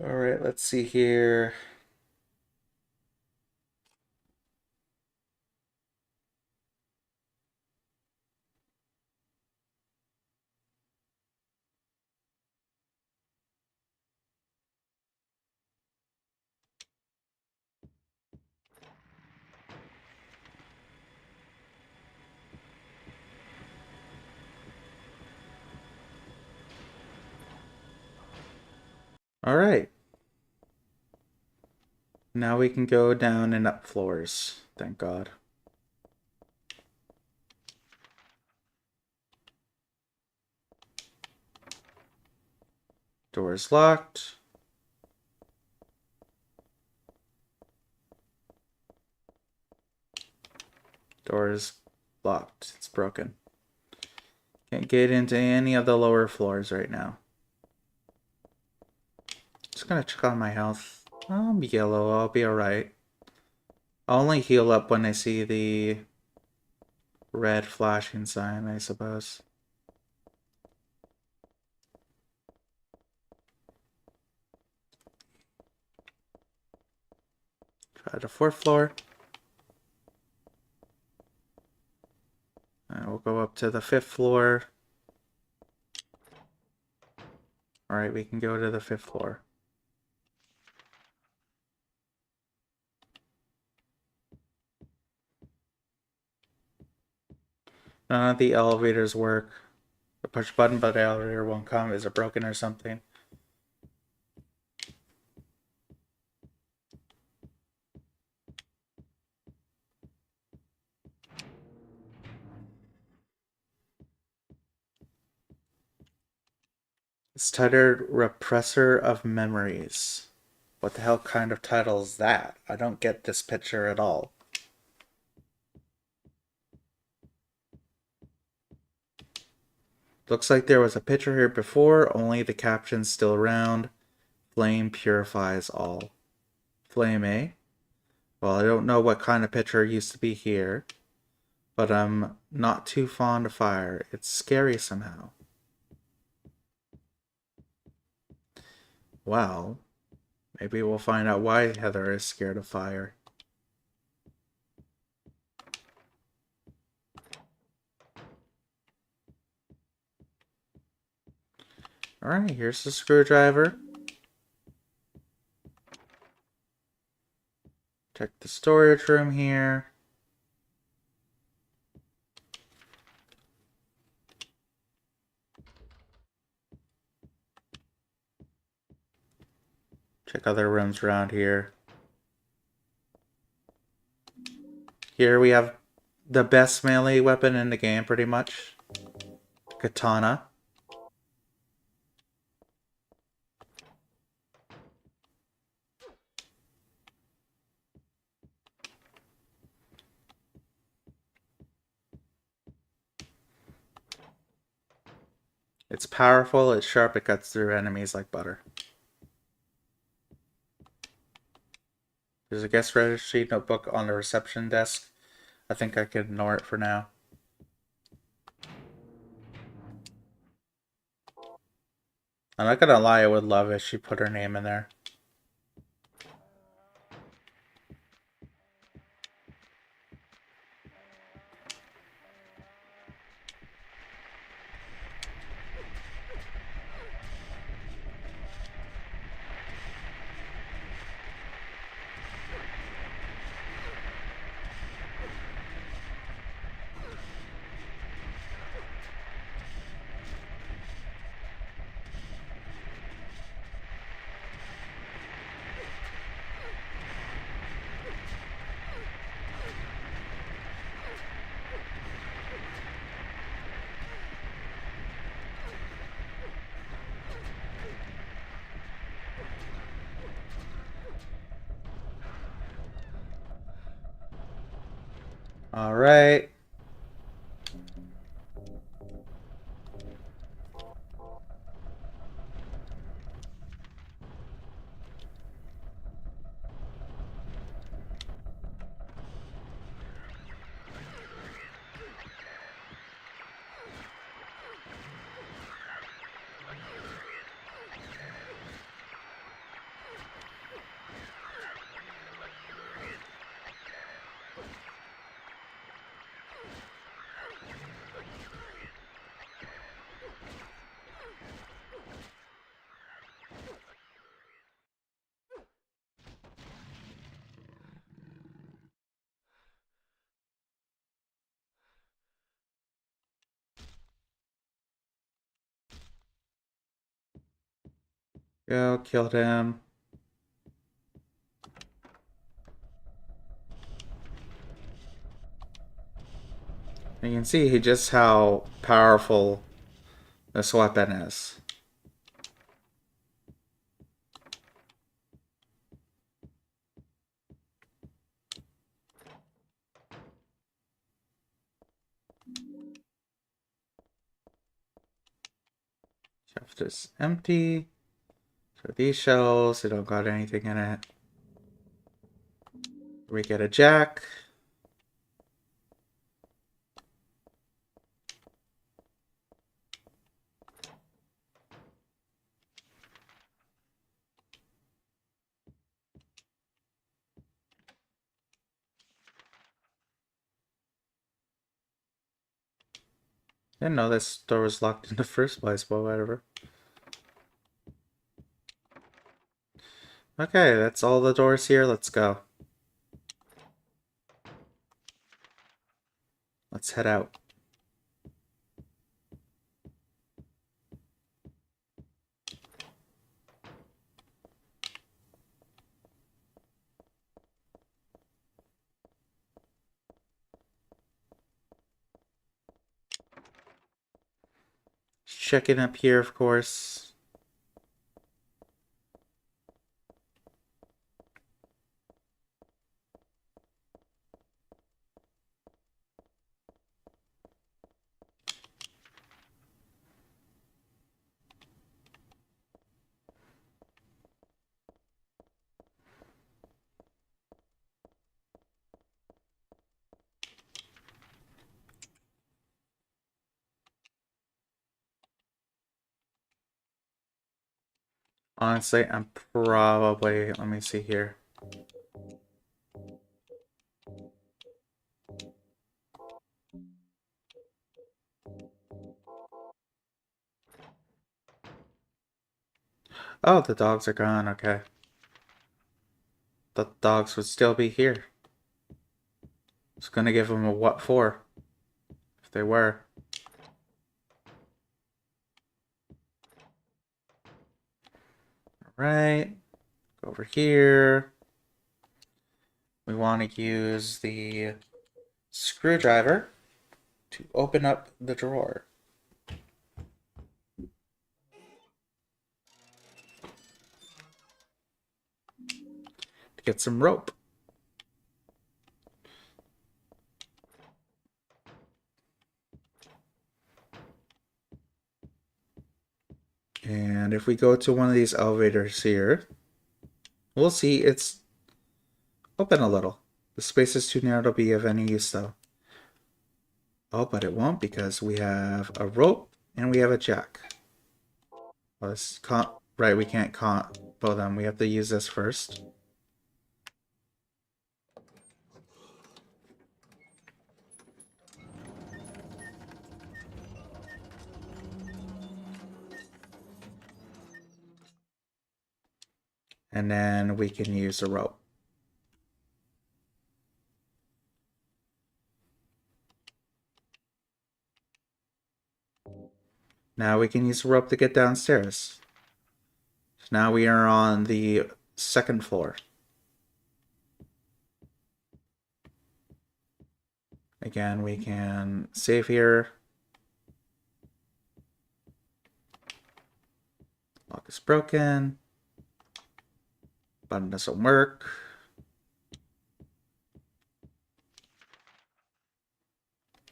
Alright, let's see here. Alright. Now we can go down and up floors. Thank God. Door is locked. Door is locked. It's broken. Can't get into any of the lower floors right now. Just gonna check on my health. I'm yellow. I'll be alright. I'll only heal up when I see the red flashing sign, I suppose. Try the 4th floor. And we'll go up to the 5th floor. Alright, we can go to the 5th floor. None of the elevators work. I push a button, but the elevator won't come. Is it broken or something? It's titled Repressor of Memories. What the hell kind of title is that? I don't get this picture at all. Looks like there was a picture here before, only the caption's still around. Flame purifies all. Flame, eh? Well, I don't know what kind of picture used to be here, but I'm not too fond of fire. It's scary somehow. Well, maybe we'll find out why Heather is scared of fire. Alright, here's the screwdriver. Check the storage room here. Check other rooms around here. Here we have the best melee weapon in the game, pretty much. Katana. It's powerful, it's sharp, it cuts through enemies like butter. There's a guest registry notebook on the reception desk. I think I can ignore it for now. I'm not gonna lie, I would love if she put her name in there. Alright. Go, killed him. You can see just how powerful this weapon is. Chest is empty. So these shells, they don't got anything in it. We get a jack. Didn't know this door was locked in the first place, but whatever. Okay, that's all the doors here. Let's go. Let's head out. Checking up here, of course. Honestly, I'm probably... Let me see here. Oh, the dogs are gone. Okay. The dogs would still be here. I was gonna give them a what for, if they were. Alright. Go over here. We want to use the screwdriver to open up the drawer. To get some rope. And if we go to one of these elevators here, we'll see it's open a little. The space is too narrow to be of any use though. Oh, but it won't because we have a rope and we have a jack. Well, this can't, right, we can't combo them. We have to use this first. And then we can use a rope. Now we can use a rope to get downstairs. So now we are on the second floor. Again, we can save here. Lock is broken. Button doesn't work.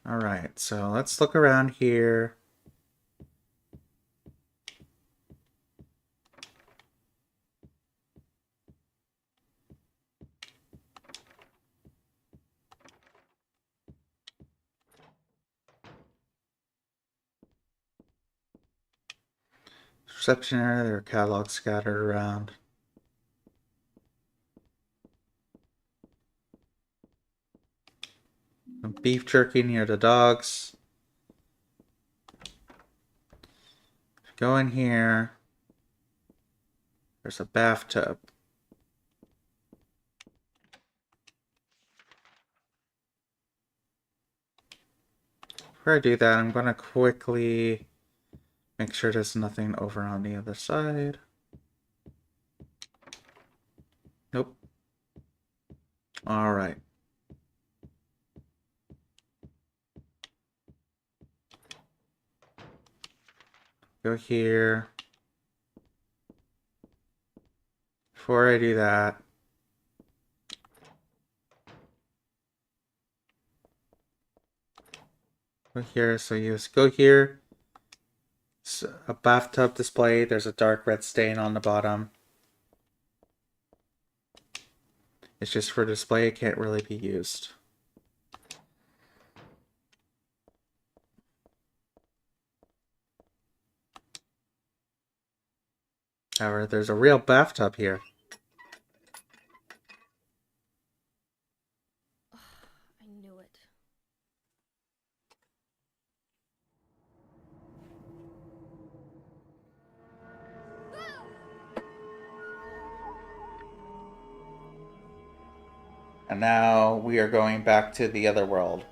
Alright, so let's look around here. Reception area, there are catalogs scattered around. Some beef jerky near the dogs. Go in here. There's a bathtub. Before I do that, I'm going to quickly make sure there's nothing over on the other side. Nope. Alright. Go here. Before I do that, go here. So you just go here. It's a bathtub display. There's a dark red stain on the bottom. It's just for display, it can't really be used. However, there's a real bathtub here. I knew it. And now we are going back to the other world.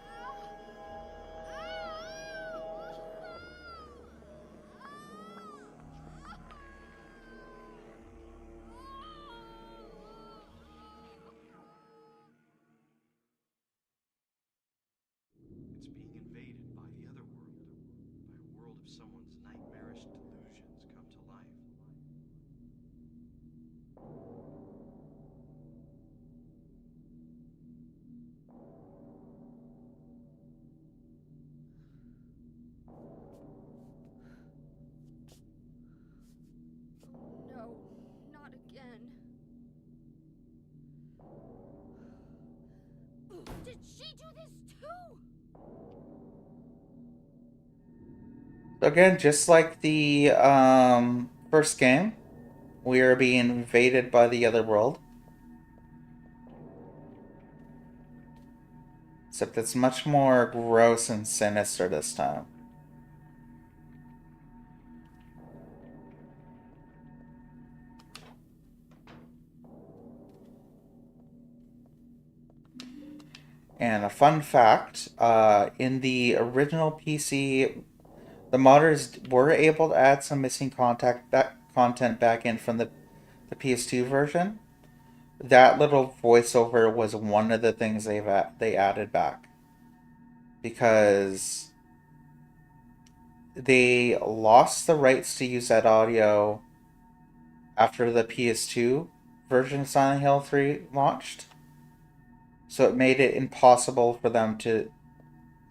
It's being invaded by the other world, by a world of someone's nightmarish delusions come to life. Oh no, not again. Did she do this too? Again, just like the first game, we are being invaded by the other world. Except it's much more gross and sinister this time. And a fun fact, in the original PC, the modders were able to add some missing content back in from the PS2 version. That little voiceover was one of the things they added back. Because they lost the rights to use that audio after the PS2 version of Silent Hill 3 launched. So it made it impossible for them to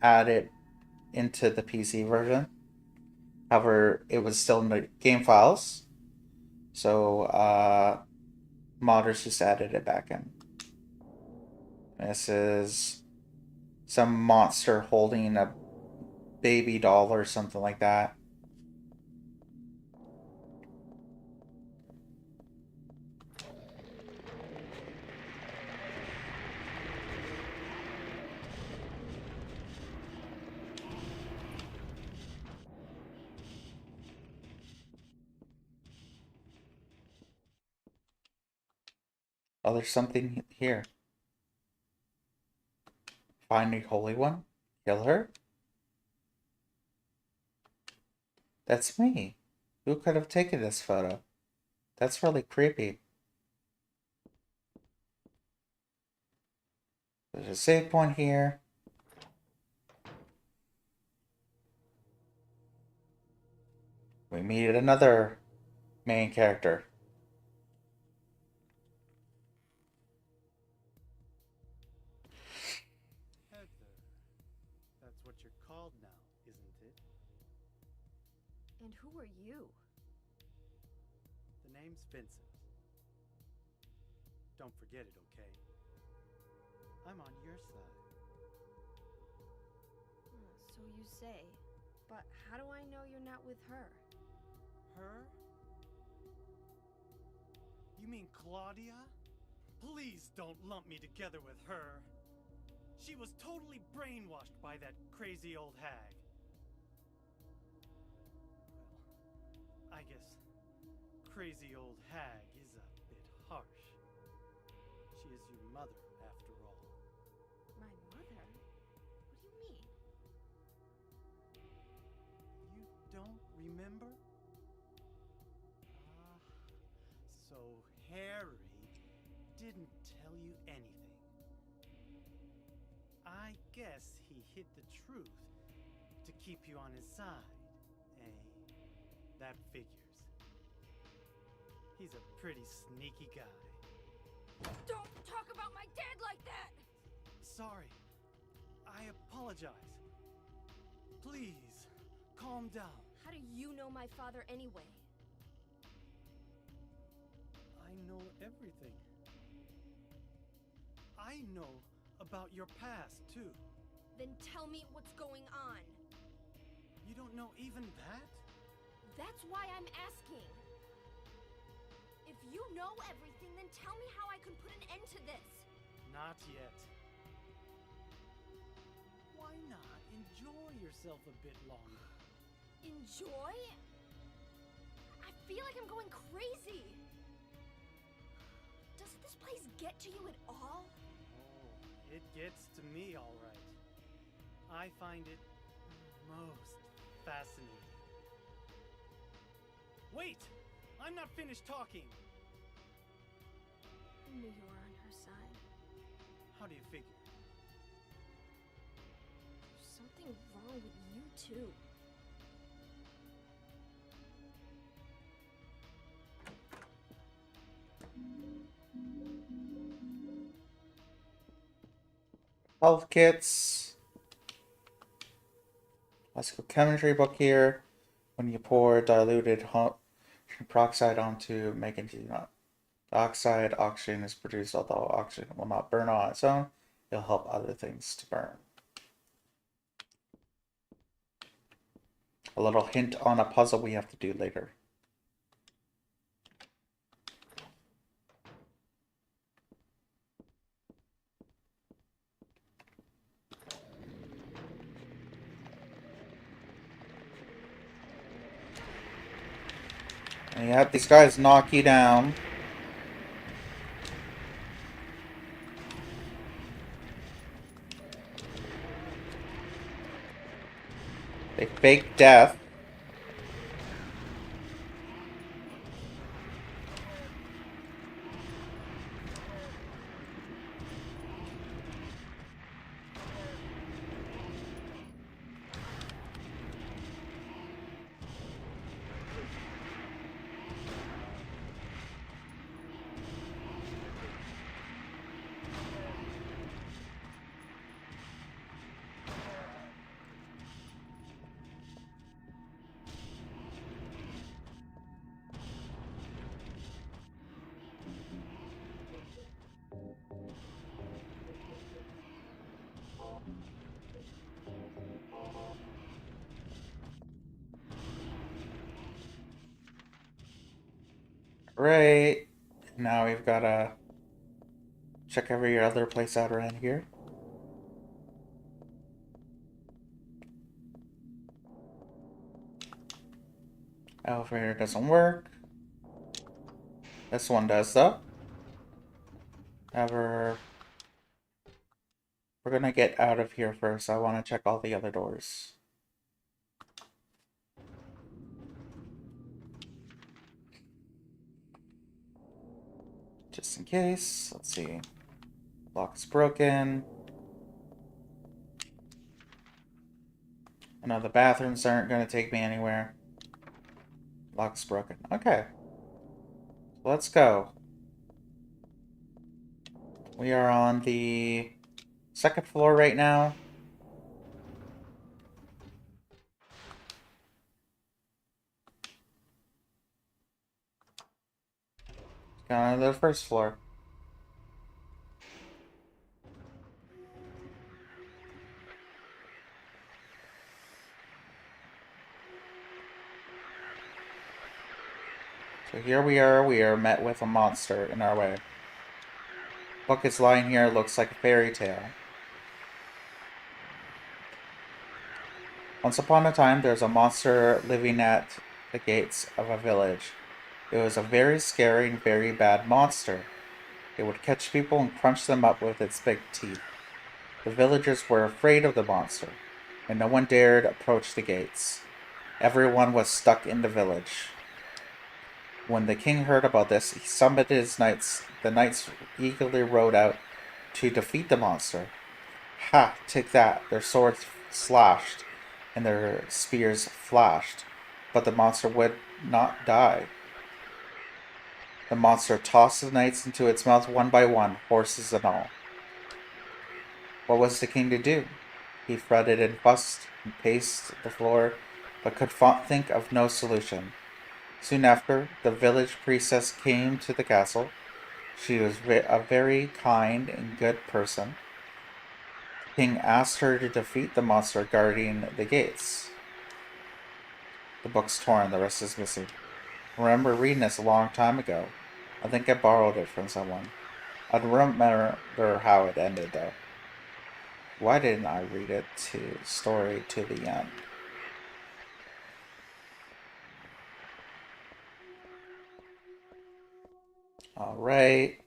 add it into the PC version. However, it was still in the game files. So modders just added it back in. This is some monster holding a baby doll or something like that. Oh, there's something here. Find a holy one? Kill her? That's me. Who could have taken this photo? That's really creepy. There's a save point here. We meet another main character. Heather. That's what you're called now, isn't it? And who are you? The name's Vincent. Don't forget it, okay? I'm on your side. So you say. But how do I know you're not with her? Her? You mean Claudia? Please don't lump me together with her. She was totally brainwashed by that crazy old hag. Well, I guess crazy old hag is a bit harsh. She is your mother, after all. My mother? What do you mean? You don't remember? So Harry didn't tell you anything. I guess he hid the truth to keep you on his side, eh? That figures. He's a pretty sneaky guy. Don't talk about my dad like that! Sorry. I apologize. Please, calm down. How do you know my father anyway? I know everything. I know about your past, too. Then tell me what's going on. You don't know even that? That's why I'm asking. If you know everything, then tell me how I can put an end to this. Not yet. Why not enjoy yourself a bit longer? Enjoy? I feel like I'm going crazy. Does this place get to you at all? Oh, it gets to me, all right. I find it most fascinating. Wait! I'm not finished talking! I knew you were on her side. How do you figure? There's something wrong with you, too. Health kits. Let's go chemistry book here. When you pour diluted hydrogen peroxide onto magnesium dioxide, oxygen is produced, although oxygen will not burn on its own. It'll help other things to burn. A little hint on a puzzle we have to do later. And you have these guys knock you down. They fake death. Right. Now we've got to check every other place out around here. Elevator doesn't work. This one does though. However, we're gonna get out of here first. I want to check all the other doors. Just in case. Let's see. Lock's broken. I know the bathrooms aren't going to take me anywhere. Lock's broken. Okay. Let's go. We are on the second floor right now. Going to the first floor. So here we are met with a monster in our way. Book is lying here, looks like a fairy tale. Once upon a time, there's a monster living at the gates of a village. It was a very scary and very bad monster. It would catch people and crunch them up with its big teeth. The villagers were afraid of the monster, and no one dared approach the gates. Everyone was stuck in the village. When the king heard about this, he summoned his knights. The knights eagerly rode out to defeat the monster. Ha! Take that! Their swords slashed, and their spears flashed, but the monster would not die. The monster tossed the knights into its mouth one by one, horses and all. What was the king to do? He fretted and fussed and paced the floor, but could think of no solution. Soon after, the village priestess came to the castle. She was a very kind and good person. King asked her to defeat the monster guarding the gates. The book's torn, the rest is missing. I remember reading this a long time ago. I think I borrowed it from someone. I don't remember how it ended, though. Why didn't I read it to story to the end? Alright.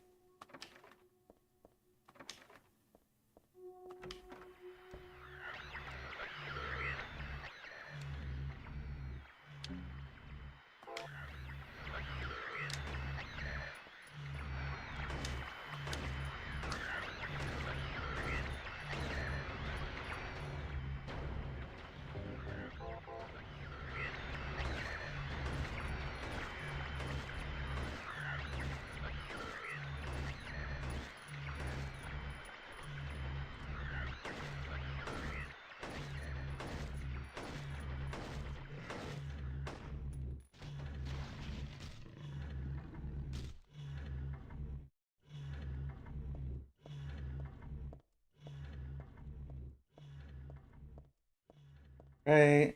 Right.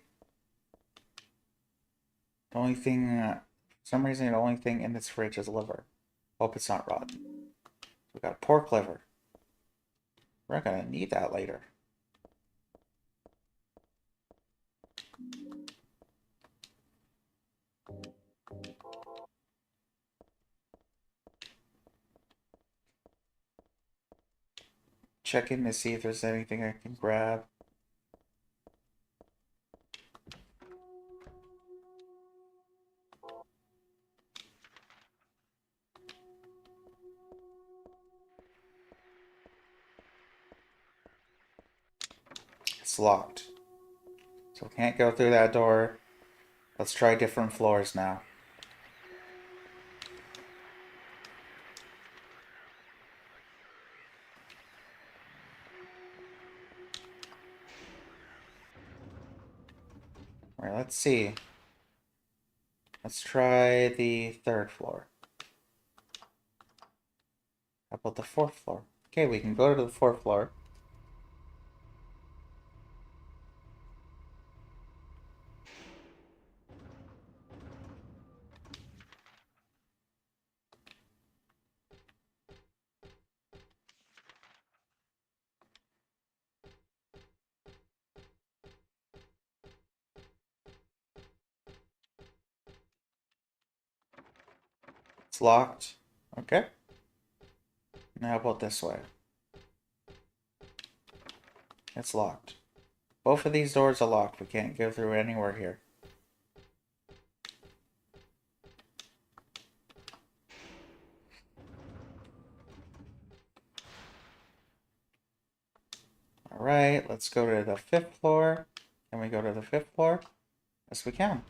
The only thing, for some reason, the only thing in this fridge is liver. Hope it's not rotten. We got pork liver. We're gonna need that later. Checking to see if there's anything I can grab. It's locked. So we can't go through that door. Let's try different floors now. Alright, let's see. Let's try the third floor. How about the fourth floor? Okay, we can go to the fourth floor. It's locked. Okay. Now how about this way? It's locked. Both of these doors are locked. We can't go through anywhere here. Alright, let's go to the fifth floor. Can we go to the fifth floor? Yes, we can.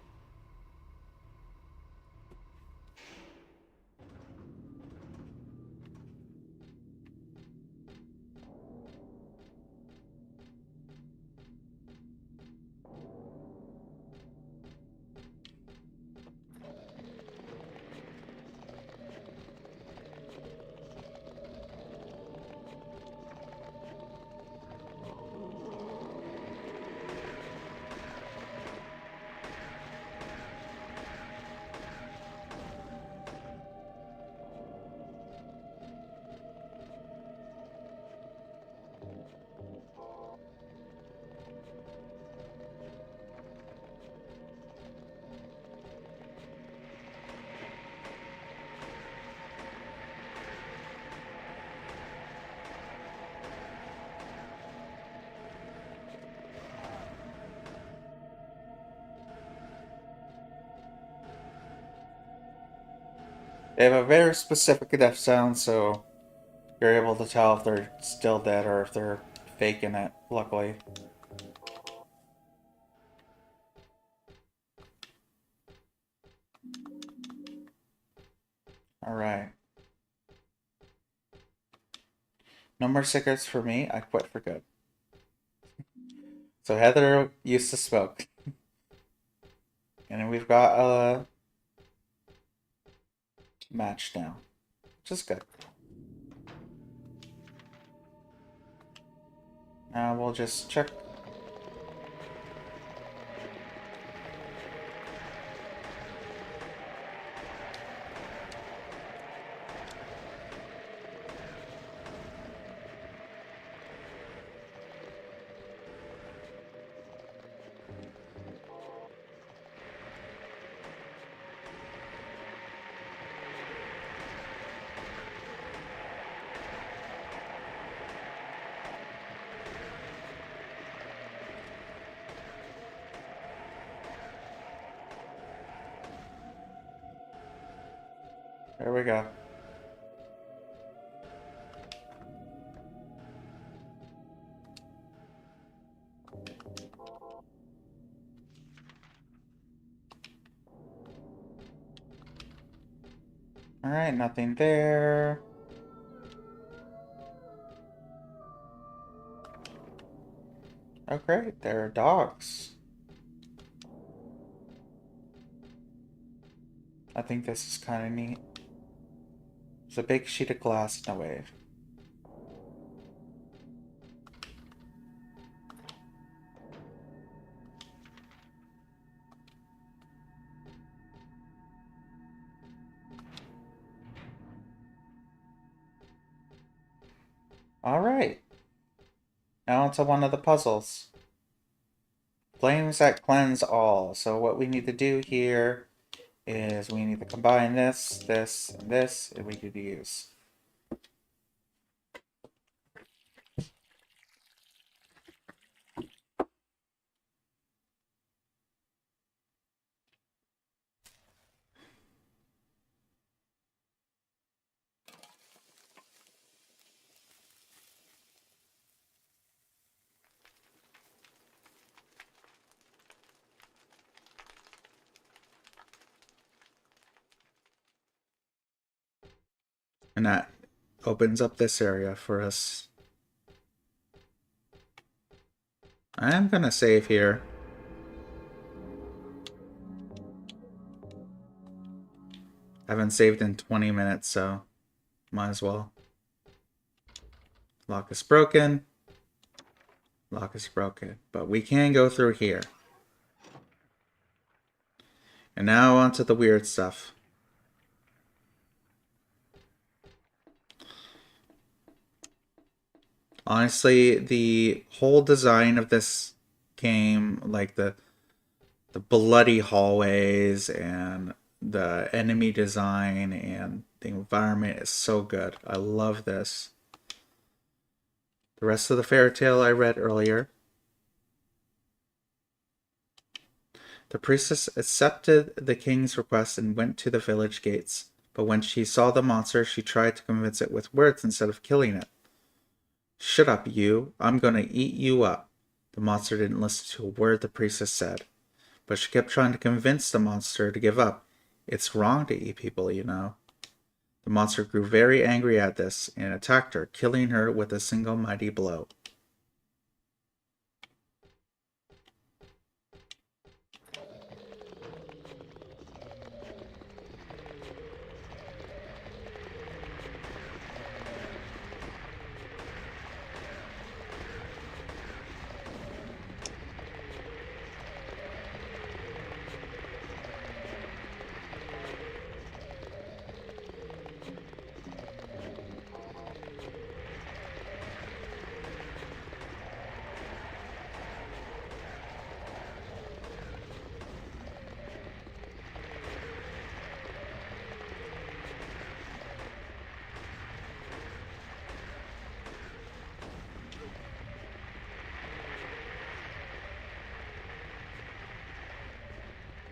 They have a very specific death sound, so you're able to tell if they're still dead or if they're faking it, luckily. Alright. No more cigarettes for me. I quit for good. So Heather used to smoke. And we've got a match now. Just good. Now we'll just check. There we go. Alright, nothing there. Oh great, there are dogs. I think this is kind of neat. It's a big sheet of glass in a wave. Alright. Now onto one of the puzzles. Flames that cleanse all. So what we need to do here is we need to combine this, this, and this, and we need to use. And that opens up this area for us. I am gonna save here. I haven't saved in 20 minutes, so might as well. Lock is broken. Lock is broken. But we can go through here. And now onto the weird stuff. Honestly, the whole design of this game, like the bloody hallways and the enemy design and the environment is so good. I love this. The rest of the fairy tale I read earlier. The priestess accepted the king's request and went to the village gates. But when she saw the monster, she tried to convince it with words instead of killing it. Shut up, you. I'm gonna eat you up. The monster didn't listen to a word the priestess said. But she kept trying to convince the monster to give up. It's wrong to eat people, you know. The monster grew very angry at this and attacked her, killing her with a single mighty blow.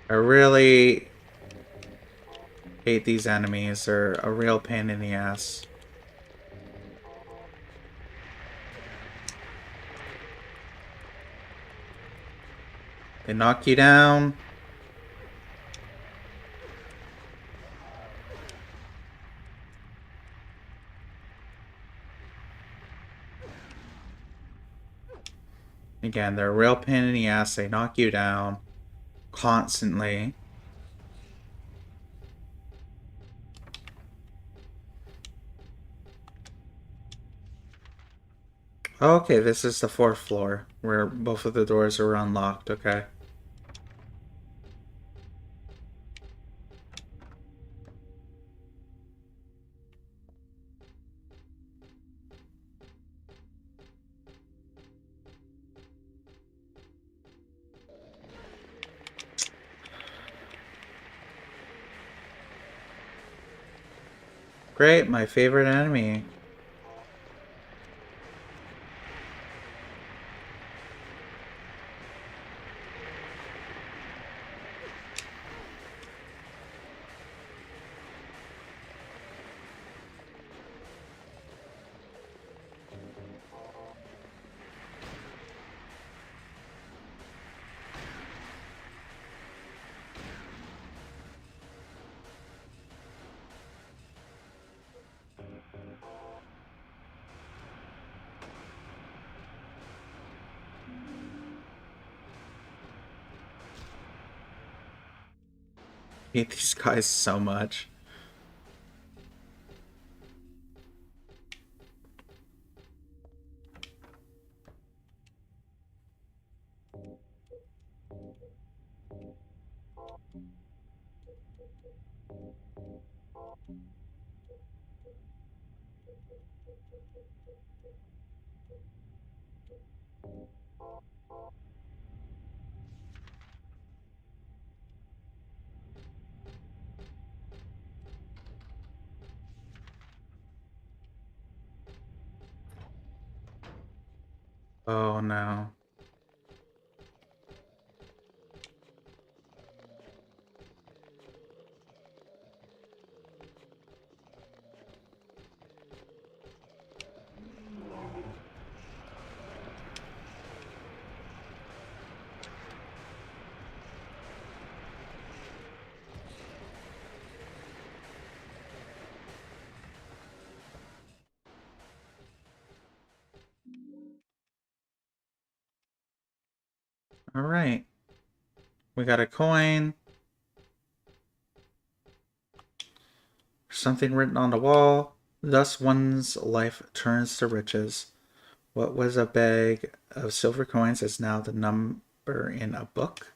I really hate these enemies. They're a real pain in the ass. They knock you down. Again, they're a real pain in the ass. They knock you down constantly. Oh, okay, this is the fourth floor where both of the doors are unlocked. Okay. Great, my favorite enemy. I hate these guys so much. Oh no. Alright. We got a coin. Something written on the wall. Thus one's life turns to riches. What was a bag of silver coins is now the number in a book.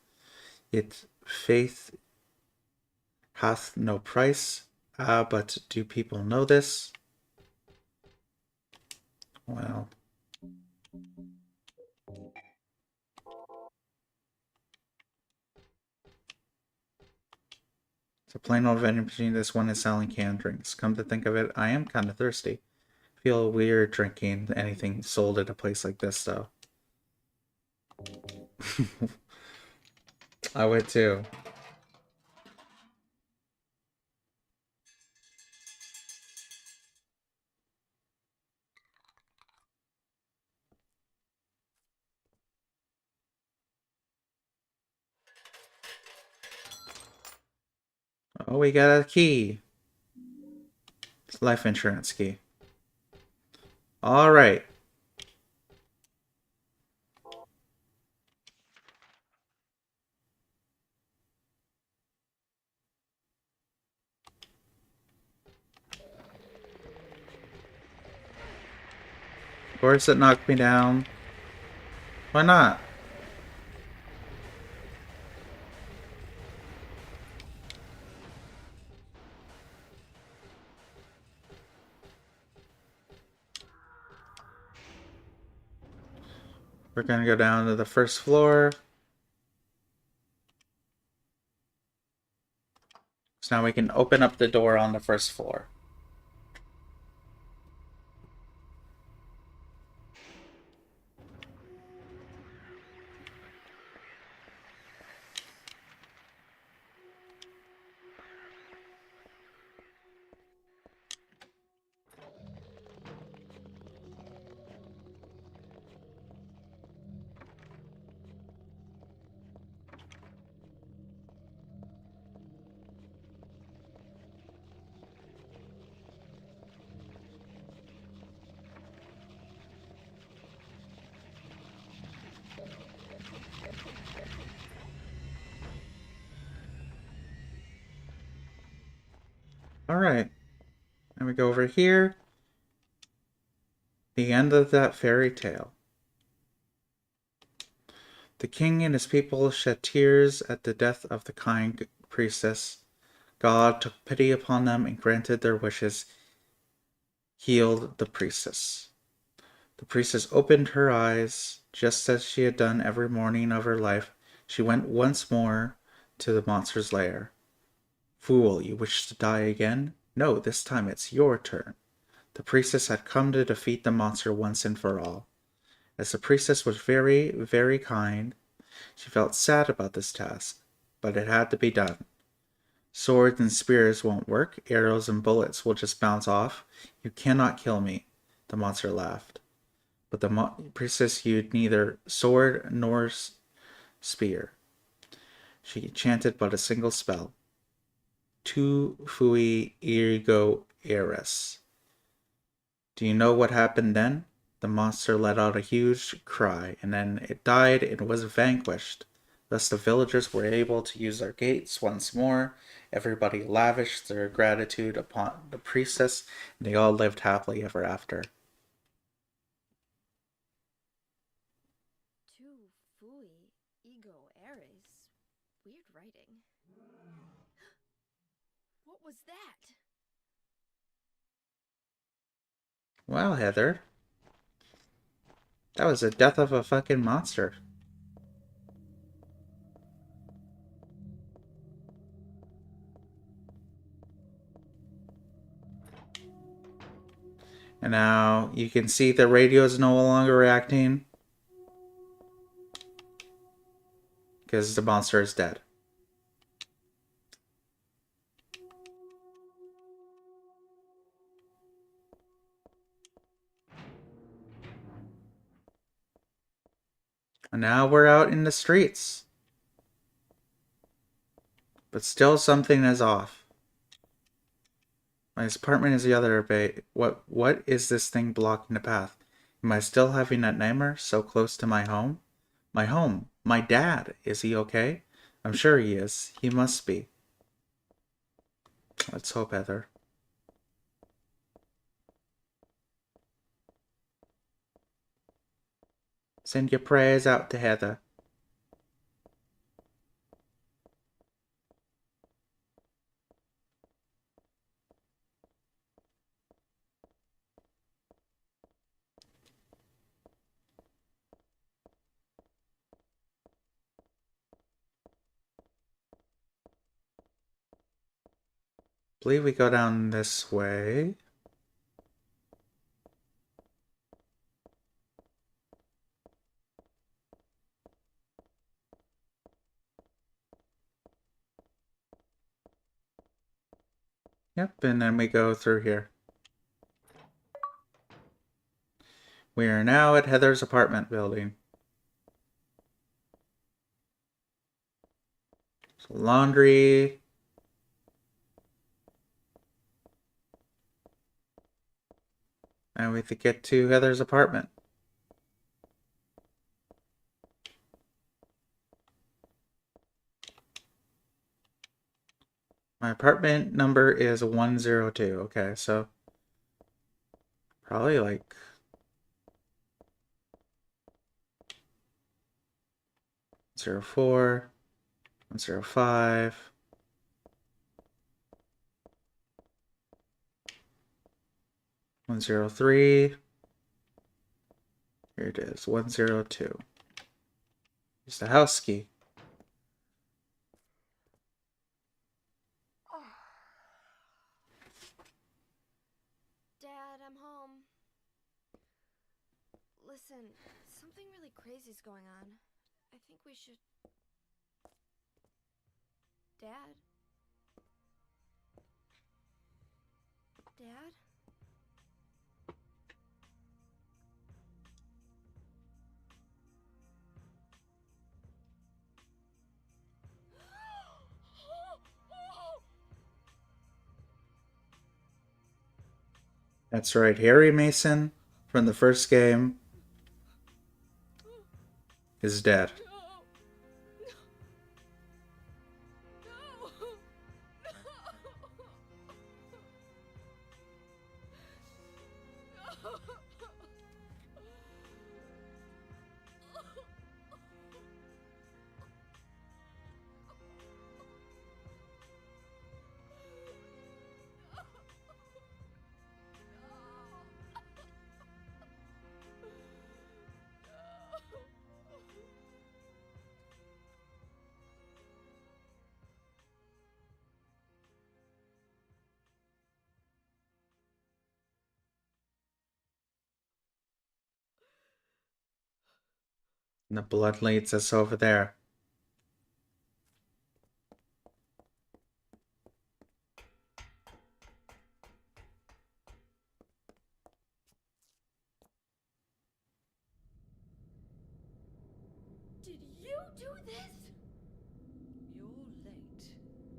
Its faith hath no price. Ah, but do people know this? Well. It's a plain old vending machine. This one is selling canned drinks. Come to think of it, I am kind of thirsty. Feel weird drinking anything sold at a place like this, though. I would too. Oh, we got a key. It's life insurance key. All right. Of course it knocked me down. Why not? We're gonna go down to the first floor. So now we can open up the door on the first floor. All right. Then we go over here. The end of that fairy tale. The king and his people shed tears at the death of the kind priestess. God took pity upon them and granted their wishes, healed the priestess. The priestess opened her eyes, just as she had done every morning of her life. She went once more to the monster's lair. Fool, you wish to die again? No, this time it's your turn. The priestess had come to defeat the monster once and for all. As the priestess was very, very kind, she felt sad about this task, but it had to be done. Swords and spears won't work, arrows and bullets will just bounce off. You cannot kill me, the monster laughed. But the priestess used neither sword nor spear. She chanted but a single spell. Tu fui ergo eris. Do you know what happened then? The monster let out a huge cry, and then it died and was vanquished. Thus the villagers were able to use their gates once more. Everybody lavished their gratitude upon the priestess, and they all lived happily ever after. Tu fui ego eris. Weird writing. What was that? Well, Heather, that was the death of a fucking monster. And now you can see the radio is no longer reacting because the monster is dead. And now we're out in the streets. But still something is off. My apartment is the other bay. What is this thing blocking the path? Am I still having that nightmare so close to my home? My home. My dad. Is he okay? I'm sure he is. He must be. Let's hope, Heather. Send your prayers out to Heather. I believe we go down this way. Yep, and then we go through here. We are now at Heather's apartment building. So laundry. And we have to get to Heather's apartment. My apartment number is 102. Okay, so probably like 04, 105. 103. Here it is, 102. Here's the house key. Dad, I'm home. Listen, something really crazy's going on. I think we should... Dad? Dad? That's right, Harry Mason from the first game is dead. And the blood leads us over there. Did you do this? You're late.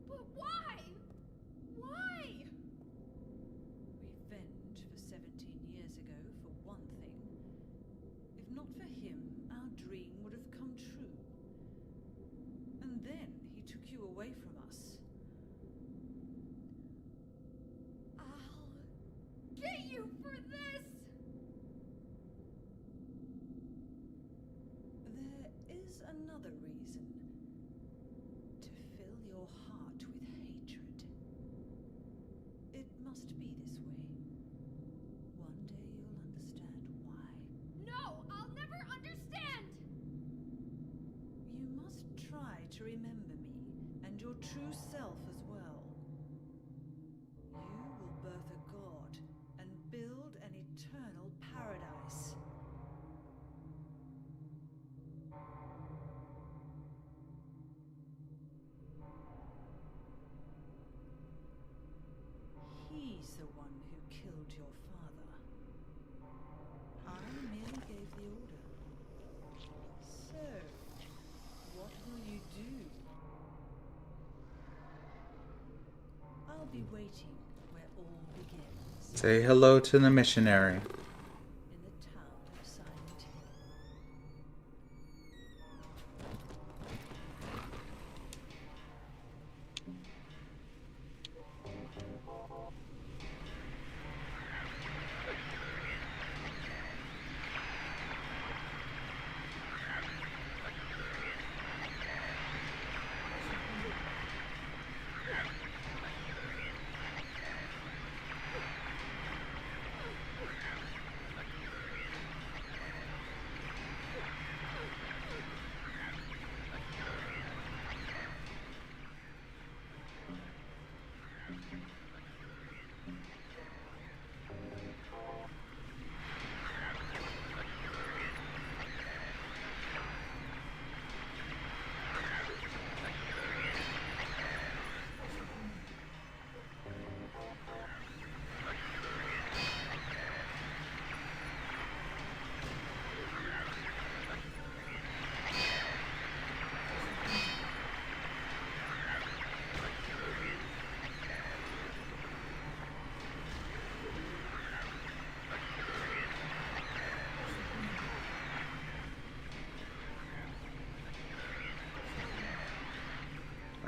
But why? Why? Revenge for 17 years ago, for one thing. If not for him, our dream would have come true. And then he took you away from us. I'll get you for this! There is another reason. To fill your heart with hatred. It must be this way. One day you'll understand why. No, I'll never understand! You must try to remember me, and your true self as well. You will birth a god, and build an eternal paradise. He's the one who killed your father. I merely gave the order. So, what will you do? I'll be waiting where all begins. Say hello to the missionary. In the town of Silent Hill.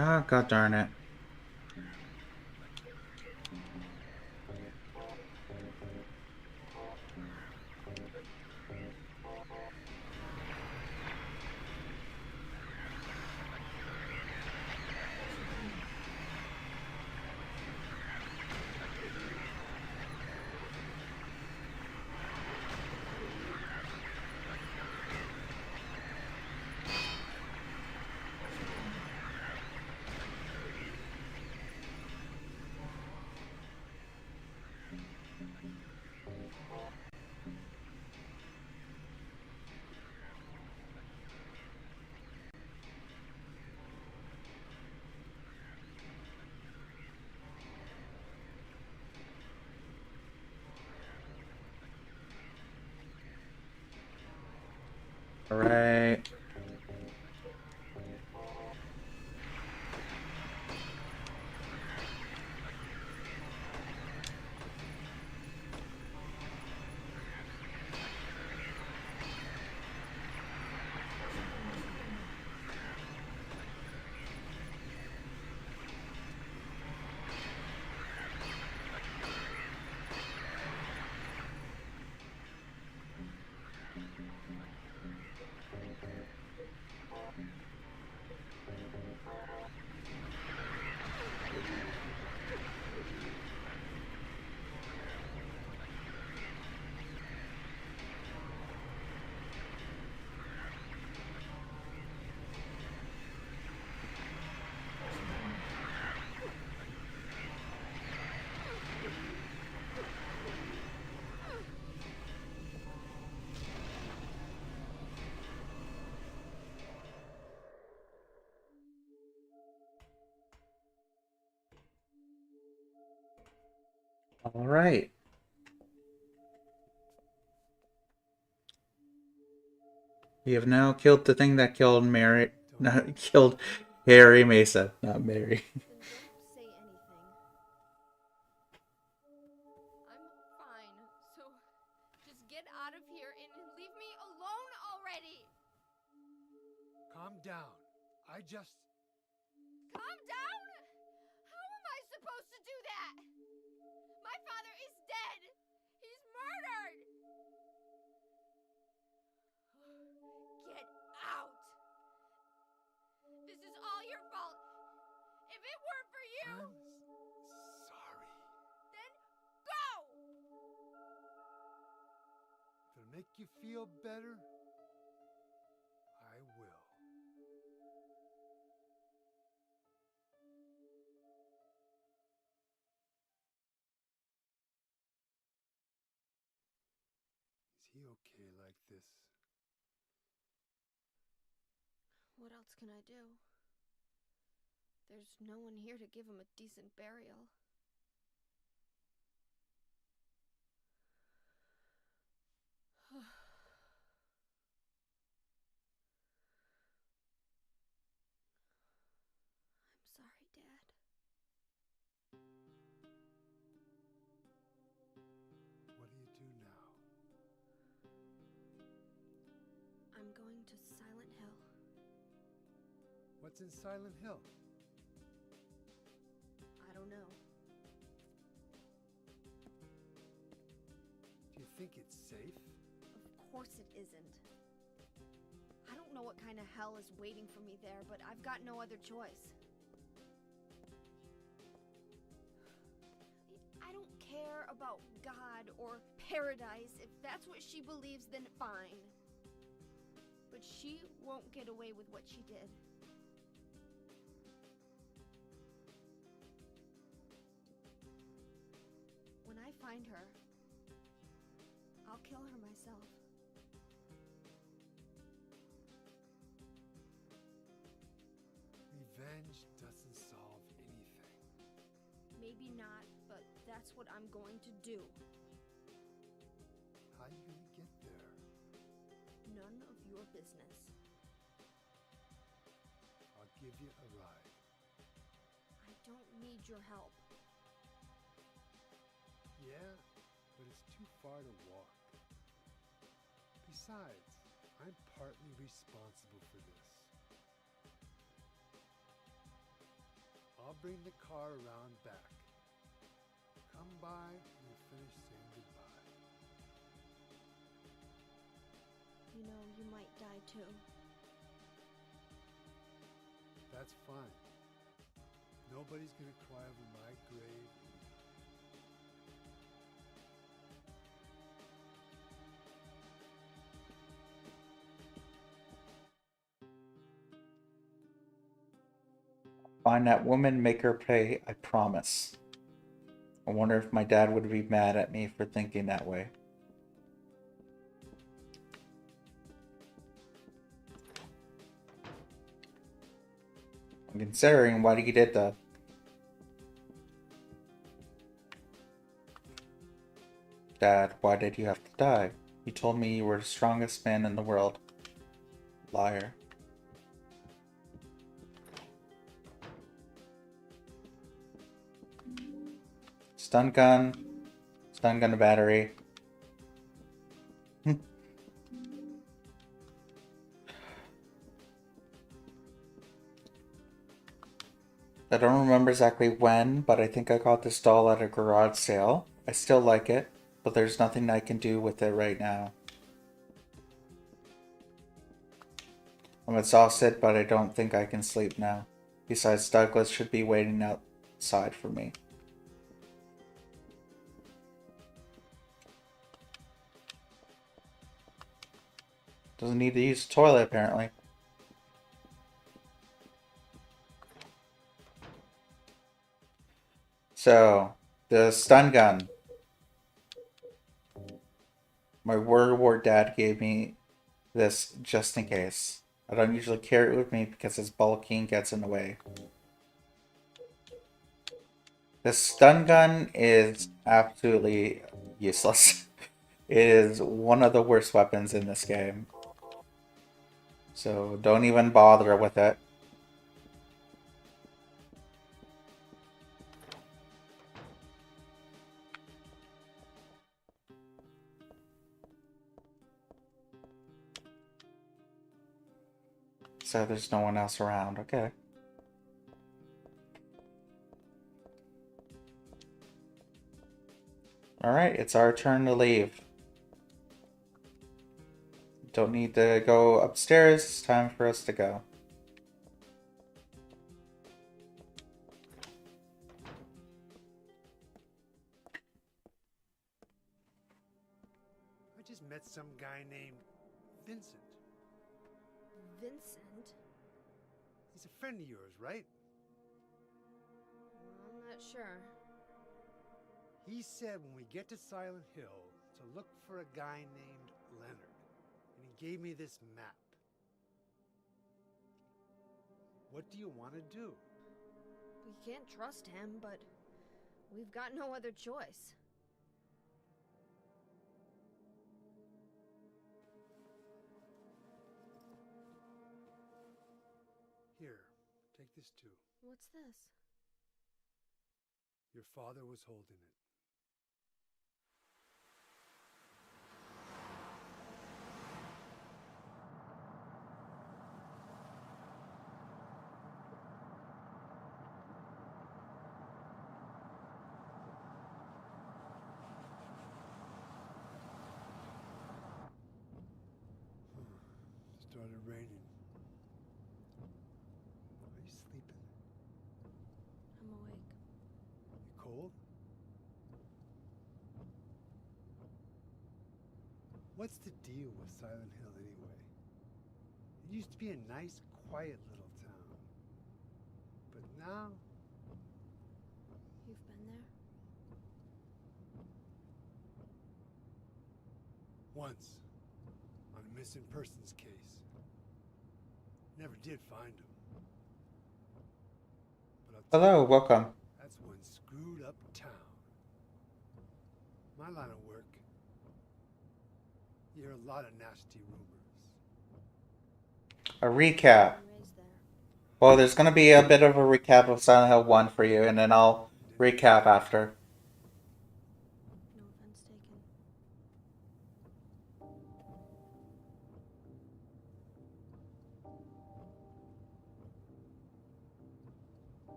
Ah, god darn it. Alright. All right. We have now killed the thing that killed Mary. Not killed Harry Mesa, not Mary. Then don't say anything. I'm fine, so just get out of here and leave me alone already! Calm down. I just... Calm down? How am I supposed to do that? My father is dead! He's murdered! Get out! This is all your fault! If it weren't for you... I'm sorry. Then go! If it'll make you feel better, I will. Is he okay like this? What else can I do? There's no one here to give him a decent burial. I'm sorry, Dad. What do you do now? I'm going to Silent Hill. What's in Silent Hill? I don't know. Do you think it's safe? Of course it isn't. I don't know what kind of hell is waiting for me there, but I've got no other choice. I don't care about God or paradise. If that's what she believes, then fine. But she won't get away with what she did. When I find her, I'll kill her myself. Revenge doesn't solve anything. Maybe not, but that's what I'm going to do. How are you gonna get there? None of your business. I'll give you a ride. I don't need your help. Yeah, but it's too far to walk. Besides, I'm partly responsible for this. I'll bring the car around back. Come by and we'll finish saying goodbye. You know, you might die too. That's fine. Nobody's gonna cry over my grave. Find that woman, make her pay, I promise. I wonder if my dad would be mad at me for thinking that way. I'm considering why he did that. Dad, why did you have to die? You told me you were the strongest man in the world. Liar. Stun gun battery. I don't remember exactly when, but I think I got this doll at a garage sale. I still like it, but there's nothing I can do with it right now. I'm exhausted, but I don't think I can sleep now. Besides, Douglas should be waiting outside for me. Doesn't need to use the toilet, apparently. So, the stun gun. My World War dad gave me this just in case. I don't usually carry it with me because it's bulky and gets in the way. The stun gun is absolutely useless. It is one of the worst weapons in this game. So don't even bother with it. So there's no one else around. Okay. Alright, it's our turn to leave. Don't need to go upstairs. It's time for us to go. I just met some guy named Vincent. Vincent? He's a friend of yours, right? I'm not sure. He said when we get to Silent Hill to look for a guy named Leonard. And he gave me this map. What do you want to do? We can't trust him, but we've got no other choice. Here, take this too. What's this? Your father was holding it. Started raining. Are you sleeping? I'm awake. You cold? What's the deal with Silent Hill anyway? It used to be a nice, quiet little town. But now... You've been there? Once. On a missing persons case. Never did find him. But I'll tell Hello, you, welcome. that's one screwed up town. My line of work, you hear a lot of nasty rumors. A recap. I'm raised there. Well, there's going to be a bit of a recap of Silent Hill 1 for you, and then I'll recap after. No offense taken.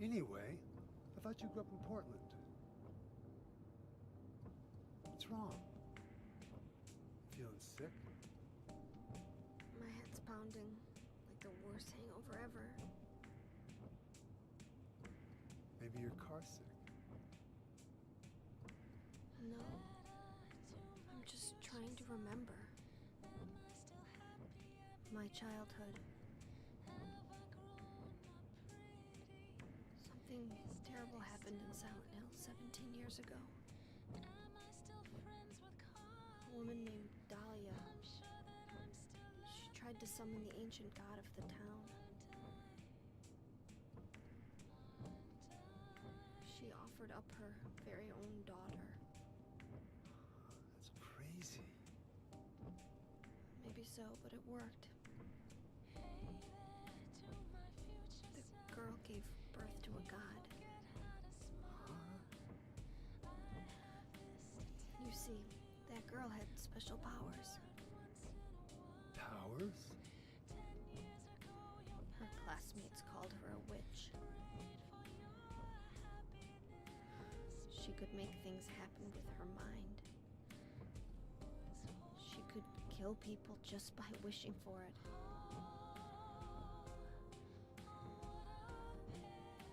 Anyway, I thought you grew up in Portland. What's wrong? Feeling sick? My head's pounding like the worst hangover ever. Maybe you're car sick. No. I'm just trying to remember. My childhood. Something terrible happened in Silent Hill 17 years ago. A woman named Dahlia. She tried to summon the ancient god of the town. She offered up her very own daughter. That's crazy. Maybe so, but it worked. The girl gave birth to a god. You see, that girl had special powers. Powers? Her classmates called her a witch. She could make things happen with her mind. She could kill people just by wishing for it.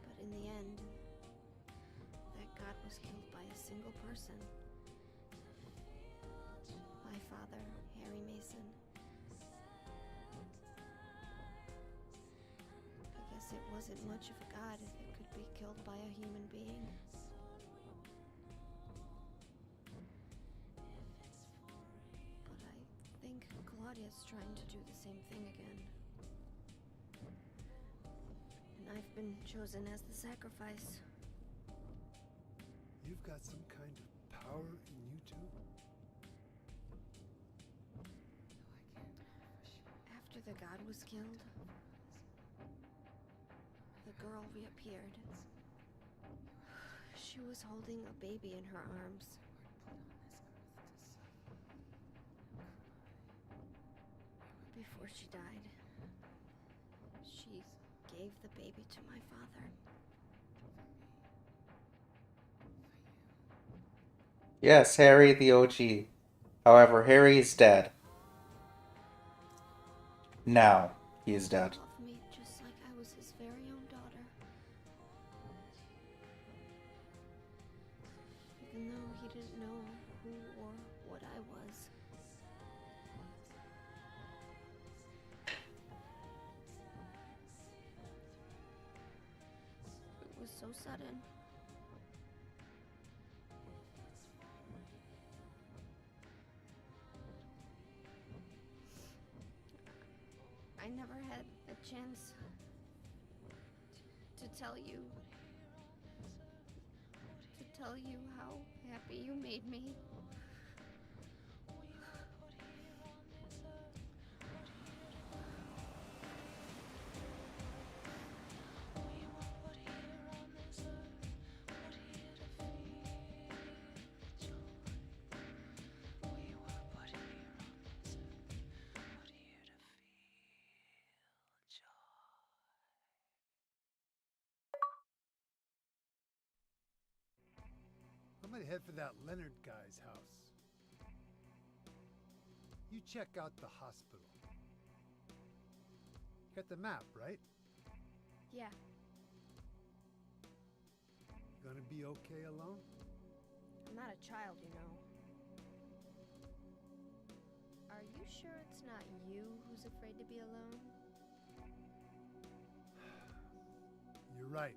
But in the end, that god was killed by a single person. My father, Harry Mason. I guess it wasn't much of a god if it could be killed by a human being. But I think Claudia's trying to do the same thing again. And I've been chosen as the sacrifice. You've got some kind of power in you too? After the god was killed, the girl reappeared. She was holding a baby in her arms. Before she died, she gave the baby to my father. Yes, Harry the OG. However, Harry is dead. Now he is dead. He loved me just like I was his very own daughter. Even though he didn't know who or what I was. It was so sudden. I never had a chance to tell you how happy you made me. I'm gonna head for that Leonard guy's house. You check out the hospital. You got the map, right? Yeah, You gonna be okay alone? I'm not a child, you know. Are you sure it's not you who's afraid to be alone? You're right.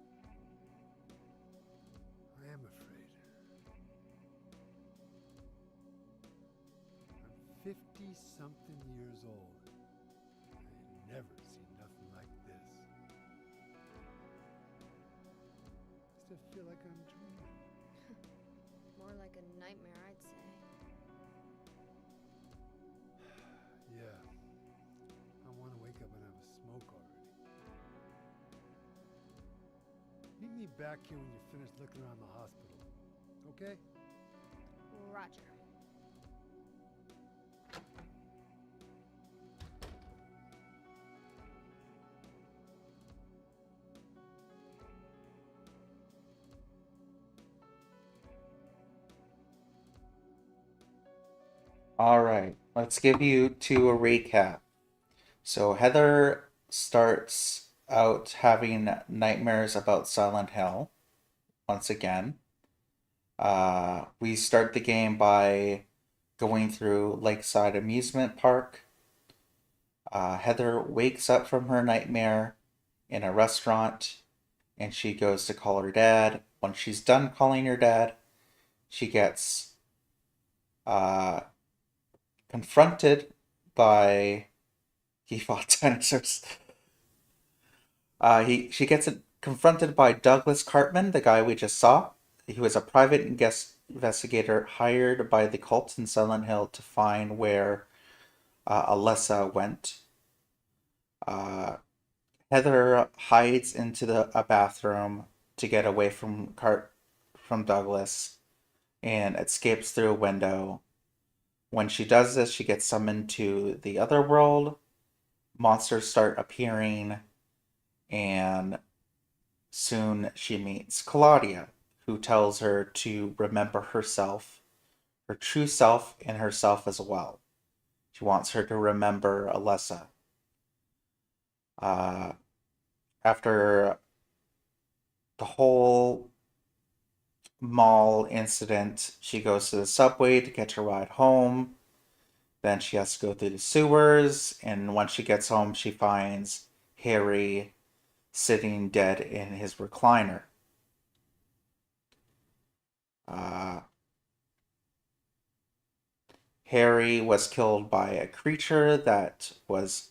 I am afraid. I'm 50-something years old. I never seen nothing like this. I still feel like I'm dreaming. More like a nightmare, I'd say. Yeah. I want to wake up and have a smoke already. Meet me back here when you're finished looking around the hospital. Okay? Roger. Alright, let's give you two a recap. So Heather starts out having nightmares about Silent Hill once again. We start the game by going through Lakeside Amusement Park. Heather wakes up from her nightmare in a restaurant and she goes to call her dad. When she's done calling her dad, she gets confronted by he fought dinosaurs. She gets confronted by Douglas Cartman, the guy we just saw. He was a private investigator hired by the cult in Silent Hill to find where Alessa went. Heather hides into a bathroom to get away from Douglas and escapes through a window. When she does this, she gets summoned to the other world. Monsters start appearing, and soon she meets Claudia, who tells her to remember herself, her true self, and herself as well. She wants her to remember Alessa. After the whole mall incident, she goes to the subway to catch a ride home. Then she has to go through the sewers, and once she gets home, she finds Harry sitting dead in his recliner. Harry was killed by a creature that was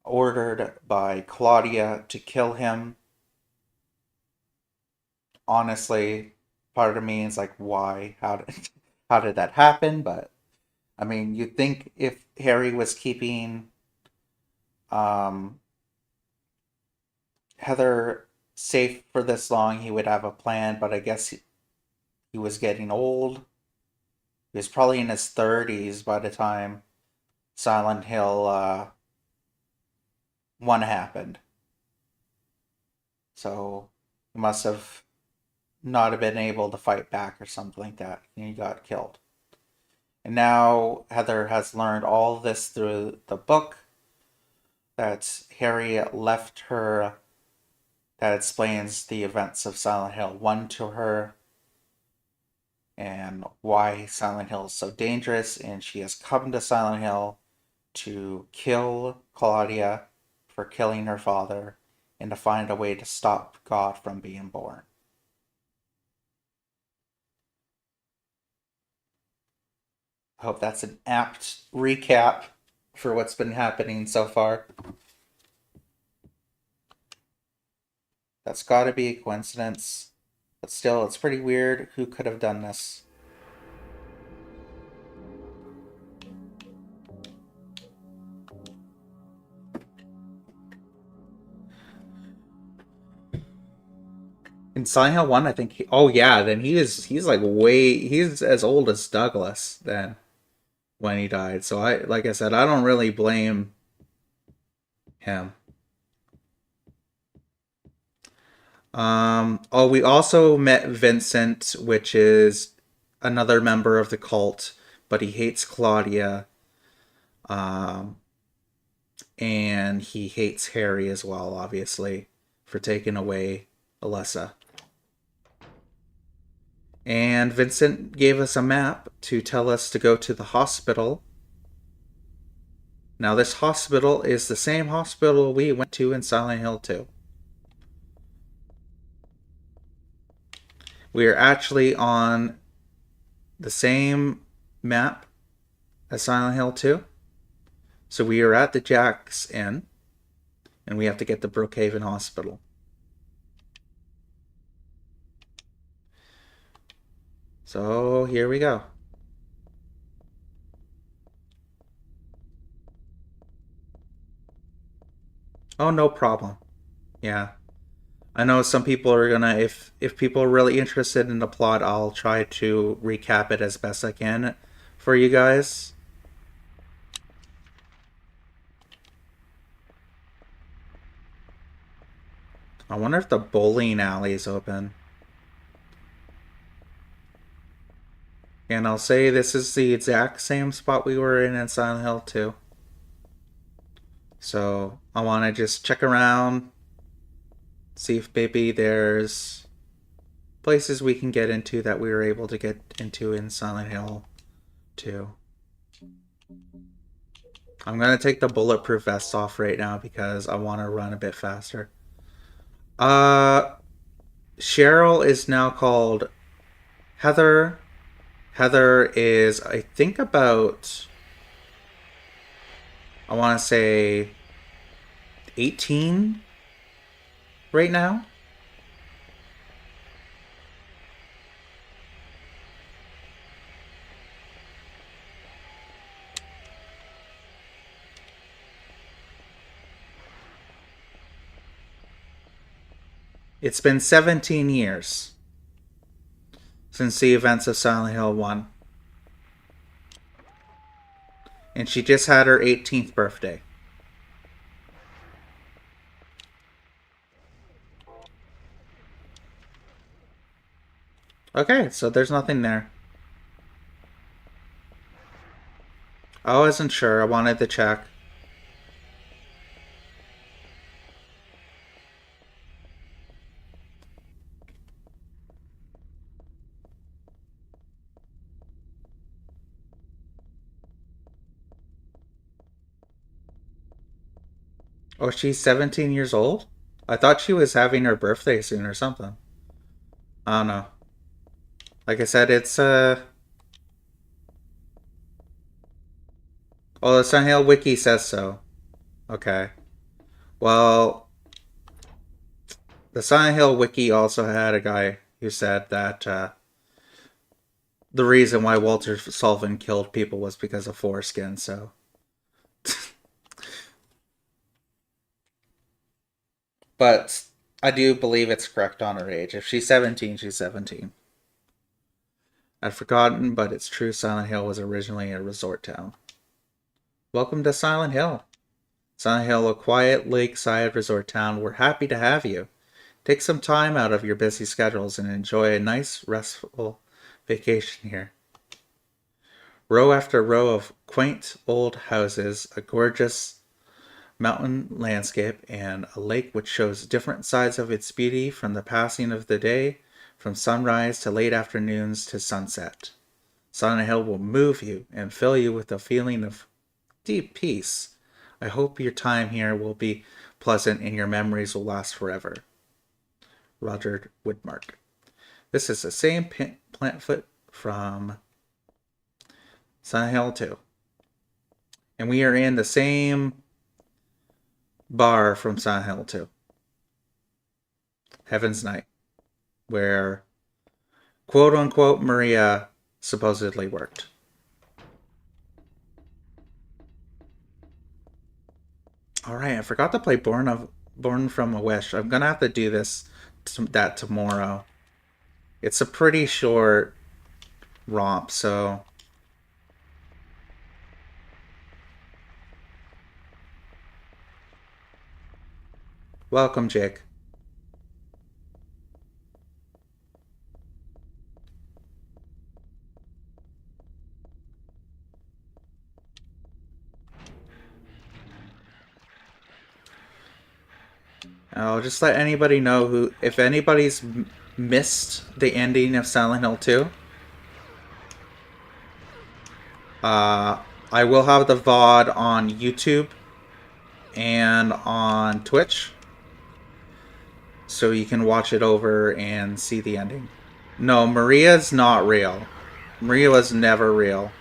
ordered by Claudia to kill him. Honestly, part of me is like, why? How did that happen? But I mean, you'd think if Harry was keeping um, Heather safe for this long, he would have a plan. But I guess he was getting old. He was probably in his 30s by the time Silent Hill 1 happened. So he must have not have been able to fight back or something like that. And he got killed. And now Heather has learned all this through the book that Harry left her, that explains the events of Silent Hill 1 to her and why Silent Hill is so dangerous. And she has come to Silent Hill to kill Claudia for killing her father and to find a way to stop God from being born. I hope that's an apt recap for what's been happening so far. That's gotta be a coincidence. But still, it's pretty weird. Who could have done this? In Silent Hill 1, I think oh yeah, then he's like he's as old as Douglas then when he died. So like I said, I don't really blame him. Oh, we also met Vincent, which is another member of the cult, but he hates Claudia. Um, and he hates Harry as well, obviously, for taking away Alyssa. And Vincent gave us a map to tell us to go to the hospital. Now, this hospital is the same hospital we went to in Silent Hill 2. We are actually on the same map as Silent Hill 2. So we are at the Jack's Inn, and we have to get to Brookhaven Hospital. So here we go. Oh, no problem. Yeah. I know some people are gonna if people are really interested in the plot, I'll try to recap it as best I can for you guys. I wonder if the bowling alley is open. And I'll say this is the exact same spot we were in Silent Hill 2. So I want to just check around, see if maybe there's places we can get into that we were able to get into in Silent Hill 2. I'm going to take the bulletproof vest off right now because I want to run a bit faster. Cheryl is now called Heather. Heather is, I think, about, I want to say 18 right now. It's been 17 years since the events of Silent Hill 1. And she just had her 18th birthday. Okay, so there's nothing there. I wasn't sure. I wanted to check. Oh, she's 17 years old? I thought she was having her birthday soon or something. I don't know. Like I said, it's oh, the Silent Hill Wiki says so. Okay. Well, the Silent Hill wiki also had a guy who said that the reason why Walter Sullivan killed people was because of foreskin, so. But I do believe it's correct on her age. If she's 17, she's 17. I'd forgotten, but it's true Silent Hill was originally a resort town. Welcome to Silent Hill. Silent Hill, a quiet lakeside resort town. We're happy to have you. Take some time out of your busy schedules and enjoy a nice, restful vacation here. Row after row of quaint old houses, a gorgeous mountain landscape, and a lake which shows different sides of its beauty from the passing of the day, from sunrise to late afternoons to sunset. Silent Hill will move you and fill you with a feeling of deep peace. I hope your time here will be pleasant and your memories will last forever. Roger Woodmark. This is the same plant foot from Silent Hill 2. And we are in the same bar from Silent Hill 2. Heaven's Night. Where quote unquote Maria supposedly worked. Alright, I forgot to play Born from a Wish. I'm gonna have to do that tomorrow. It's a pretty short romp, so. Welcome, Jake. I'll just let anybody know who, if anybody's missed the ending of Silent Hill 2, I will have the VOD on YouTube and on Twitch, so you can watch it over and see the ending. No, Maria's not real. Maria was never real.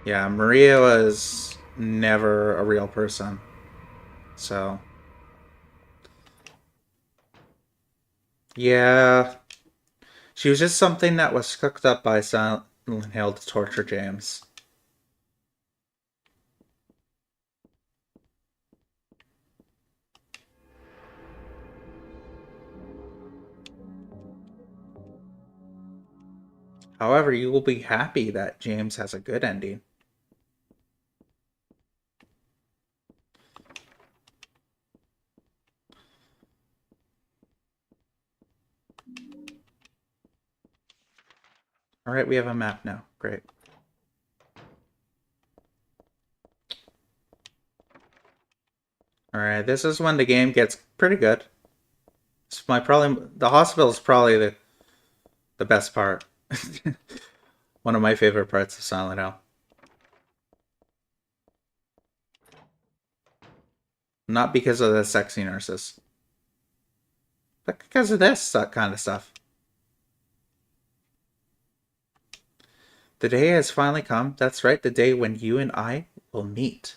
Yeah, Maria was never a real person. So. Yeah. She was just something that was cooked up by Silent Hill to torture James. However, you will be happy that James has a good ending. Alright, we have a map now. Great. Alright, this is when the game gets pretty good. The hospital is probably the best part. One of my favorite parts of Silent Hill. Not because of the sexy nurses, but because of this kind of stuff. The day has finally come. That's right, the day when you and I will meet.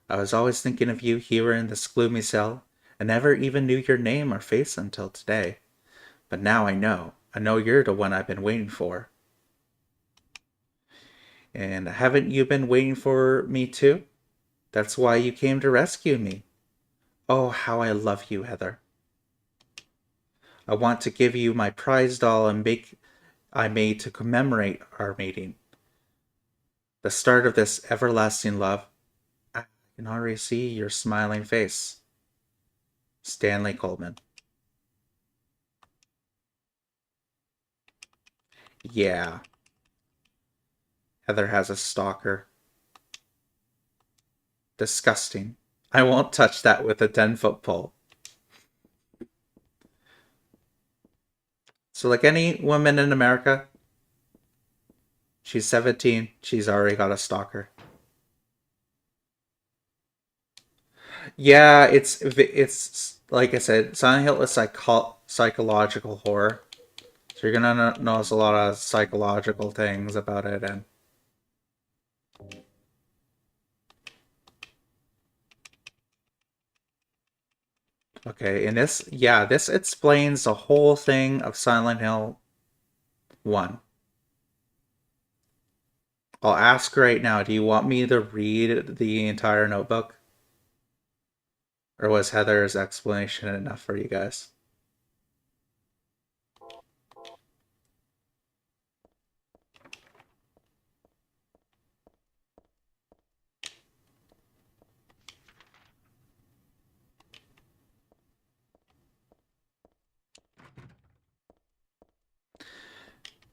I was always thinking of you here in this gloomy cell. I never even knew your name or face until today. But now I know. I know you're the one I've been waiting for. And haven't you been waiting for me too? That's why you came to rescue me. Oh, how I love you, Heather. I want to give you my prize doll I made to commemorate our meeting. The start of this everlasting love. I can already see your smiling face. Stanley Coleman. Yeah. Heather has a stalker. Disgusting. I won't touch that with a 10-foot pole. So like any woman in America, she's 17, she's already got a stalker. Yeah, it's like I said, Silent Hill is psychological horror. So you're gonna notice a lot of psychological things about it, and okay, and this explains the whole thing of Silent Hill 1. I'll ask right now, do you want me to read the entire notebook? Or was Heather's explanation enough for you guys?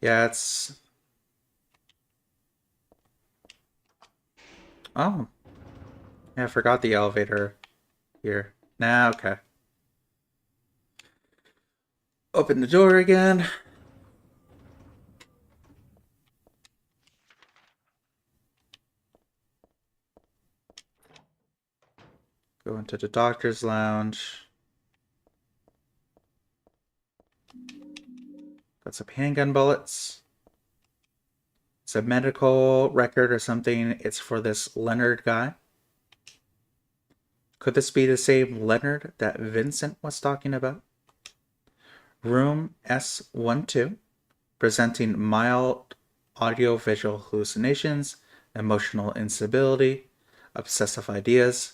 Yeah, it's... Oh. Yeah, I forgot the elevator here. Nah, okay. Open the door again. Go into the doctor's lounge. Got some handgun bullets. It's a medical record or something. It's for this Leonard guy. Could this be the same Leonard that Vincent was talking about? Room S12, presenting mild audio-visual hallucinations, emotional instability, obsessive ideas.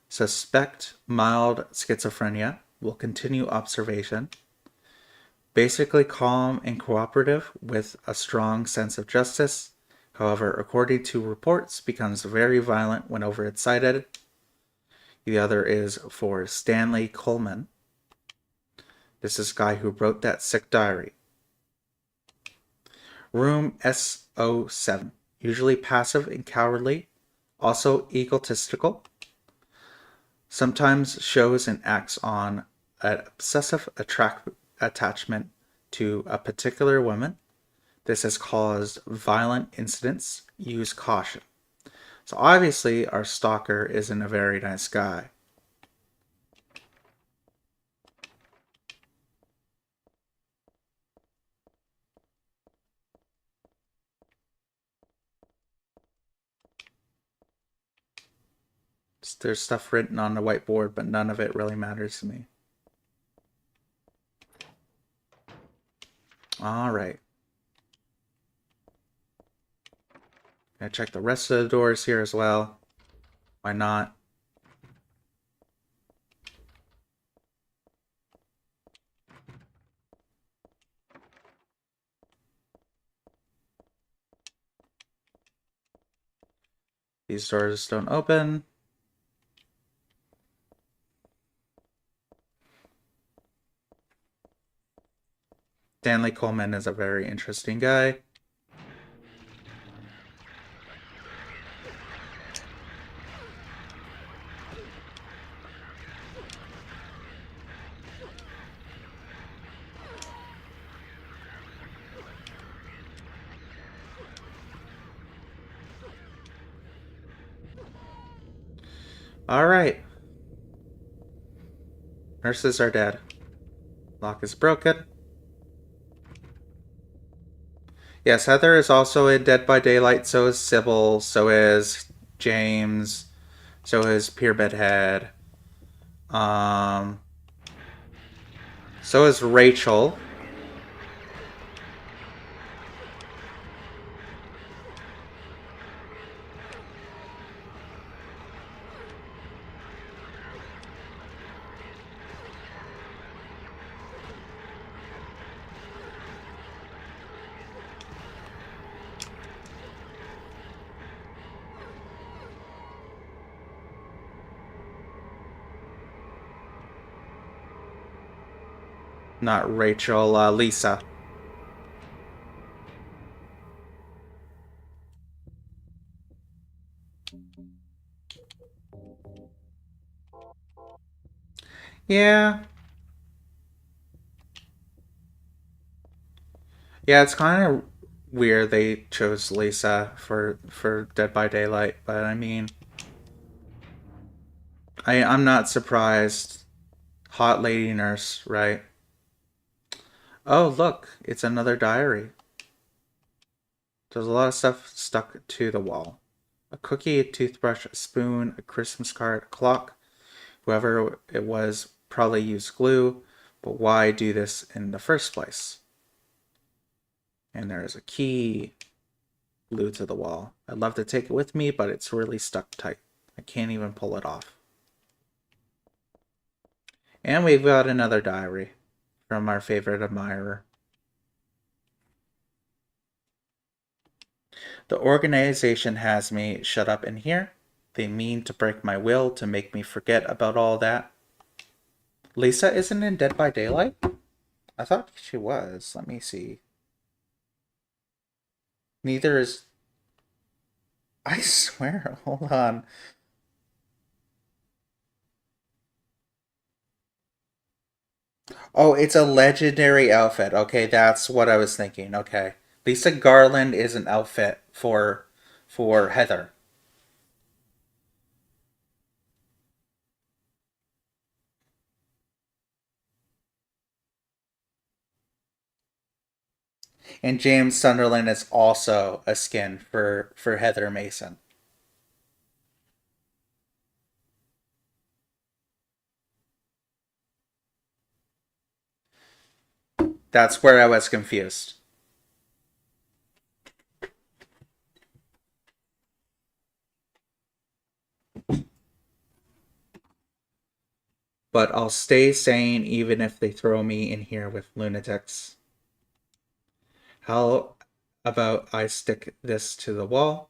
Suspect mild schizophrenia. Will continue observation. Basically calm and cooperative with a strong sense of justice. However, according to reports, becomes very violent when overexcited. The other is for Stanley Coleman. This is the guy who wrote that sick diary. Room SO7. Usually passive and cowardly. Also egotistical. Sometimes shows and acts on an obsessive attachment to a particular woman. This has caused violent incidents. Use caution. So obviously our stalker isn't a very nice guy. There's stuff written on the whiteboard, but none of it really matters to me. Alright. Gonna check the rest of the doors here as well. Why not? These doors don't open. Stanley Coleman is a very interesting guy. Alright. Nurses are dead. Lock is broken. Yes, Heather is also in Dead by Daylight, so is Sybil, so is James, so is Pier Bedhead. So is Rachel. Not Rachel, Lisa. Yeah. Yeah, it's kind of weird they chose Lisa for Dead by Daylight, but I mean, I'm not surprised. Hot lady nurse, right? Oh, look, it's another diary. There's a lot of stuff stuck to the wall. A cookie, a toothbrush, a spoon, a Christmas card, a clock. Whoever it was probably used glue, but why do this in the first place? And there's a key glued to the wall. I'd love to take it with me, but it's really stuck tight. I can't even pull it off. And we've got another diary from our favorite admirer. The organization has me shut up in here. They mean to break my will to make me forget about all that. Lisa isn't in Dead by Daylight? I thought she was. Let me see. Neither is... I swear, hold on. Oh, it's a legendary outfit. Okay, that's what I was thinking. Okay. Lisa Garland is an outfit for Heather. And James Sunderland is also a skin for Heather Mason. That's where I was confused. But I'll stay sane even if they throw me in here with lunatics. How about I stick this to the wall?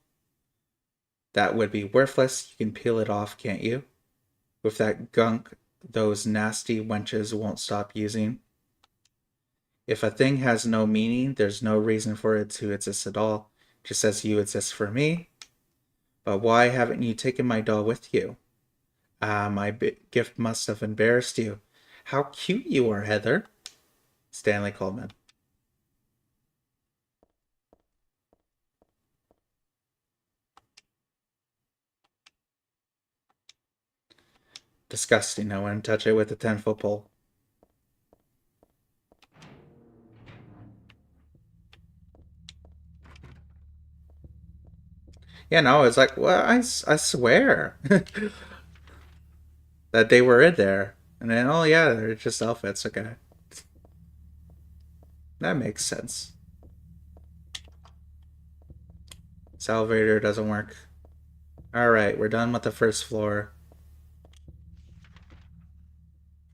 That would be worthless. You can peel it off, can't you? With that gunk those nasty wenches won't stop using. If a thing has no meaning, there's no reason for it to exist at all, just as you exist for me. But why haven't you taken my doll with you? Ah, my gift must have embarrassed you. How cute you are, Heather. Stanley Coleman. Disgusting. I wouldn't touch it with a 10-foot pole. Yeah, no, it's like, well, I swear that they were in there. And then, oh yeah, they're just outfits. Okay. That makes sense. This elevator doesn't work. Alright, we're done with the first floor.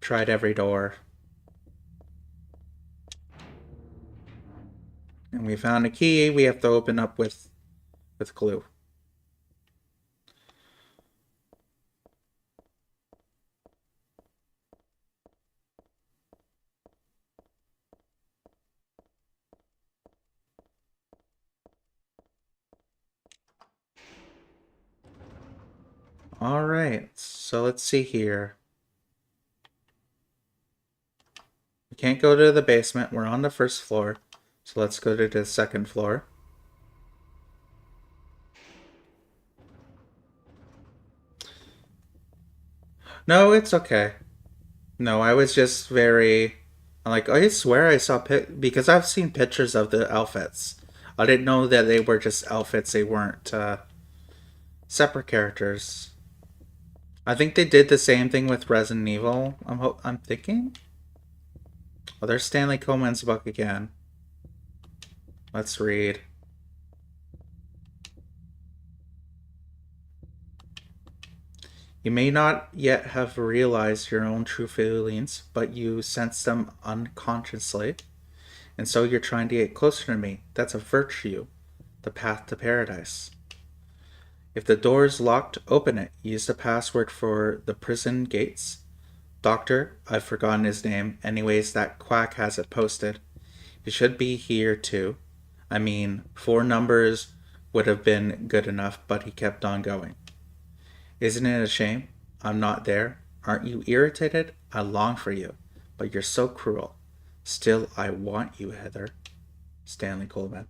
Tried every door. And we found a key we have to open up with glue. Alright, so let's see here. We can't go to the basement. We're on the first floor. So let's go to the second floor. No, it's okay. No, I was just very... I'm like, I swear I saw... because I've seen pictures of the outfits. I didn't know that they were just outfits. They weren't separate characters. I think they did the same thing with Resident Evil. I'm thinking. Oh, there's Stanley Coleman's book again. Let's read. You may not yet have realized your own true feelings, but you sense them unconsciously. And so you're trying to get closer to me. That's a virtue. The path to paradise. If the door is locked, open it. Use the password for the prison gates. Doctor, I've forgotten his name. Anyways, that quack has it posted. He should be here too. I mean, 4 numbers would have been good enough, but he kept on going. Isn't it a shame? I'm not there. Aren't you irritated? I long for you, but you're so cruel. Still, I want you, Heather. Stanley Coleman.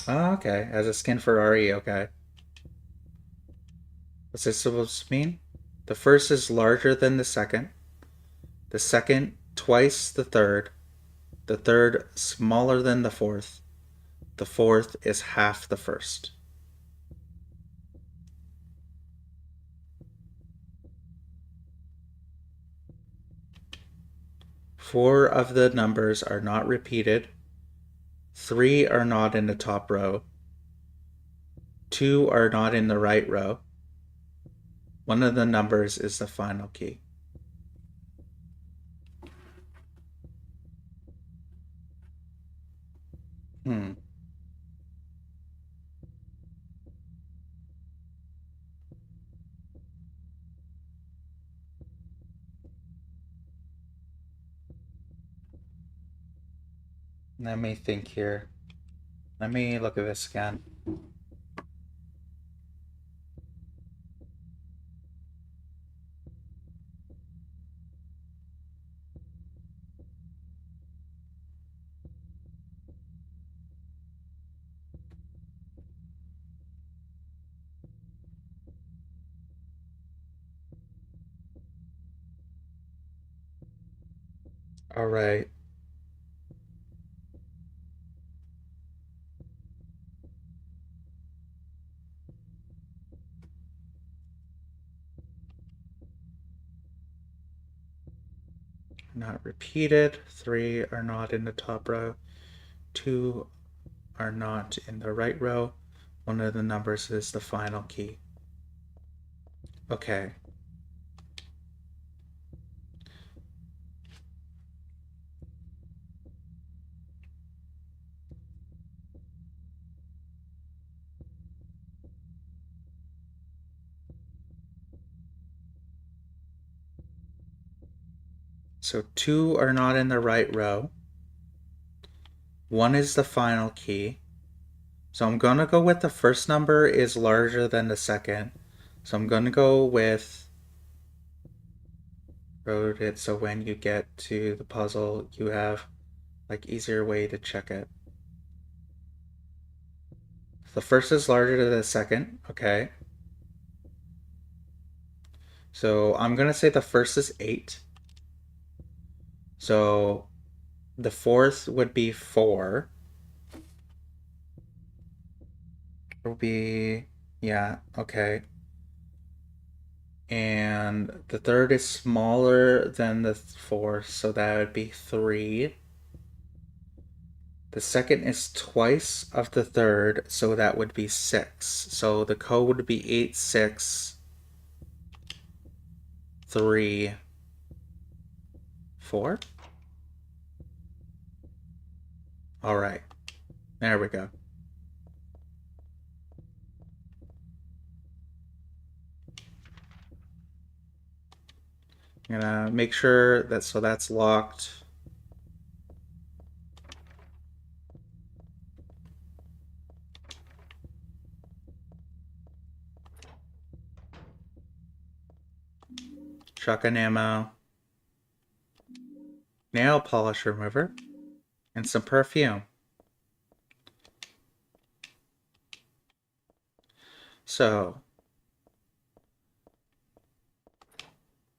Oh, okay. As a skin for RE, okay. What's this supposed to mean? The first is larger than the second. The second twice the third smaller than the fourth is half the first. Four of the numbers are not repeated. 3 are not in the top row. 2 are not in the right row. One of the numbers is the final key. Let me think here. Let me look at this again. All right. Not repeated. 3 are not in the top row. 2 are not in the right row. One of the numbers is the final key. Okay. So 2 are not in the right row. 1 is the final key. So I'm going to go with the first number is larger than the second. So I'm going to go with, wrote it so when you get to the puzzle, you have like easier way to check it. The first is larger than the second, okay. So I'm going to say the first is 8. So the fourth would be 4. It would be, yeah, okay. And the third is smaller than the fourth, so that would be 3. The second is twice of the third, so that would be 6. So the code would be 8634. All right, there we go. I'm gonna make sure that, so that's locked. Shotgun ammo, nail polish remover, and some perfume. So,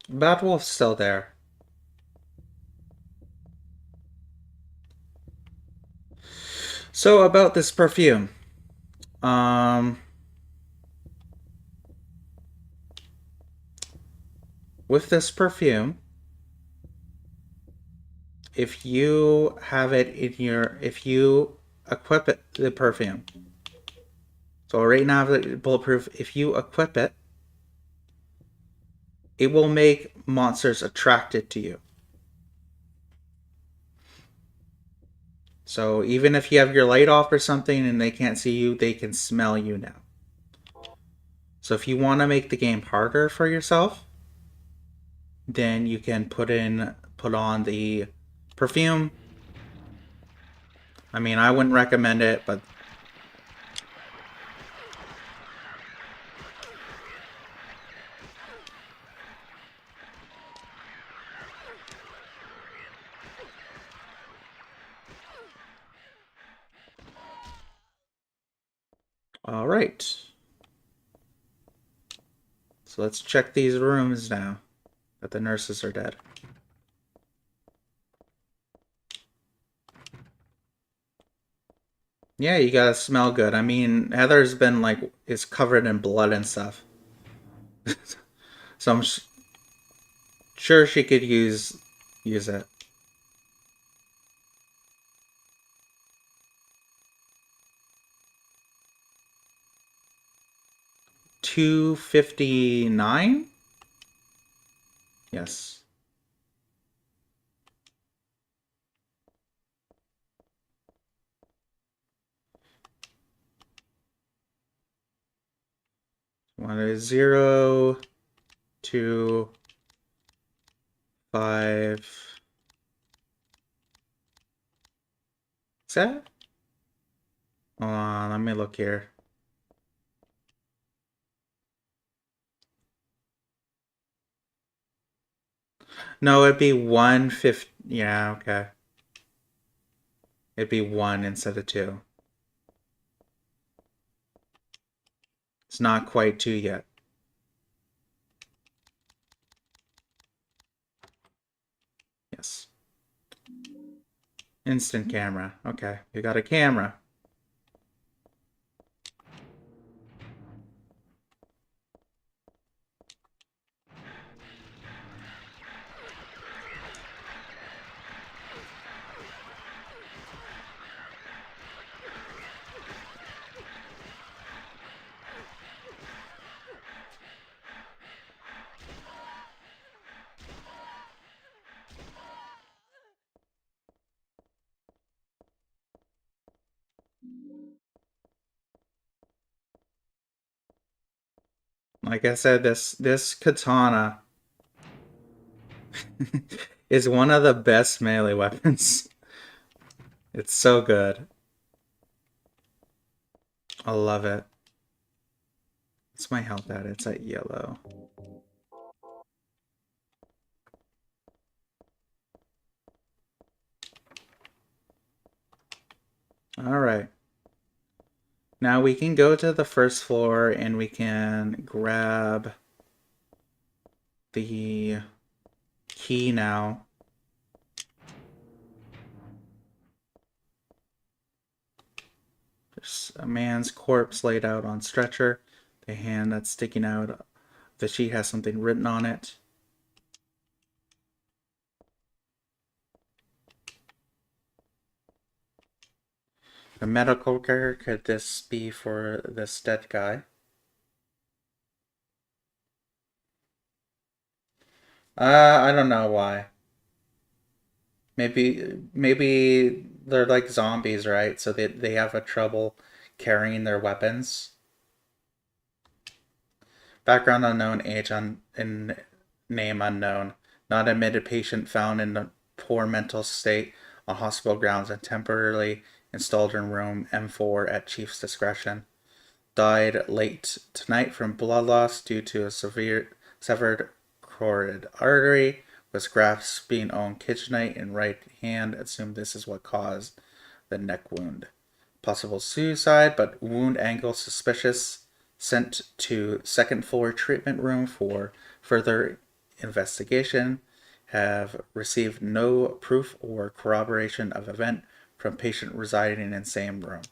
Bad Wolf's still there. So about this perfume, with this perfume, if you have it in your, if you equip it, the perfume. So right now, the bulletproof, if you equip it, it will make monsters attracted to you. So even if you have your light off or something and they can't see you, they can smell you now. So if you want to make the game harder for yourself, then you can put on the perfume. I mean, I wouldn't recommend it, but all right. So let's check these rooms now that the nurses are dead. Yeah, you gotta smell good. I mean, Heather's been like is covered in blood and stuff, so sure she could use it. 259. Yes. One is 0, 2, 5. Is that? Hold on, let me look here. No, it'd be 150. Yeah, okay. It'd be 1 instead of 2. It's not quite 2 yet. Yes. Instant camera. Okay, we got a camera. Like I said, this katana is one of the best melee weapons. It's so good. I love it. What's my health at? It's at yellow. All right. Now we can go to the first floor and we can grab the key now. There's a man's corpse laid out on stretcher. The hand that's sticking out, the sheet has something written on it. A medical care, could this be for this dead guy? I don't know why. Maybe they're like zombies, right? So they have a trouble carrying their weapons. Background unknown, age in name unknown. Not admitted patient found in a poor mental state on hospital grounds and temporarily installed in room M4 at chief's discretion. Died late tonight from blood loss due to a severe severed carotid artery. Was grasping on kitchenite in right hand. Assumed this is what caused the neck wound. Possible suicide, but wound angle suspicious. Sent to second floor treatment room for further investigation. Have received no proof or corroboration of event from patient residing in same room.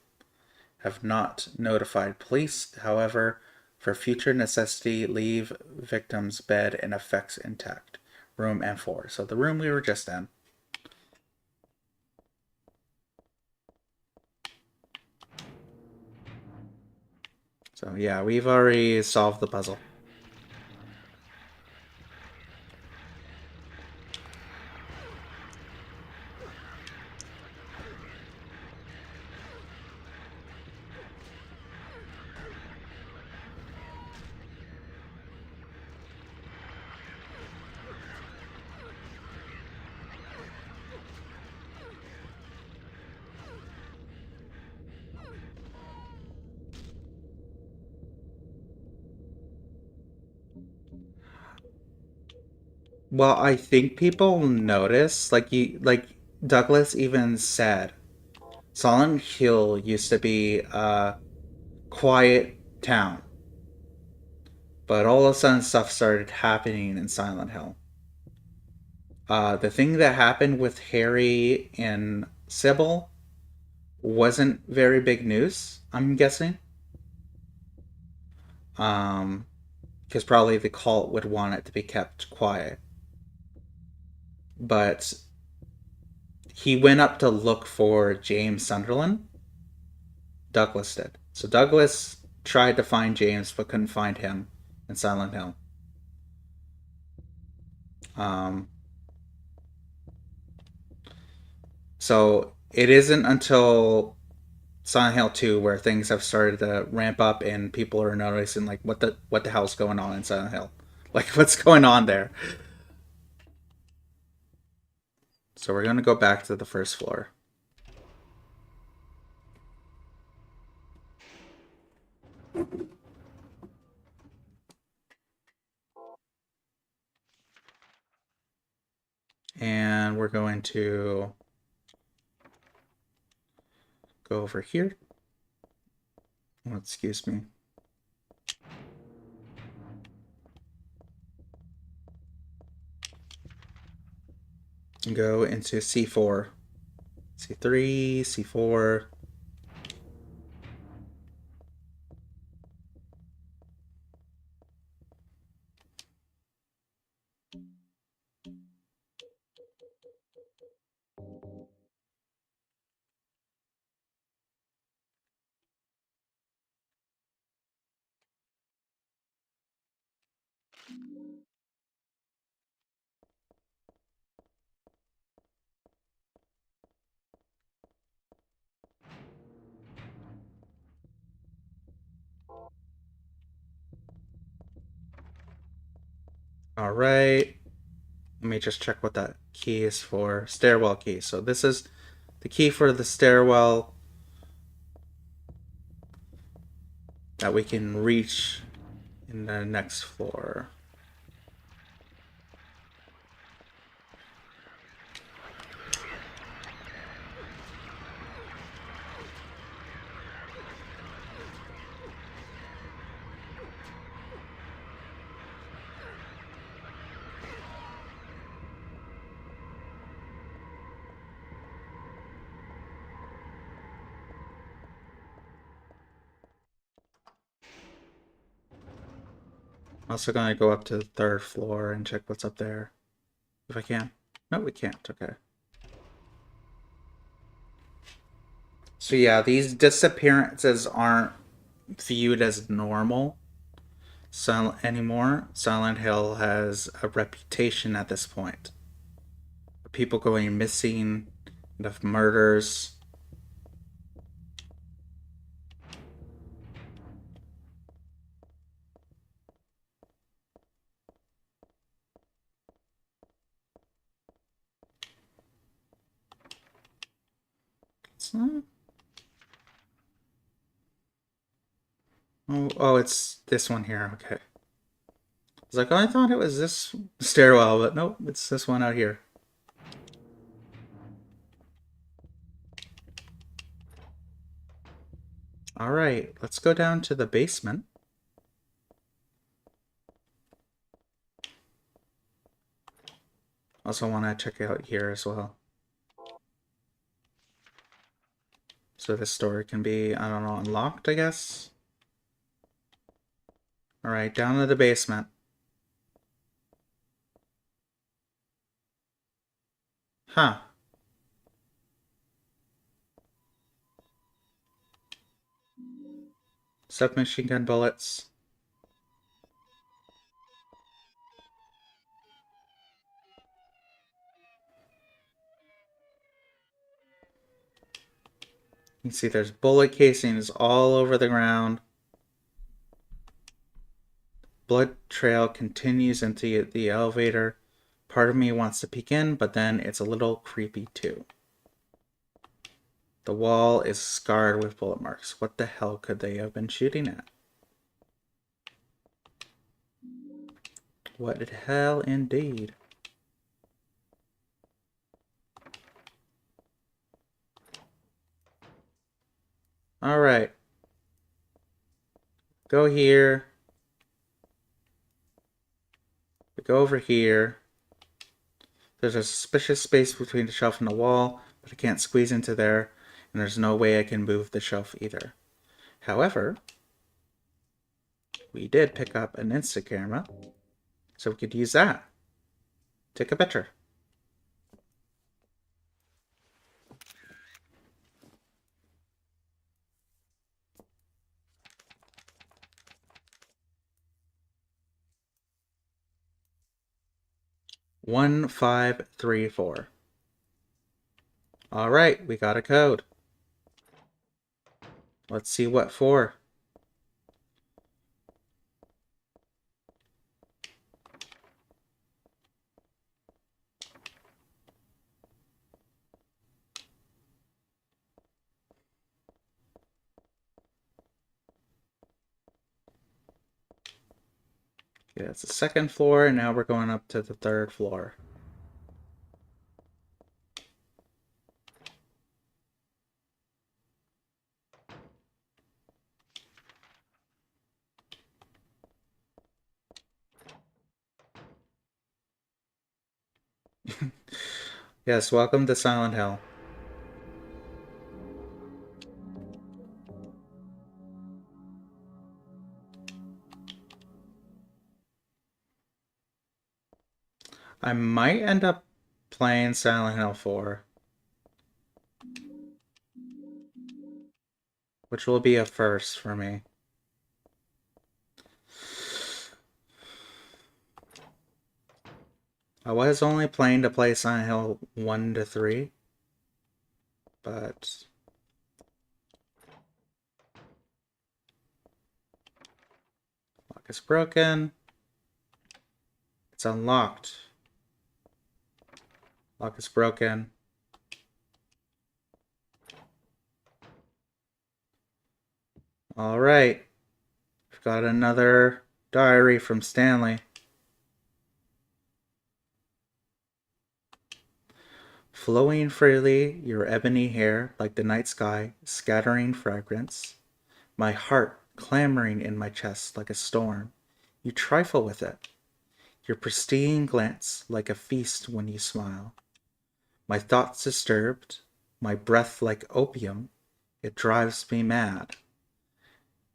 Have not notified police, however, for future necessity leave victim's bed and effects intact. Room M4. So the room we were just in. So yeah, we've already solved the puzzle. Well, I think people notice, like Douglas even said, Silent Hill used to be a quiet town, but all of a sudden stuff started happening in Silent Hill. The thing that happened with Harry and Sybil wasn't very big news, I'm guessing. Because probably the cult would want it to be kept quiet. But he went up to look for James Sunderland. Douglas did. So Douglas tried to find James but couldn't find him in Silent Hill. Um, so it isn't until Silent Hill 2 where things have started to ramp up and people are noticing like what the hell's going on in Silent Hill? Like what's going on there? So we're going to go back to the first floor. And we're going to go over here. Oh, excuse me. And go into C4. C3, C4. All right. Let me just check what that key is for. Stairwell key. So this is the key for the stairwell that we can reach in the next floor. I'm also gonna go up to the third floor and check what's up there. If I can. No, we can't. Okay. So yeah, these disappearances aren't viewed as normal anymore. Silent Hill has a reputation at this point. People going missing, of murders. It's not... Oh, it's this one here. Okay. I was like, oh, I thought it was this stairwell, but nope, it's this one out here. All right, let's go down to the basement. Also want to check out here as well. So this door can be, I don't know, unlocked, I guess. All right, down to the basement. Huh. Submachine gun bullets. You can see there's bullet casings all over the ground. Blood trail continues into the elevator. Part of me wants to peek in, but then it's a little creepy too. The wall is scarred with bullet marks. What the hell could they have been shooting at? What the hell indeed? Alright. Go here. We go over here. There's a suspicious space between the shelf and the wall, but I can't squeeze into there. And there's no way I can move the shelf either. However, we did pick up an Insta camera, so we could use that. Take a picture. One, 5, 3, 4. All right, we got a code. Let's see what for. Okay, that's the second floor, and now we're going up to the third floor. Yes, welcome to Silent Hill. I might end up playing Silent Hill 4, which will be a first for me. I was only planning to play Silent Hill 1 to 3, but lock is broken. It's unlocked. Lock is broken. All right. We've got another diary from Stanley. Flowing freely, your ebony hair, like the night sky, scattering fragrance. My heart clamoring in my chest like a storm. You trifle with it. Your pristine glance like a feast when you smile. My thoughts disturbed, my breath like opium. It drives me mad.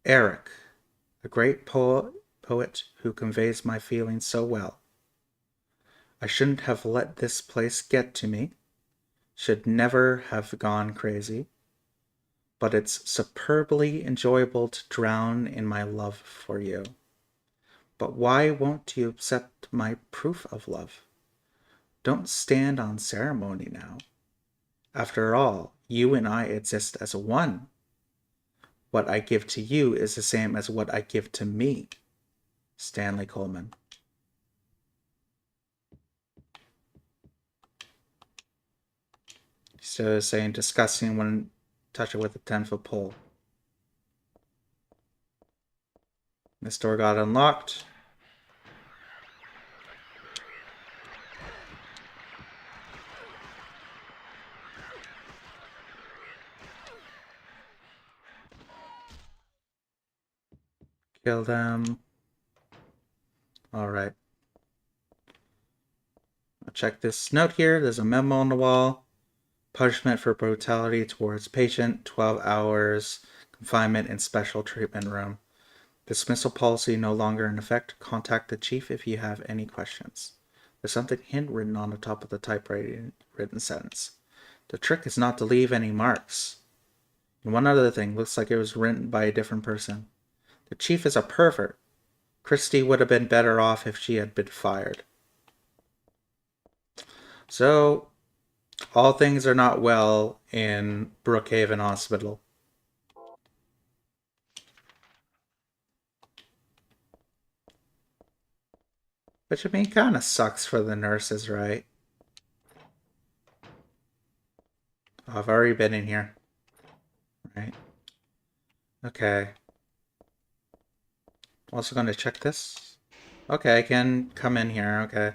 Eric, a great poet who conveys my feelings so well. I shouldn't have let this place get to me. Should never have gone crazy. But it's superbly enjoyable to drown in my love for you. But why won't you accept my proof of love? Don't stand on ceremony now. After all, you and I exist as one. What I give to you is the same as what I give to me. Stanley Coleman. So saying disgusting when touch it with a 10-foot pole. This door got unlocked. Kill them. Alright. I'll check this note here. There's a memo on the wall. Punishment for brutality towards patient, 12 hours confinement in special treatment room. Dismissal policy no longer in effect. Contact the chief if you have any questions. There's something handwritten on the top of the typewritten sentence. The trick is not to leave any marks. And one other thing, looks like it was written by a different person. The chief is a pervert. Christy would have been better off if she had been fired. So, all things are not well in Brookhaven Hospital. Which, I mean, kind of sucks for the nurses, right? Oh, I've already been in here. Right. Okay. Also going to check this. Okay, I can come in here. Okay.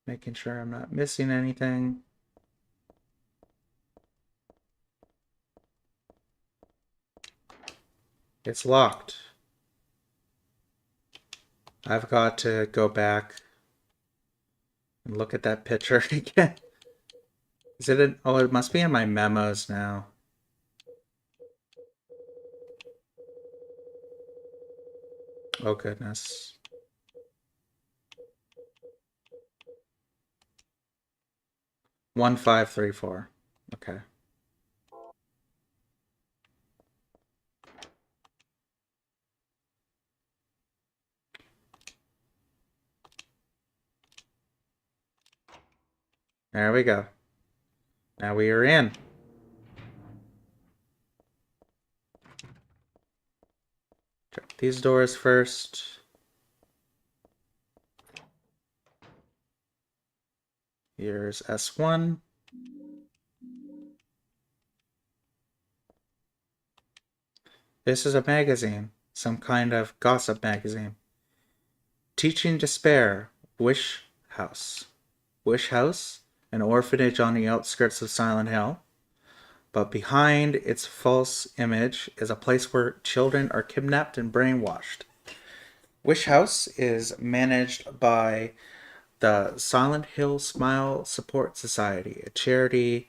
Making sure I'm not missing anything. It's locked. I've got to go back and look at that picture again. Is it in? Oh, it must be in my memos now. Oh, goodness. One, 5, 3, 4. Okay. There we go. Now we are in. Check these doors first. Here's S1. This is a magazine. Some kind of gossip magazine. Teaching Despair. Wish House. Wish House, an orphanage on the outskirts of Silent Hill. But behind its false image is a place where children are kidnapped and brainwashed. Wish House is managed by the Silent Hill Smile Support Society, a charity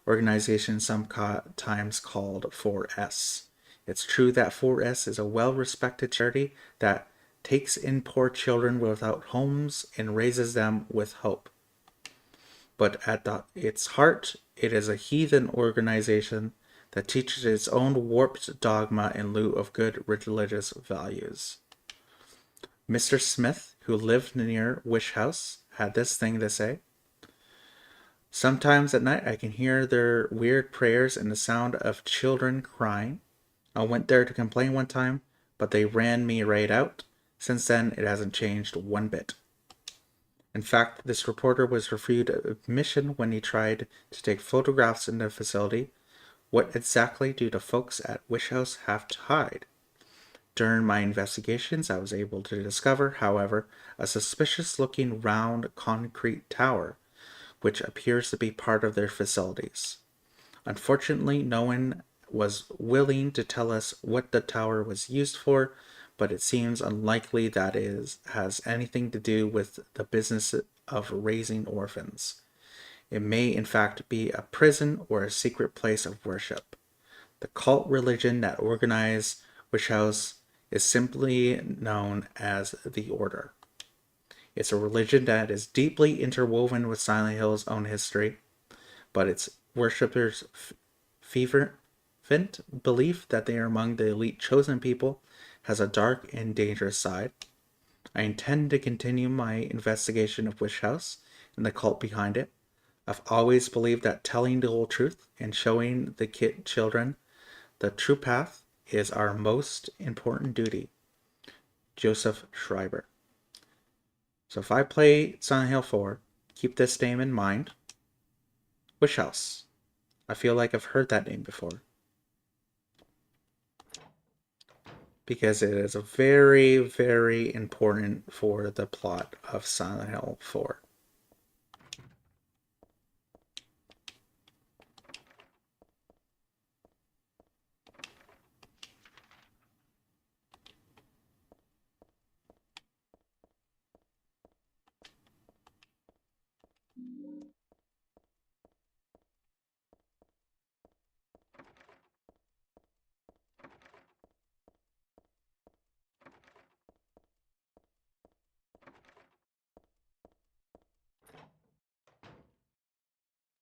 organization sometimes called 4S. It's true that 4S is a well-respected charity that takes in poor children without homes and raises them with hope. But at its heart, it is a heathen organization that teaches its own warped dogma in lieu of good religious values. Mr. Smith, who lived near Wish House, had this thing to say. Sometimes at night I can hear their weird prayers and the sound of children crying. I went there to complain one time, but they ran me right out. Since then, it hasn't changed one bit. In fact, this reporter was refused admission when he tried to take photographs in the facility. What exactly do the folks at Wish House have to hide? During my investigations, I was able to discover, however, a suspicious-looking round concrete tower, which appears to be part of their facilities. Unfortunately, no one was willing to tell us what the tower was used for, but it seems unlikely that it has anything to do with the business of raising orphans. It may in fact be a prison or a secret place of worship. The cult religion that organized Wish House is simply known as the Order. It's a religion that is deeply interwoven with Silent Hill's own history, but its worshippers' fervent belief that they are among the elite chosen people has a dark and dangerous side. I intend to continue my investigation of Wish House and the cult behind it. I've always believed that telling the whole truth and showing the children the true path is our most important duty. Joseph Schreiber. So if I play Silent Hill 4, keep this name in mind. Wish House. I feel like I've heard that name before. Because it is very, very important for the plot of Silent Hill 4.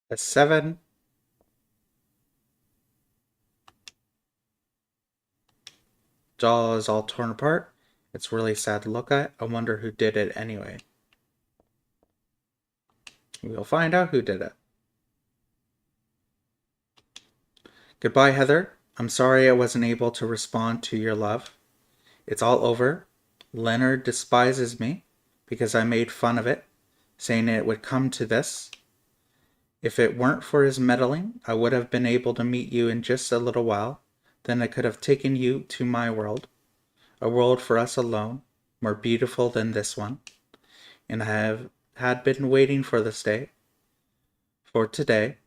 A 7. Doll is all torn apart. It's really sad to look at. I wonder who did it anyway. We'll find out who did it. Goodbye, Heather. I'm sorry I wasn't able to respond to your love. It's all over. Leonard despises me because I made fun of it, saying it would come to this. If it weren't for his meddling, I would have been able to meet you in just a little while. Then I could have taken you to my world, a world for us alone, more beautiful than this one. And had been waiting for this day, for today,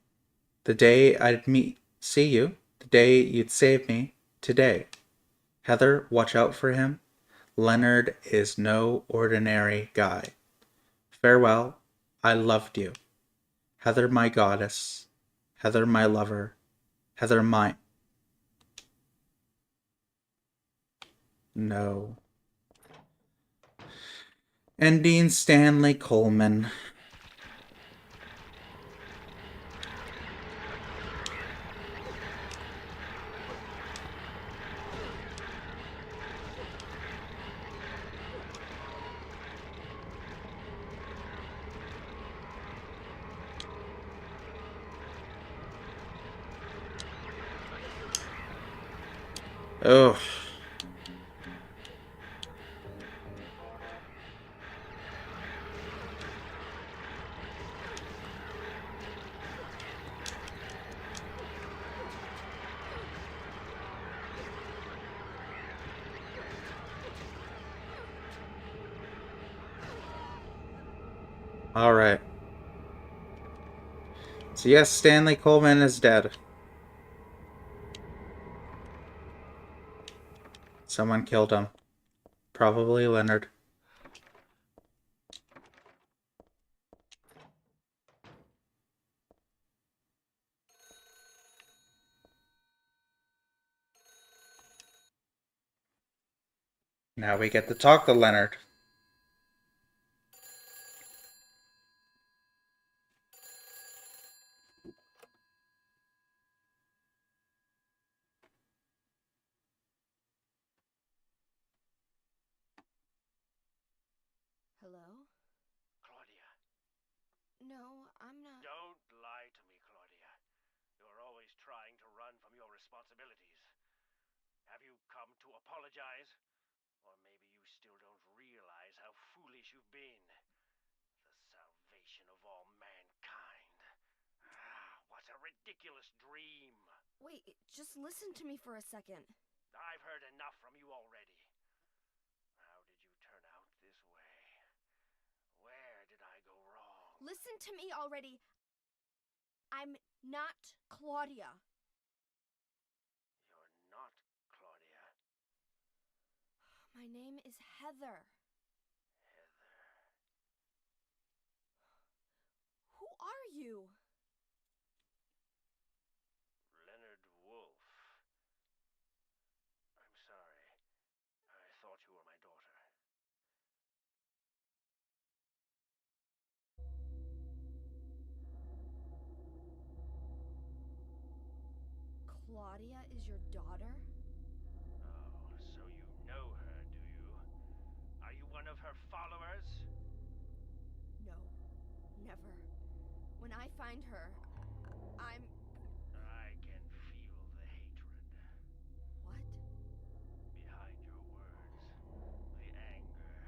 the day I'd see you, the day you'd save me, today. Heather, watch out for him. Leonard is no ordinary guy. Farewell. I loved you. Heather, my goddess. Heather, my lover. Heather, my... No. And Dean Stanley Coleman. Oh. Alright. So yes, Stanley Coleman is dead. Someone killed him. Probably Leonard. Now we get to talk to Leonard. Hello? Claudia. No, I'm not. Don't lie to me, Claudia. You're always trying to run from your responsibilities. Have you come to apologize? Or maybe you still don't realize how foolish you've been. The salvation of all mankind. Ah, what a ridiculous dream. Wait, just listen to me for a second. I've heard enough from you already. How did you turn out this way? Where did I go wrong? Listen to me already. I'm not Claudia. You're not Claudia. My name is Heather. Heather. Who are you? Leonard Wolf. I'm sorry. I thought you were my daughter. Claudia is your daughter? Oh, so you know her, do you? Are you one of her followers? No, never. When I find her, I'm... I can feel the hatred. What? Behind your words. The anger.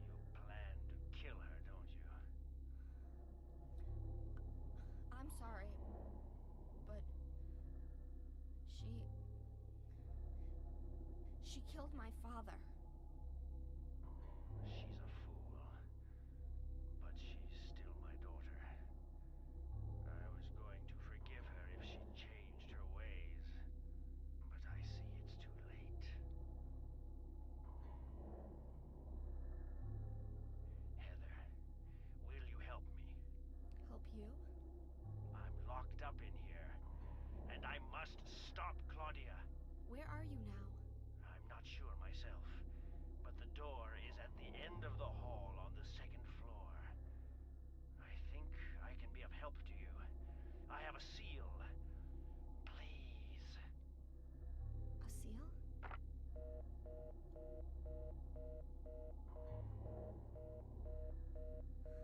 You plan to kill her, don't you? I'm sorry, but she killed my father. She's a fool. But she's still my daughter. I was going to forgive her if she changed her ways. But I see it's too late. Heather, will you help me? Help you? I'm locked up in here, and I must stop Claudia. Where are you now? I'm not sure myself, but the door is at the end of the hall on the second floor. I think I can be of help to you. I have a seal. Please. A seal? The end of the hall on the second floor.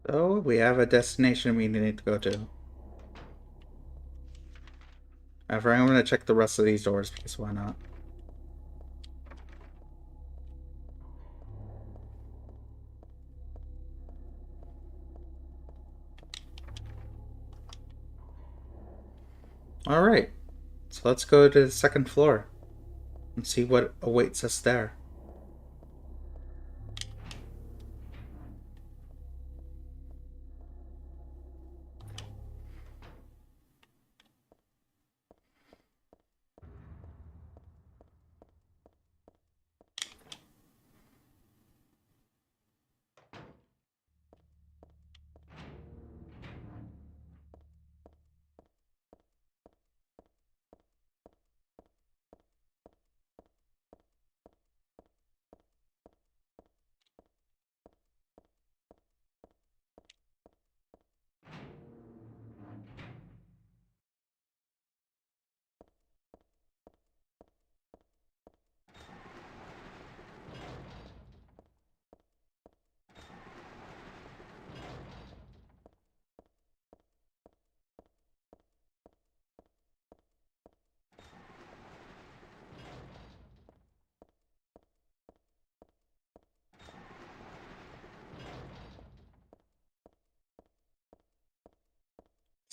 So, we have a destination we need to go to. However, I'm going to check the rest of these doors, because why not? Alright, so let's go to the second floor and see what awaits us there.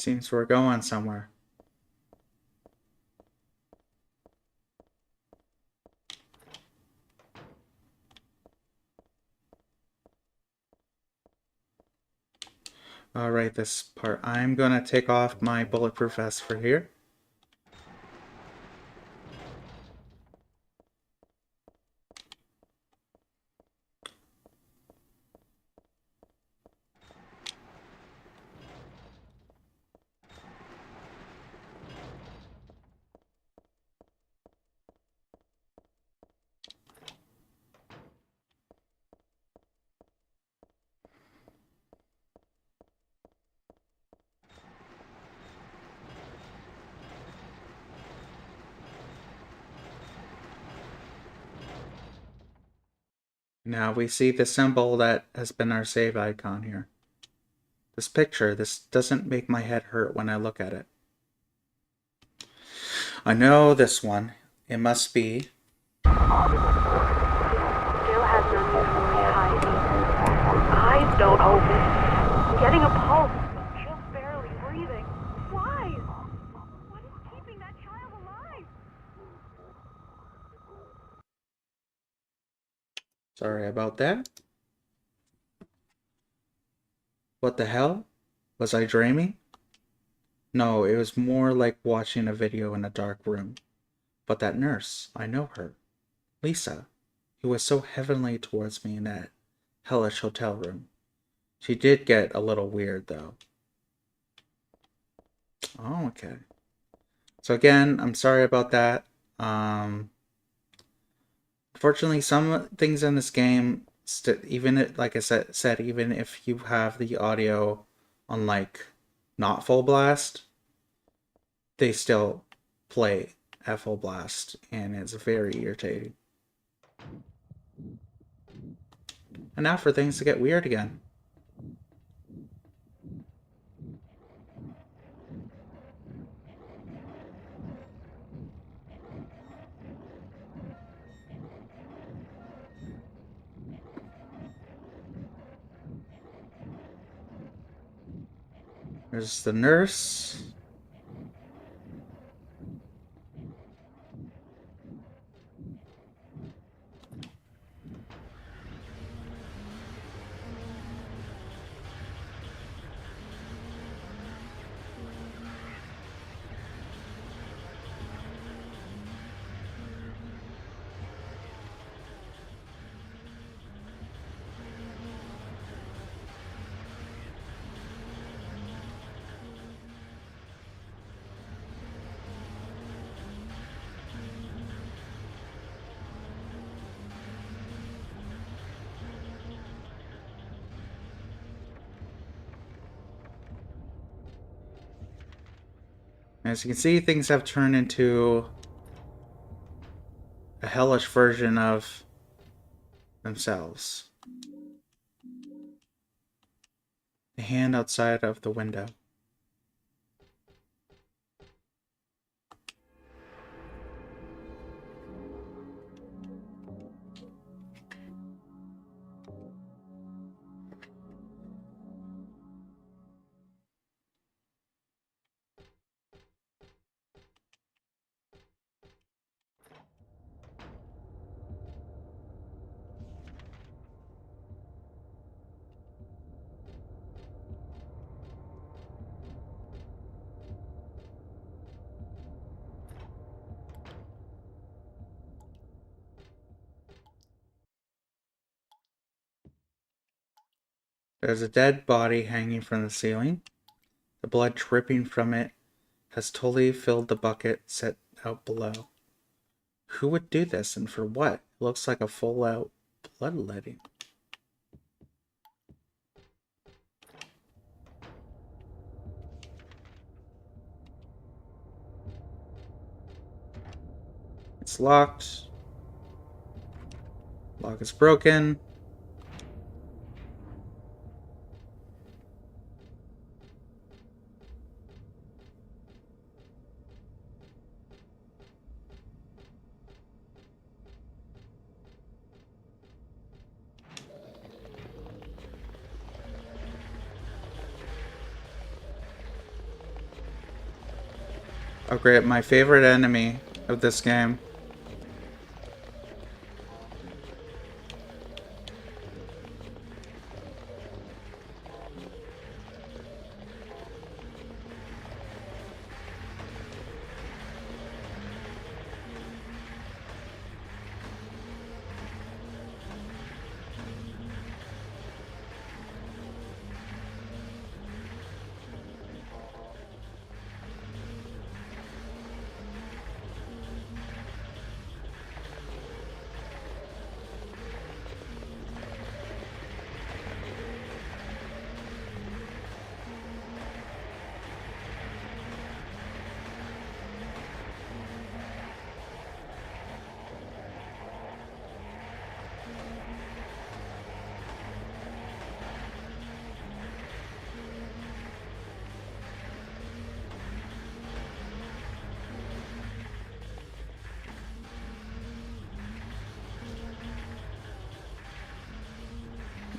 Seems we're going somewhere. Alright, this part. I'm gonna take off my bulletproof vest for here. Now we see the symbol that has been our save icon here. This picture, this doesn't make my head hurt when I look at it. I know this one. It must be... Still has no usually high beat. Eyes don't open. Getting a pulse, but just barely breathing. Why? What is keeping that child alive? Sorry about that. What the hell? Was I dreaming? No, it was more like watching a video in a dark room. But that nurse, I know her. Lisa, who was so heavenly towards me in that hellish hotel room. She did get a little weird, though. Oh, okay. So again, I'm sorry about that. Unfortunately, some things in this game, even like I said, even if you have the audio on like not full blast, they still play at full blast, and it's very irritating. And now for things to get weird again. There's the nurse. As you can see, things have turned into a hellish version of themselves. The hand outside of the window. There's a dead body hanging from the ceiling. The blood dripping from it has totally filled the bucket set out below. Who would do this and for what? It looks like a full-out bloodletting. It's locked. Lock is broken. Oh great, my favorite enemy of this game.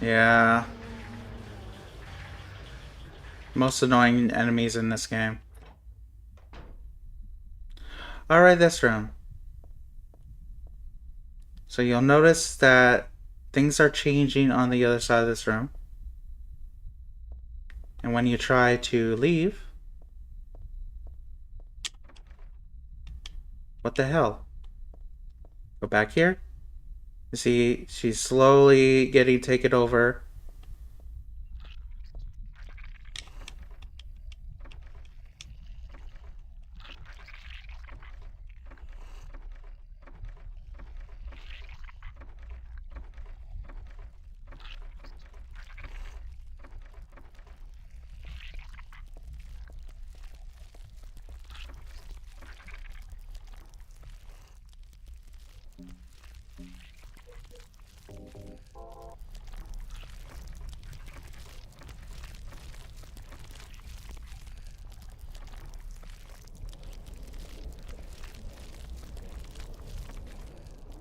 Yeah. Most annoying enemies in this game. Alright, this room. So you'll notice that things are changing on the other side of this room. And when you try to leave... What the hell? Go back here. You see, she's slowly getting taken over.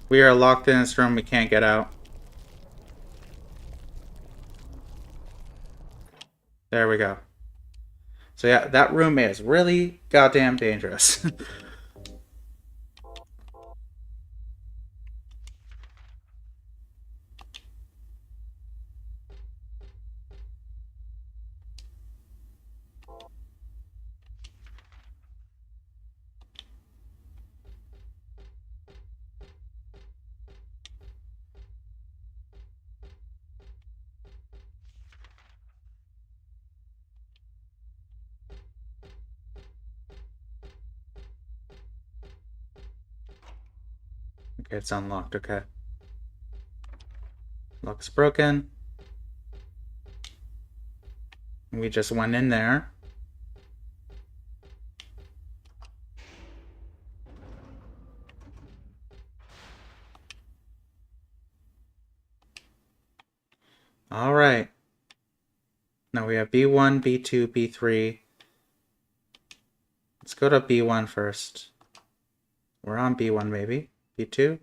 We are locked in this room. We can't get out. There we go. So yeah, that room is really goddamn dangerous. Okay, it's unlocked. Okay. Lock's broken. We just went in there. Alright. Now we have B1, B2, B3. Let's go to B1 first. We're on B1 maybe. B2.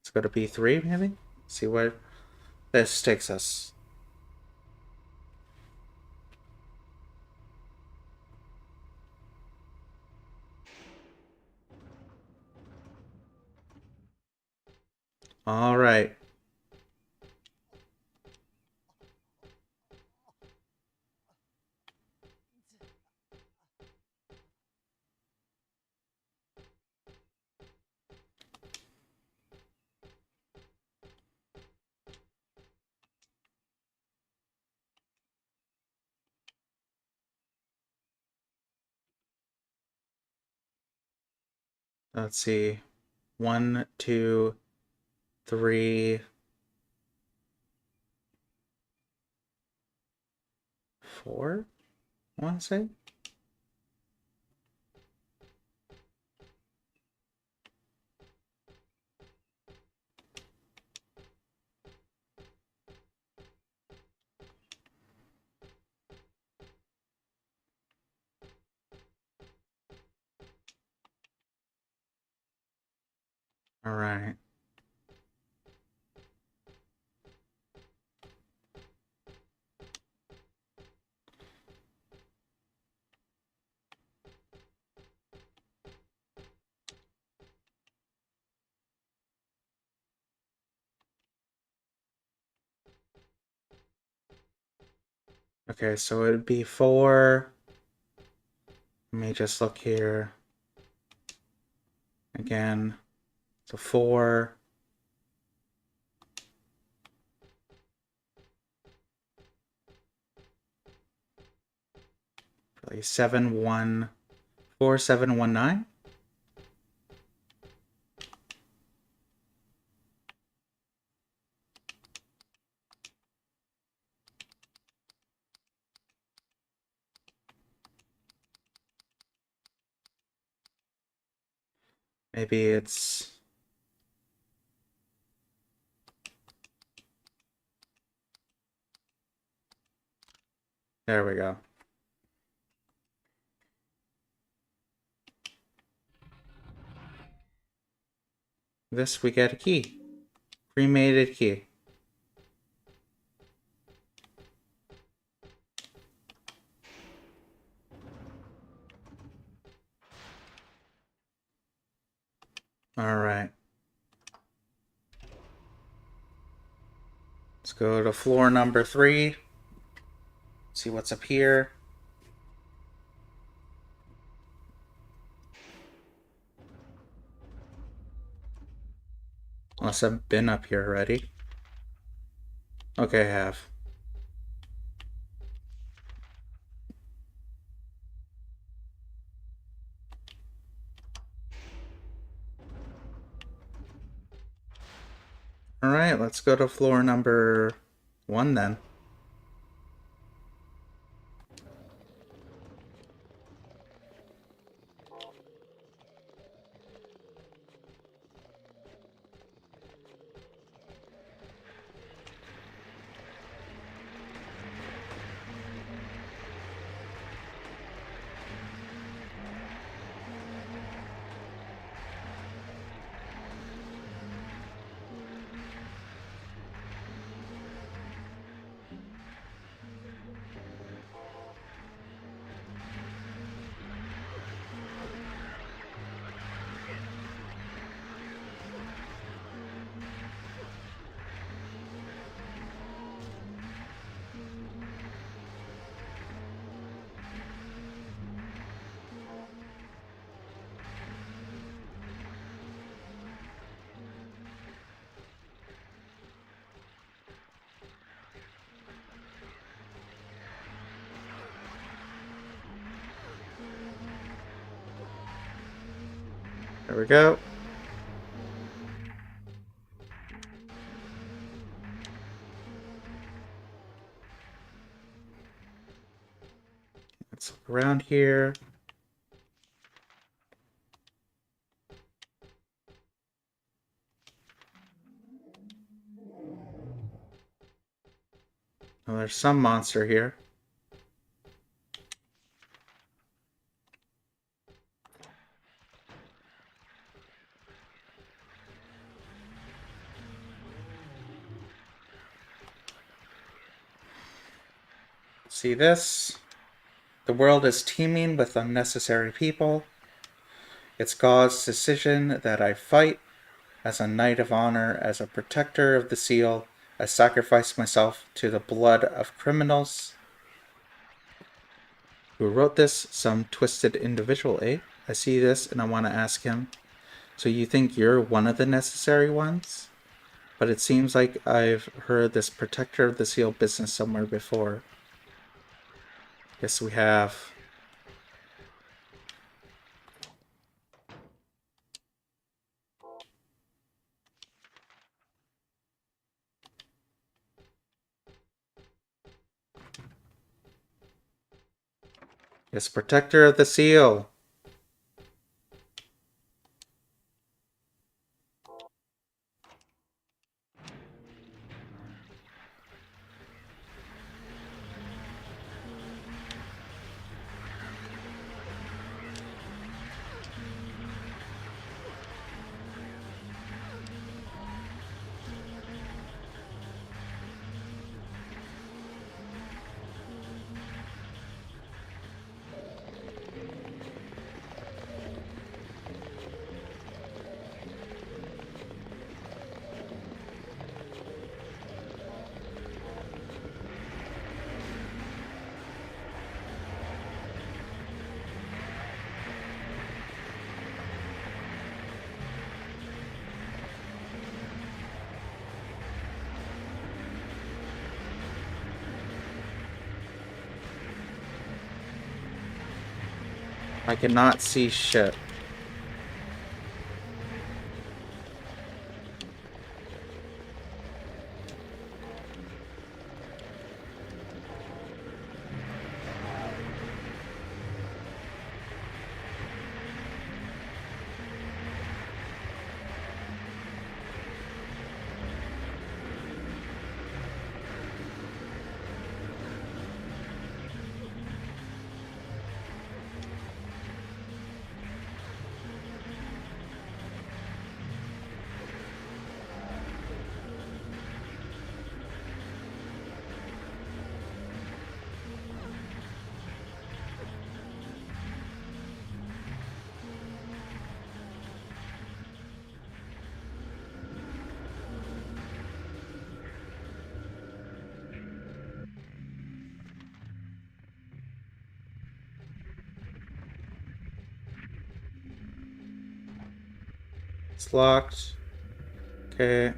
Let's go to B3 maybe. See where this takes us. Alright. Let's see. 1, 2, 3, 4, I want to say. Alright. Okay, so it would be 4. Let me just look here. Again. So 4. Probably 7-1-4-7-1-9. Maybe it's... There we go. This we get a key. Cremated key. Alright. Let's go to floor number 3. See what's up here. Unless I've been up here already. Okay, I have. Alright, let's go to floor number 1 then. There we go. Let's look around here. Oh, there's some monster here. See this? The world is teeming with unnecessary people. It's God's decision that I fight. As a knight of honor, as a protector of the seal, I sacrifice myself to the blood of criminals. Who wrote this? Some twisted individual, eh? I see this and I want to ask him. So you think you're one of the necessary ones? But it seems like I've heard this protector of the seal business somewhere before. Yes, we have. Yes, protector of the seal. I cannot see shit. It's locked. Okay.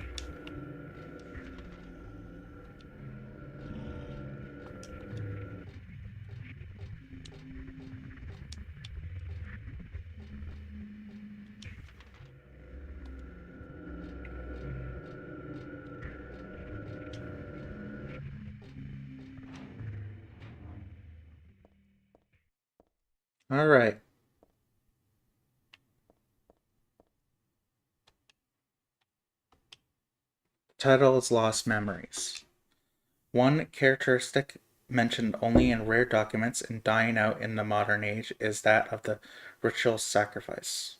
All right. Title is Lost Memories. One characteristic mentioned only in rare documents and dying out in the modern age is that of the ritual sacrifice.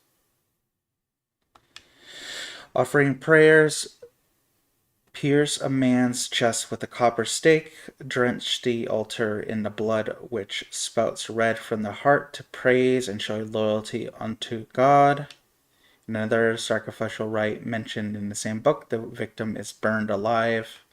Offering prayers, pierce a man's chest with a copper stake, drench the altar in the blood which spouts red from the heart to praise and show loyalty unto God. Another sacrificial rite mentioned in the same book, the victim is burned alive.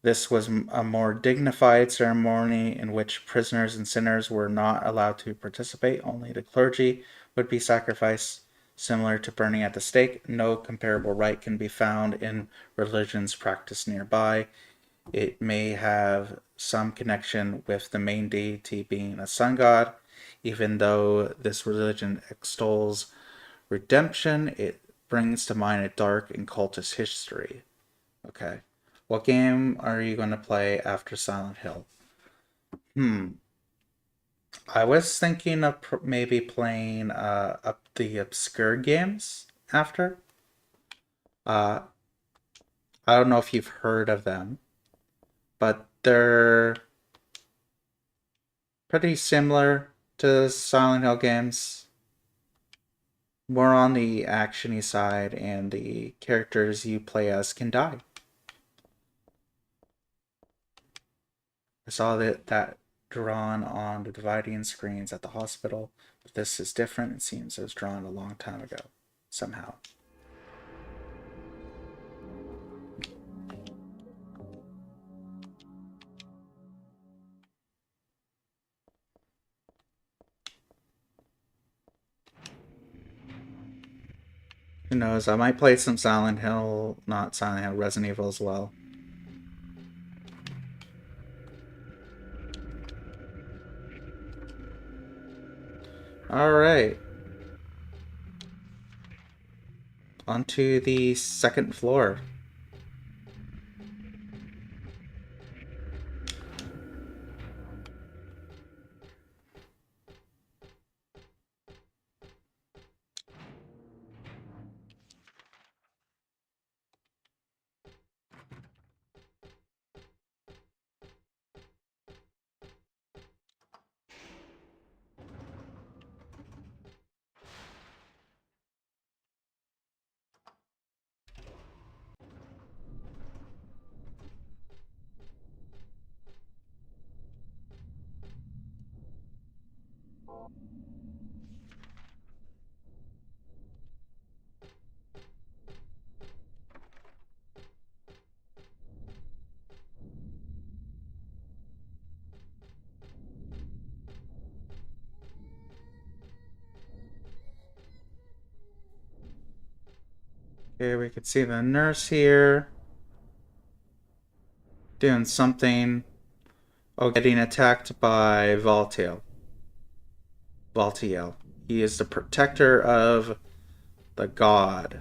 This was a more dignified ceremony in which prisoners and sinners were not allowed to participate. Only the clergy would be sacrificed. Similar to burning at the stake, no comparable rite can be found in religions practiced nearby. It may have some connection with the main deity being a sun god. Even though this religion extols redemption, it brings to mind a dark and cultist history. Okay. What game are you going to play after Silent Hill? I was thinking of maybe playing the obscure games after. Uh, I don't know if you've heard of them, but they're pretty similar to Silent Hill games. More on the actiony side, and the characters you play as can die. I saw that drawn on the dividing screens at the hospital, but this is different. It seems it was drawn a long time ago, somehow. Who knows? I might play some Silent Hill, not Silent Hill, Resident Evil as well. Alright. Onto the second floor. Okay, we can see the nurse here doing something. Oh, getting attacked by Voltail. Valtiel. He is the protector of the god.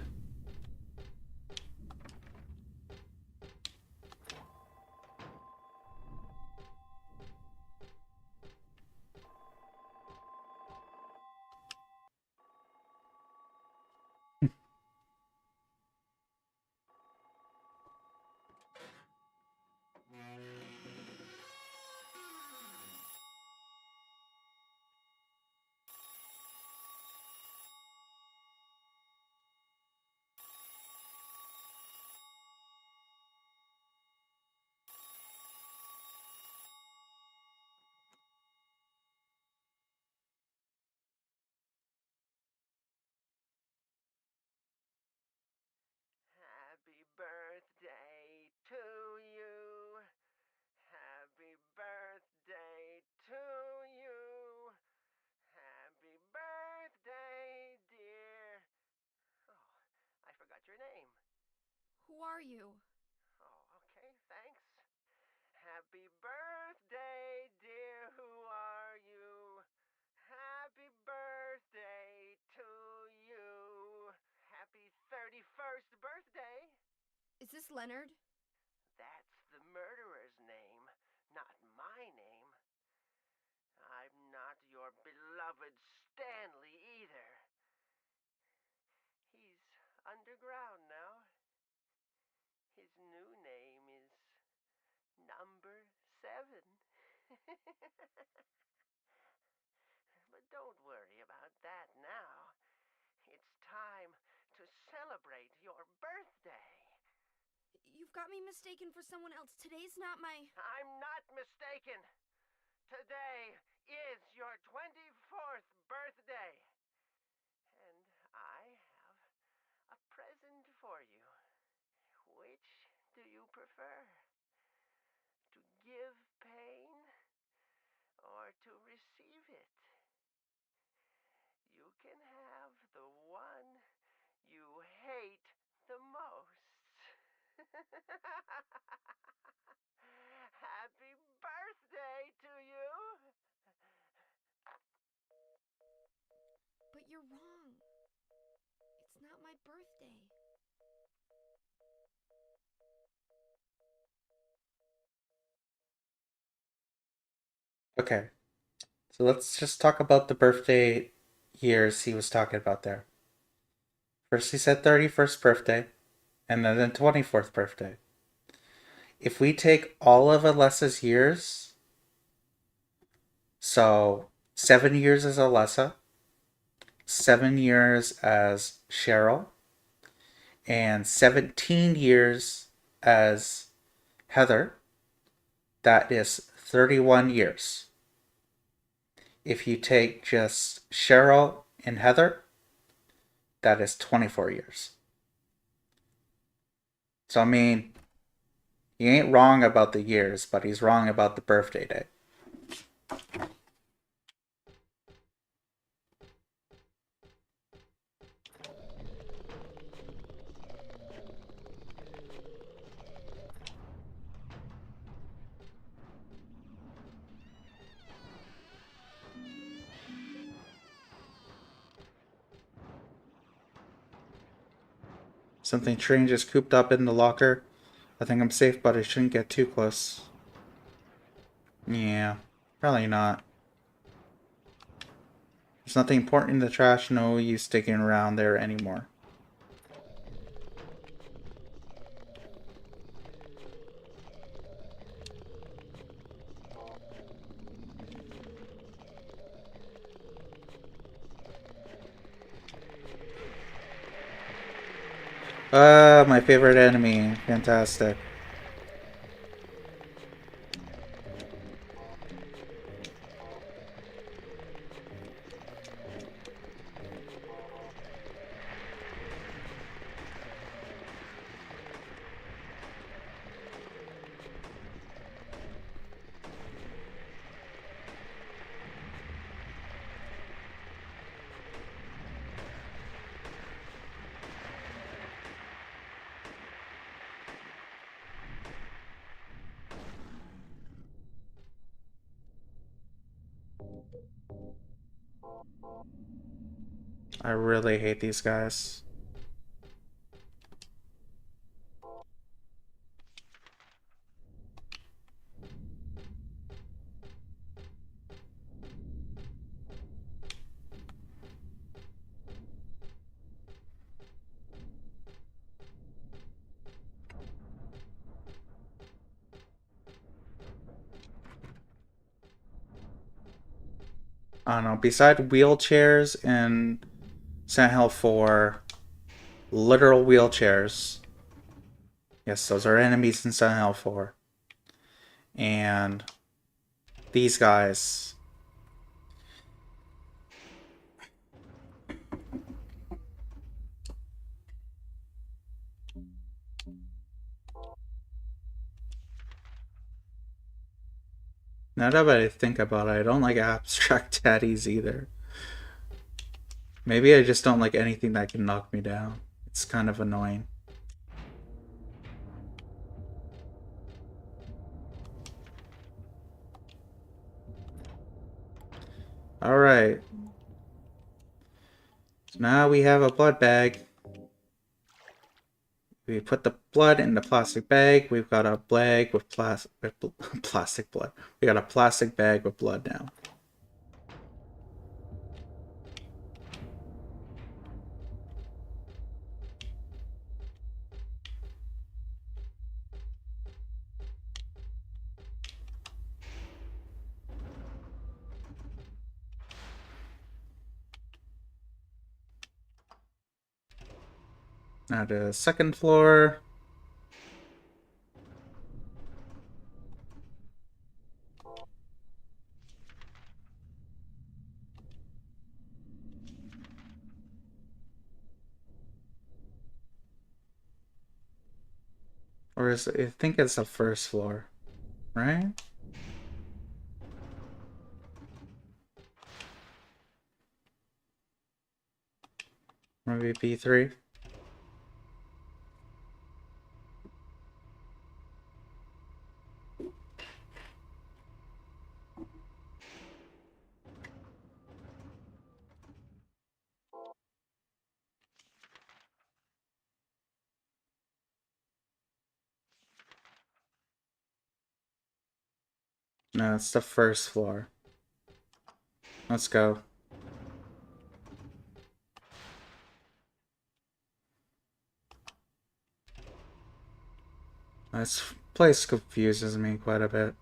Happy birthday to you. Happy birthday to you. Happy birthday, dear. Oh, I forgot your name. Who are you? Oh, okay, thanks. Happy birthday, dear. Who are you? Happy birthday to you. Happy 31st birthday. Is this Leonard? That's the murderer's name, not my name. I'm not your beloved Stanley either. He's underground now. His new name is Number 7. But don't worry about that now. It's time to celebrate your birthday. You've got me mistaken for someone else. Today's not my... I'm not mistaken. Today is your 24th birthday. And I have a present for you. Which do you prefer? To give pain or to receive it? You can have the one you hate the most. Happy birthday to you! But you're wrong. It's not my birthday. Okay, so let's just talk about the birthday years he was talking about there. First, he said 31st birthday, and then the 24th birthday. If we take all of Alessa's years, so 7 years as Alessa, 7 years as Cheryl, and 17 years as Heather, that is 31 years. If you take just Cheryl and Heather, that is 24 years. So, I mean, he ain't wrong about the years, but he's wrong about the birthday day. Something strange is cooped up in the locker. I think I'm safe, but I shouldn't get too close. Yeah, probably not. There's nothing important in the trash, no use sticking around there anymore. Ah, my favorite enemy. Fantastic. I really hate these guys. I don't know. Beside wheelchairs in Silent Hill 4, literal wheelchairs. Yes, those are enemies in Silent Hill 4. And these guys. Now that I think about it, I don't like abstract daddies either. Maybe I just don't like anything that can knock me down. It's kind of annoying. Alright. So now we have a blood bag. We put the blood in the plastic bag. We've got a bag with plastic blood. We got a plastic bag with blood now. Now the second floor. Or is it, I think it's the first floor, right? Maybe B3. No, it's the first floor. Let's go. This place confuses me quite a bit.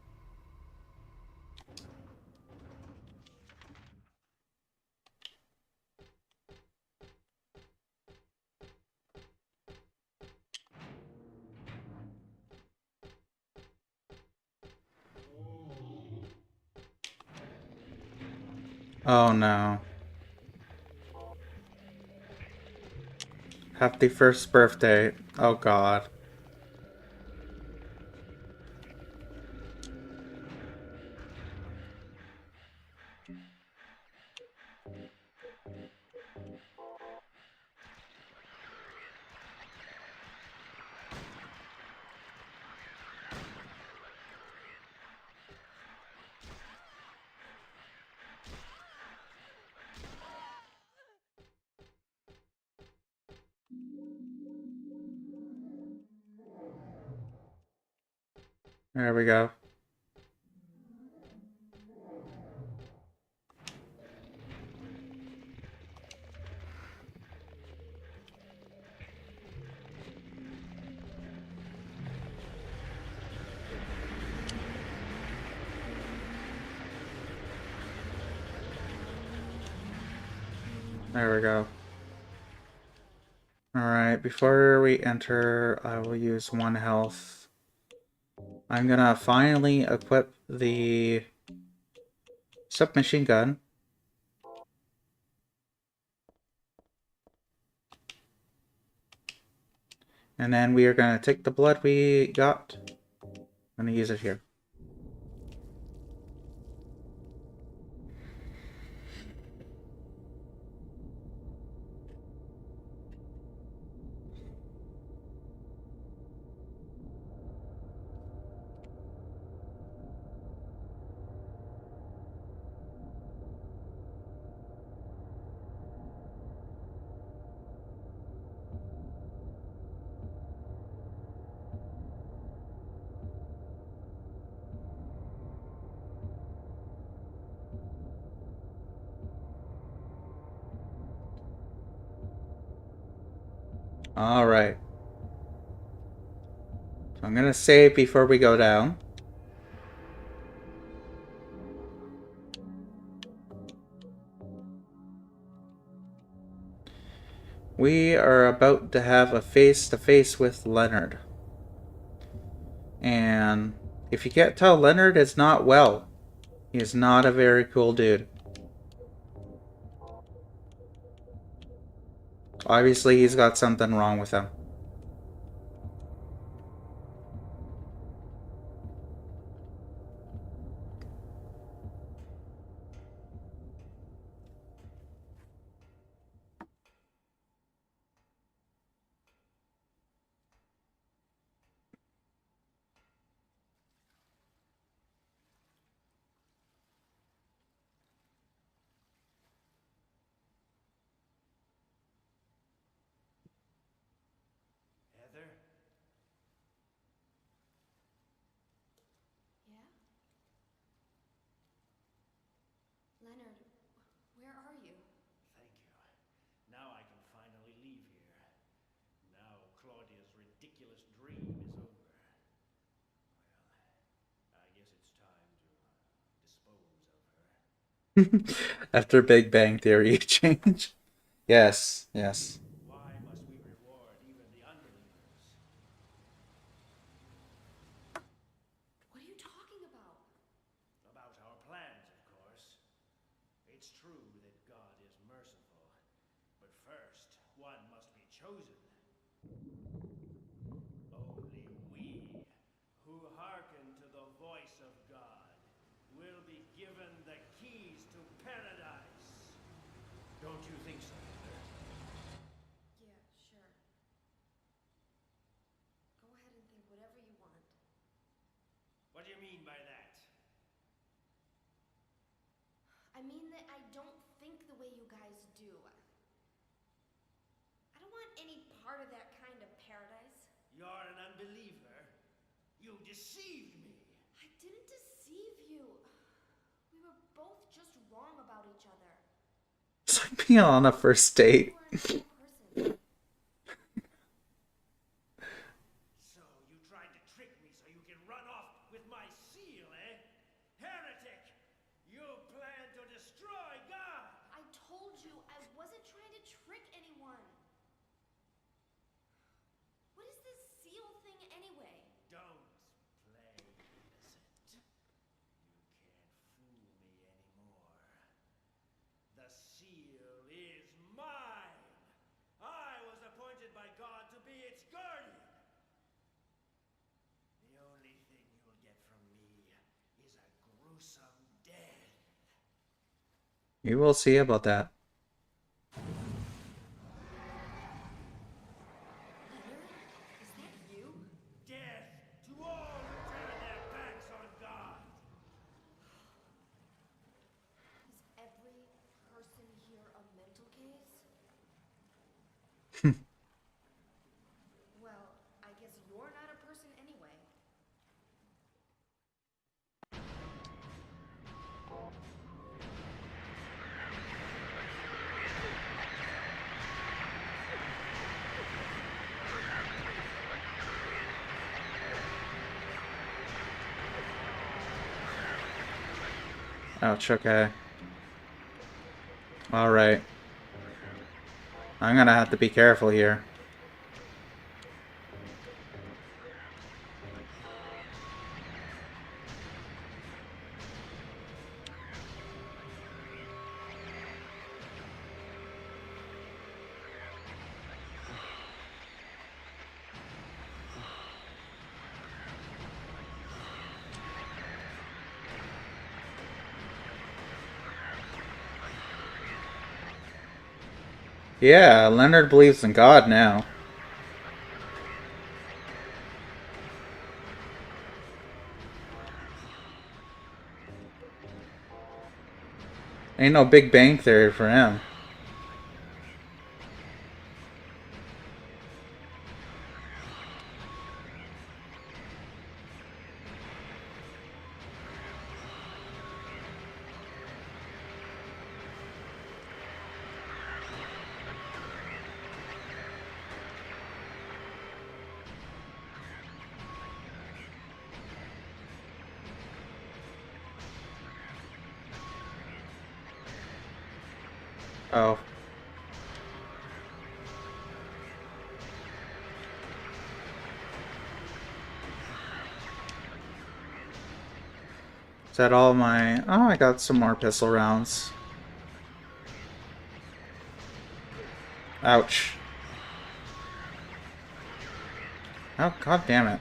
Oh no. Happy first birthday. Oh god. There we go. There we go. Alright, before we enter, I will use 1 health. I'm gonna finally equip the submachine gun. And then we are gonna take the blood we got. I'm gonna use it here. Alright. So I'm gonna save before we go down. We are about to have a face-to-face with Leonard. And if you can't tell, Leonard is not well. He is not a very cool dude. Obviously, he's got something wrong with him. Heather? Yeah? Leonard, where are you? Thank you. Now I can finally leave here. Now Claudia's ridiculous dream is over. Well, I guess it's time to dispose of her. After Big Bang Theory change. Yes, yes. Why must we reward even the unbelievers? What are you talking about? About our plans, of course. It's true that God is merciful, but first, one must be chosen. Only we, who hearken to the voice of God, will be given the keys to paradise. Don't you think so, Heather? Yeah, sure. Go ahead and think whatever you want. What do you mean by that? I mean that I don't think the way you guys do. I don't want any part of that kind of paradise. You're an unbeliever. You deceived me. I didn't deceive you. We were both just wrong about each other. It's like being on a first date. So you tried to trick me so you can run off with my seal, eh? Heretic! You plan to destroy God! I told you I wasn't trying to trick anyone. What is this seal thing anyway? Don't play innocent. You can't fool me anymore. The seal is mine! I was appointed by God to be its guardian! The only thing you'll get from me is a gruesome death. You will see about that. Is that you? Death to all who turn their backs on God! Is every person here a mental case? Well, I guess you're not a person anyway. Ouch, okay. Alright. I'm gonna have to be careful here. Yeah, Leonard believes in God now. Ain't no Big Bang Theory for him. Oh. Is that all my... Oh, I got some more pistol rounds. Ouch. Oh, god damn it.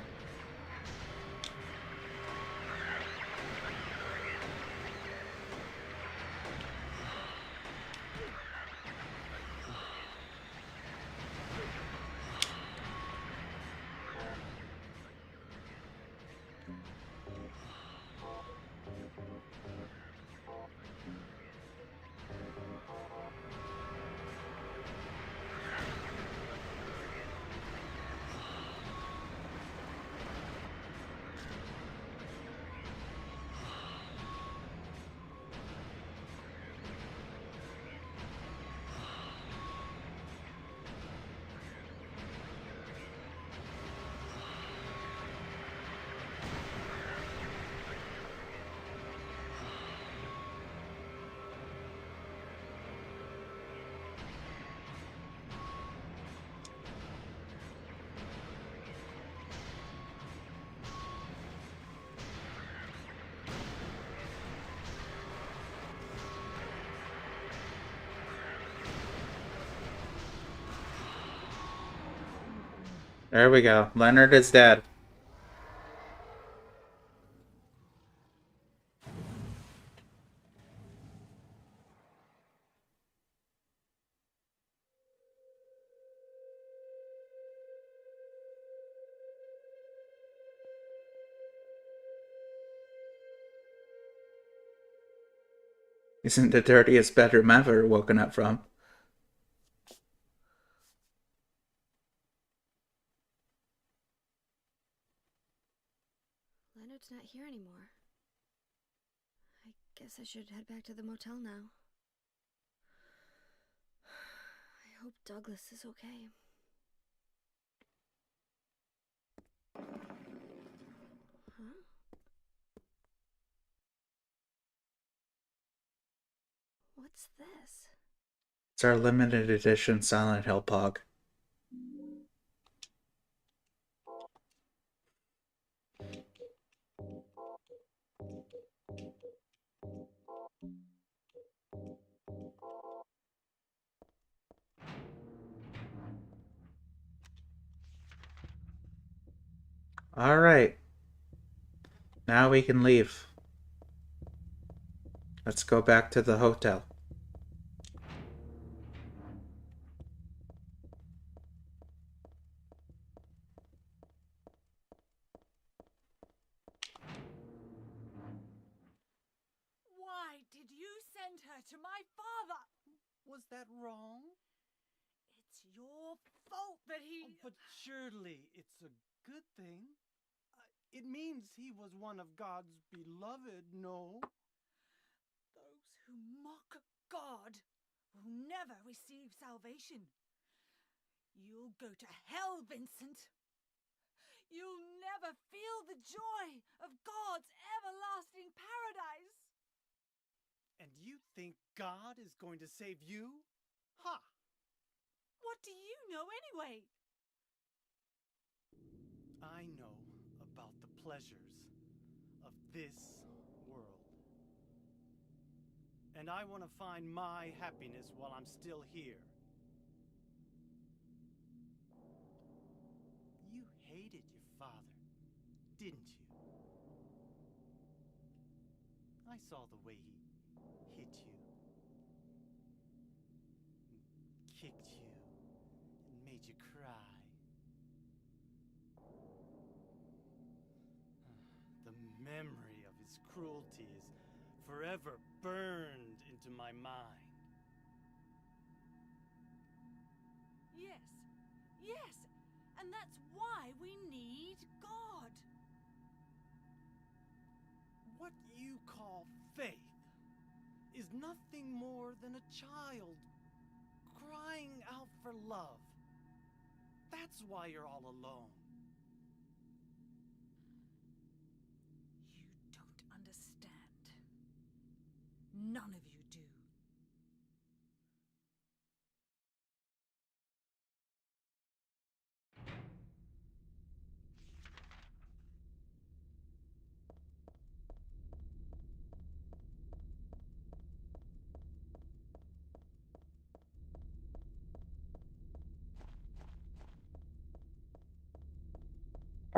There we go. Leonard is dead. Isn't the dirtiest bedroom I've ever woken up from. Leonard's not here anymore. I guess I should head back to the motel now. I hope Douglas is okay. Huh? What's this? It's our limited edition Silent Hill Pog. Alright. Now we can leave. Let's go back to the hotel. Why did you send her to my father? Was that wrong? It's your fault that he... Oh, but surely it's a good thing. It means he was one of God's beloved, no? Those who mock God will never receive salvation. You'll go to hell, Vincent. You'll never feel the joy of God's everlasting paradise. And you think God is going to save you? Ha! What do you know anyway? I know about the pleasures of this world. And I want to find my happiness while I'm still here. You hated your father, didn't you? I saw the way he hit you, and kicked you, and made you cry. The memory of his cruelty is forever burned into my mind. Yes, and that's why we need God. What you call faith is nothing more than a child crying out for love. That's why you're all alone. You don't understand. None of you do.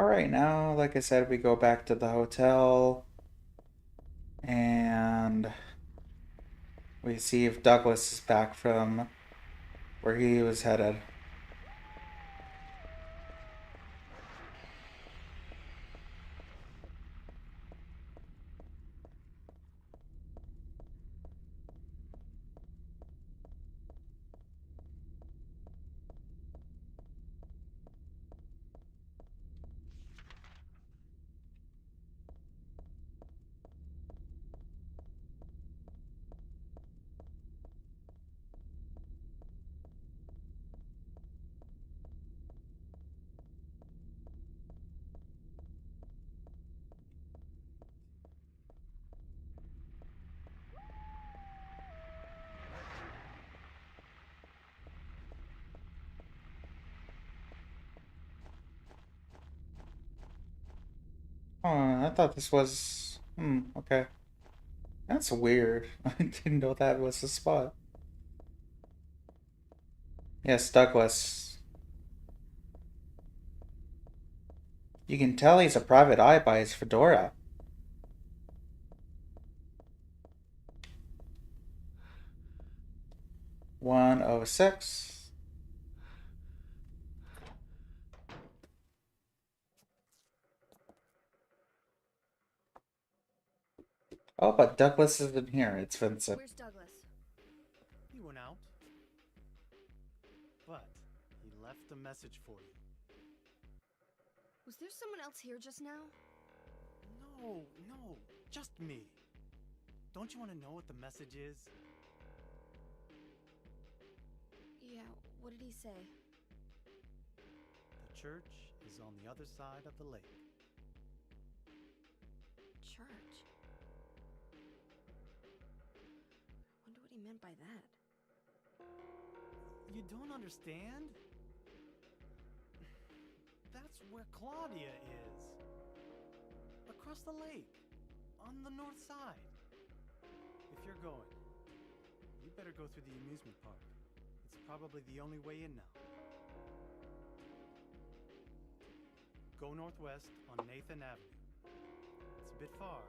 Alright, now, like I said, we go back to the hotel and we see if Douglas is back from where he was headed. Oh, I thought this was... okay. That's weird. I didn't know that was the spot. Yes, Douglas. You can tell he's a private eye by his fedora. $106. Oh, but Douglas isn't here. It's Vincent. Where's Douglas? He went out. But he left a message for you. Was there someone else here just now? No, just me. Don't you want to know what the message is? Yeah, what did he say? The church is on the other side of the lake. Church? Wonder what he meant by that. You don't understand? That's where Claudia is. Across the lake. On the north side. If you're going, you better go through the amusement park. It's probably the only way in now. Go northwest on Nathan Avenue. It's a bit far,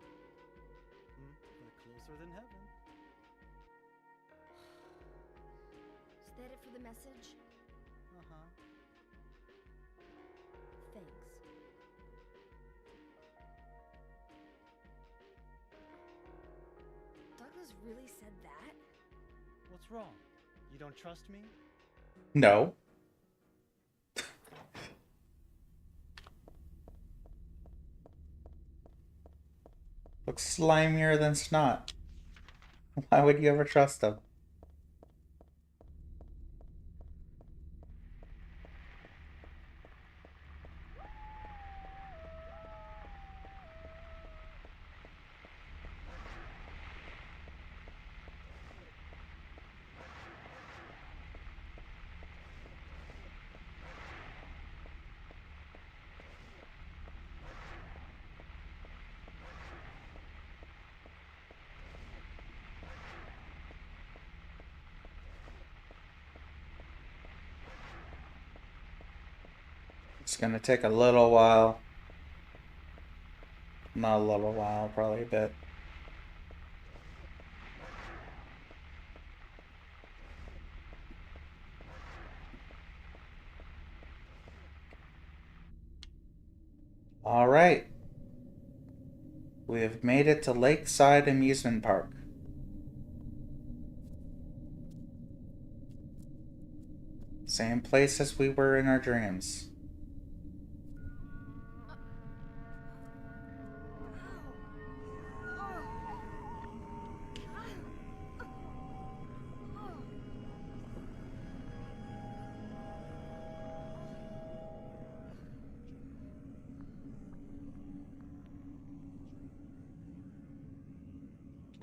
but closer than heaven. Is that it for the message? Uh-huh. Thanks. Douglas really said that? What's wrong? You don't trust me? No. Looks slimier than snot. Why would you ever trust him? It's gonna take a little while. Not a little while, probably a bit. All right. We have made it to Lakeside Amusement Park. Same place as we were in our dreams.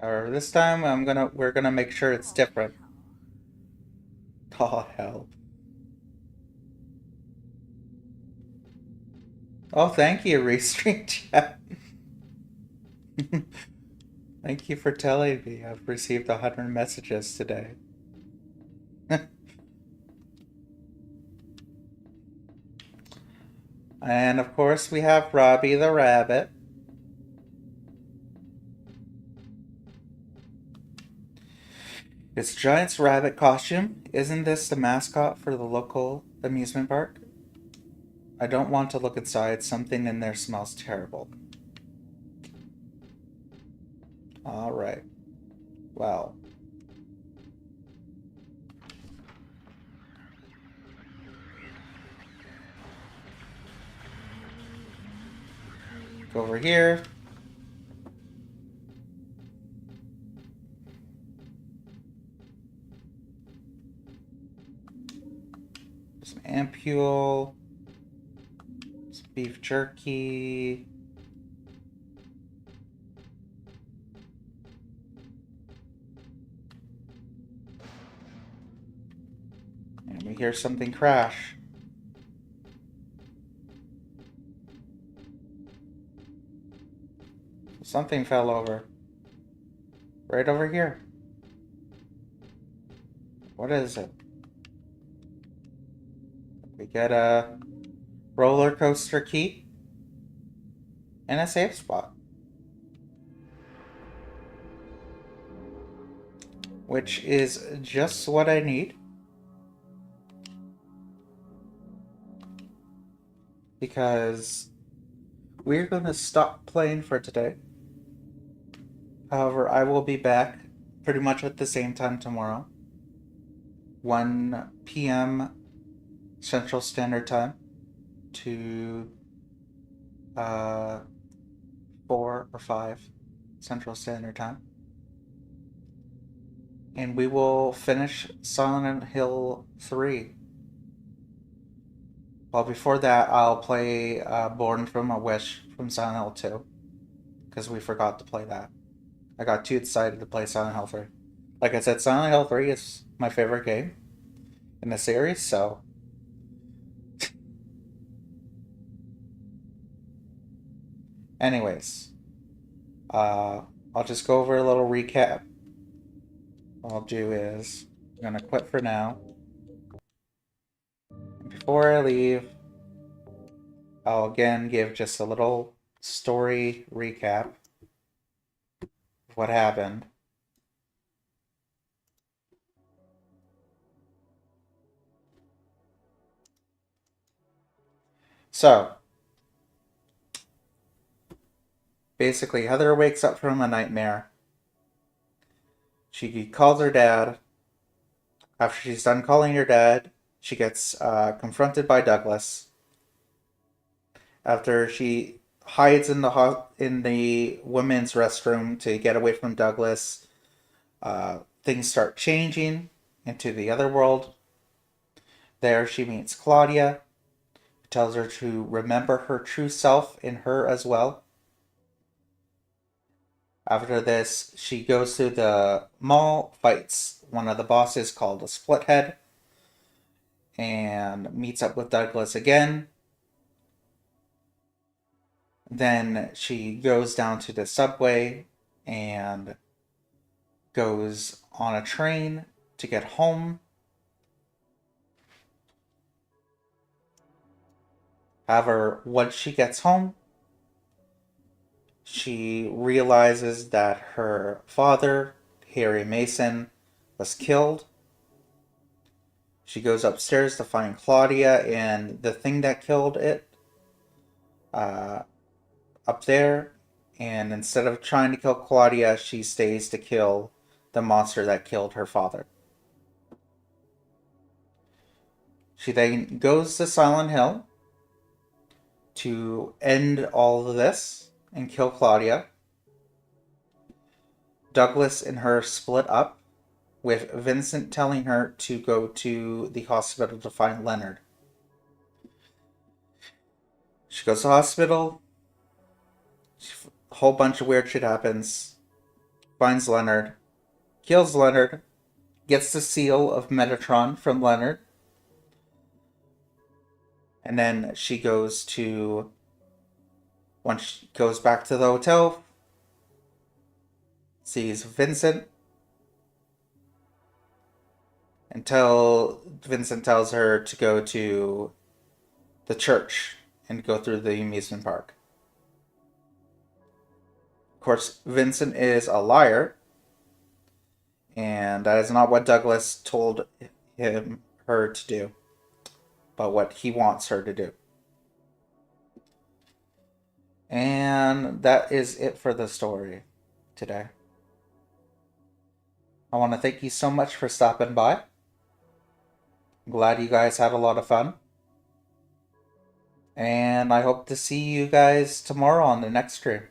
Or this time we're gonna make sure it's different. Oh hell. Oh, thank you, Restream Chat. Thank you for telling me I've received 100 messages today. And of course, we have Robbie the rabbit. It's Giant's rabbit costume. Isn't this the mascot for the local amusement park? I don't want to look inside. Something in there smells terrible. Alright. Well. Go over here. Some ampule. Some beef jerky. And we hear something crash. Something fell over. Right over here. What is it? We get a roller coaster key and a safe spot. Which is just what I need. Because we're going to stop playing for today. However, I will be back pretty much at the same time tomorrow. 1 p.m. Central Standard Time to 4 or 5 Central Standard Time. And we will finish Silent Hill 3. Well, before that, I'll play Born from a Wish from Silent Hill 2. Because we forgot to play that. I got too excited to play Silent Hill 3. Like I said, Silent Hill 3 is my favorite game in the series, so... Anyways. I'll just go over a little recap. What I'll do is... I'm gonna quit for now. Before I leave, I'll again give just a little story recap of what happened. So, basically, Heather wakes up from a nightmare. She calls her dad. After she's done calling her dad, she gets confronted by Douglas. After she hides in the women's restroom to get away from Douglas, things start changing into the other world. There she meets Claudia, who tells her to remember her true self in her as well. After this, she goes to the mall, fights one of the bosses called a Splithead, and meets up with Douglas again. Then she goes down to the subway and goes on a train to get home. However, once she gets home, she realizes that her father, Harry Mason, was killed. She goes upstairs to find Claudia and the thing that killed it up there. And instead of trying to kill Claudia, she stays to kill the monster that killed her father. She then goes to Silent Hill to end all of this and kill Claudia. Douglas and her split up, with Vincent telling her to go to the hospital to find Leonard. She goes to the hospital. A whole bunch of weird shit happens. Finds Leonard. Kills Leonard. Gets the seal of Metatron from Leonard. And then she goes to... Once she goes back to the hotel, sees Vincent. Until Vincent tells her to go to the church and go through the amusement park. Of course, Vincent is a liar, and that is not what Douglas told her to do, but what he wants her to do. And that is it for the story today. I want to thank you so much for stopping by. I'm glad you guys had a lot of fun. And I hope to see you guys tomorrow on the next stream.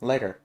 Later.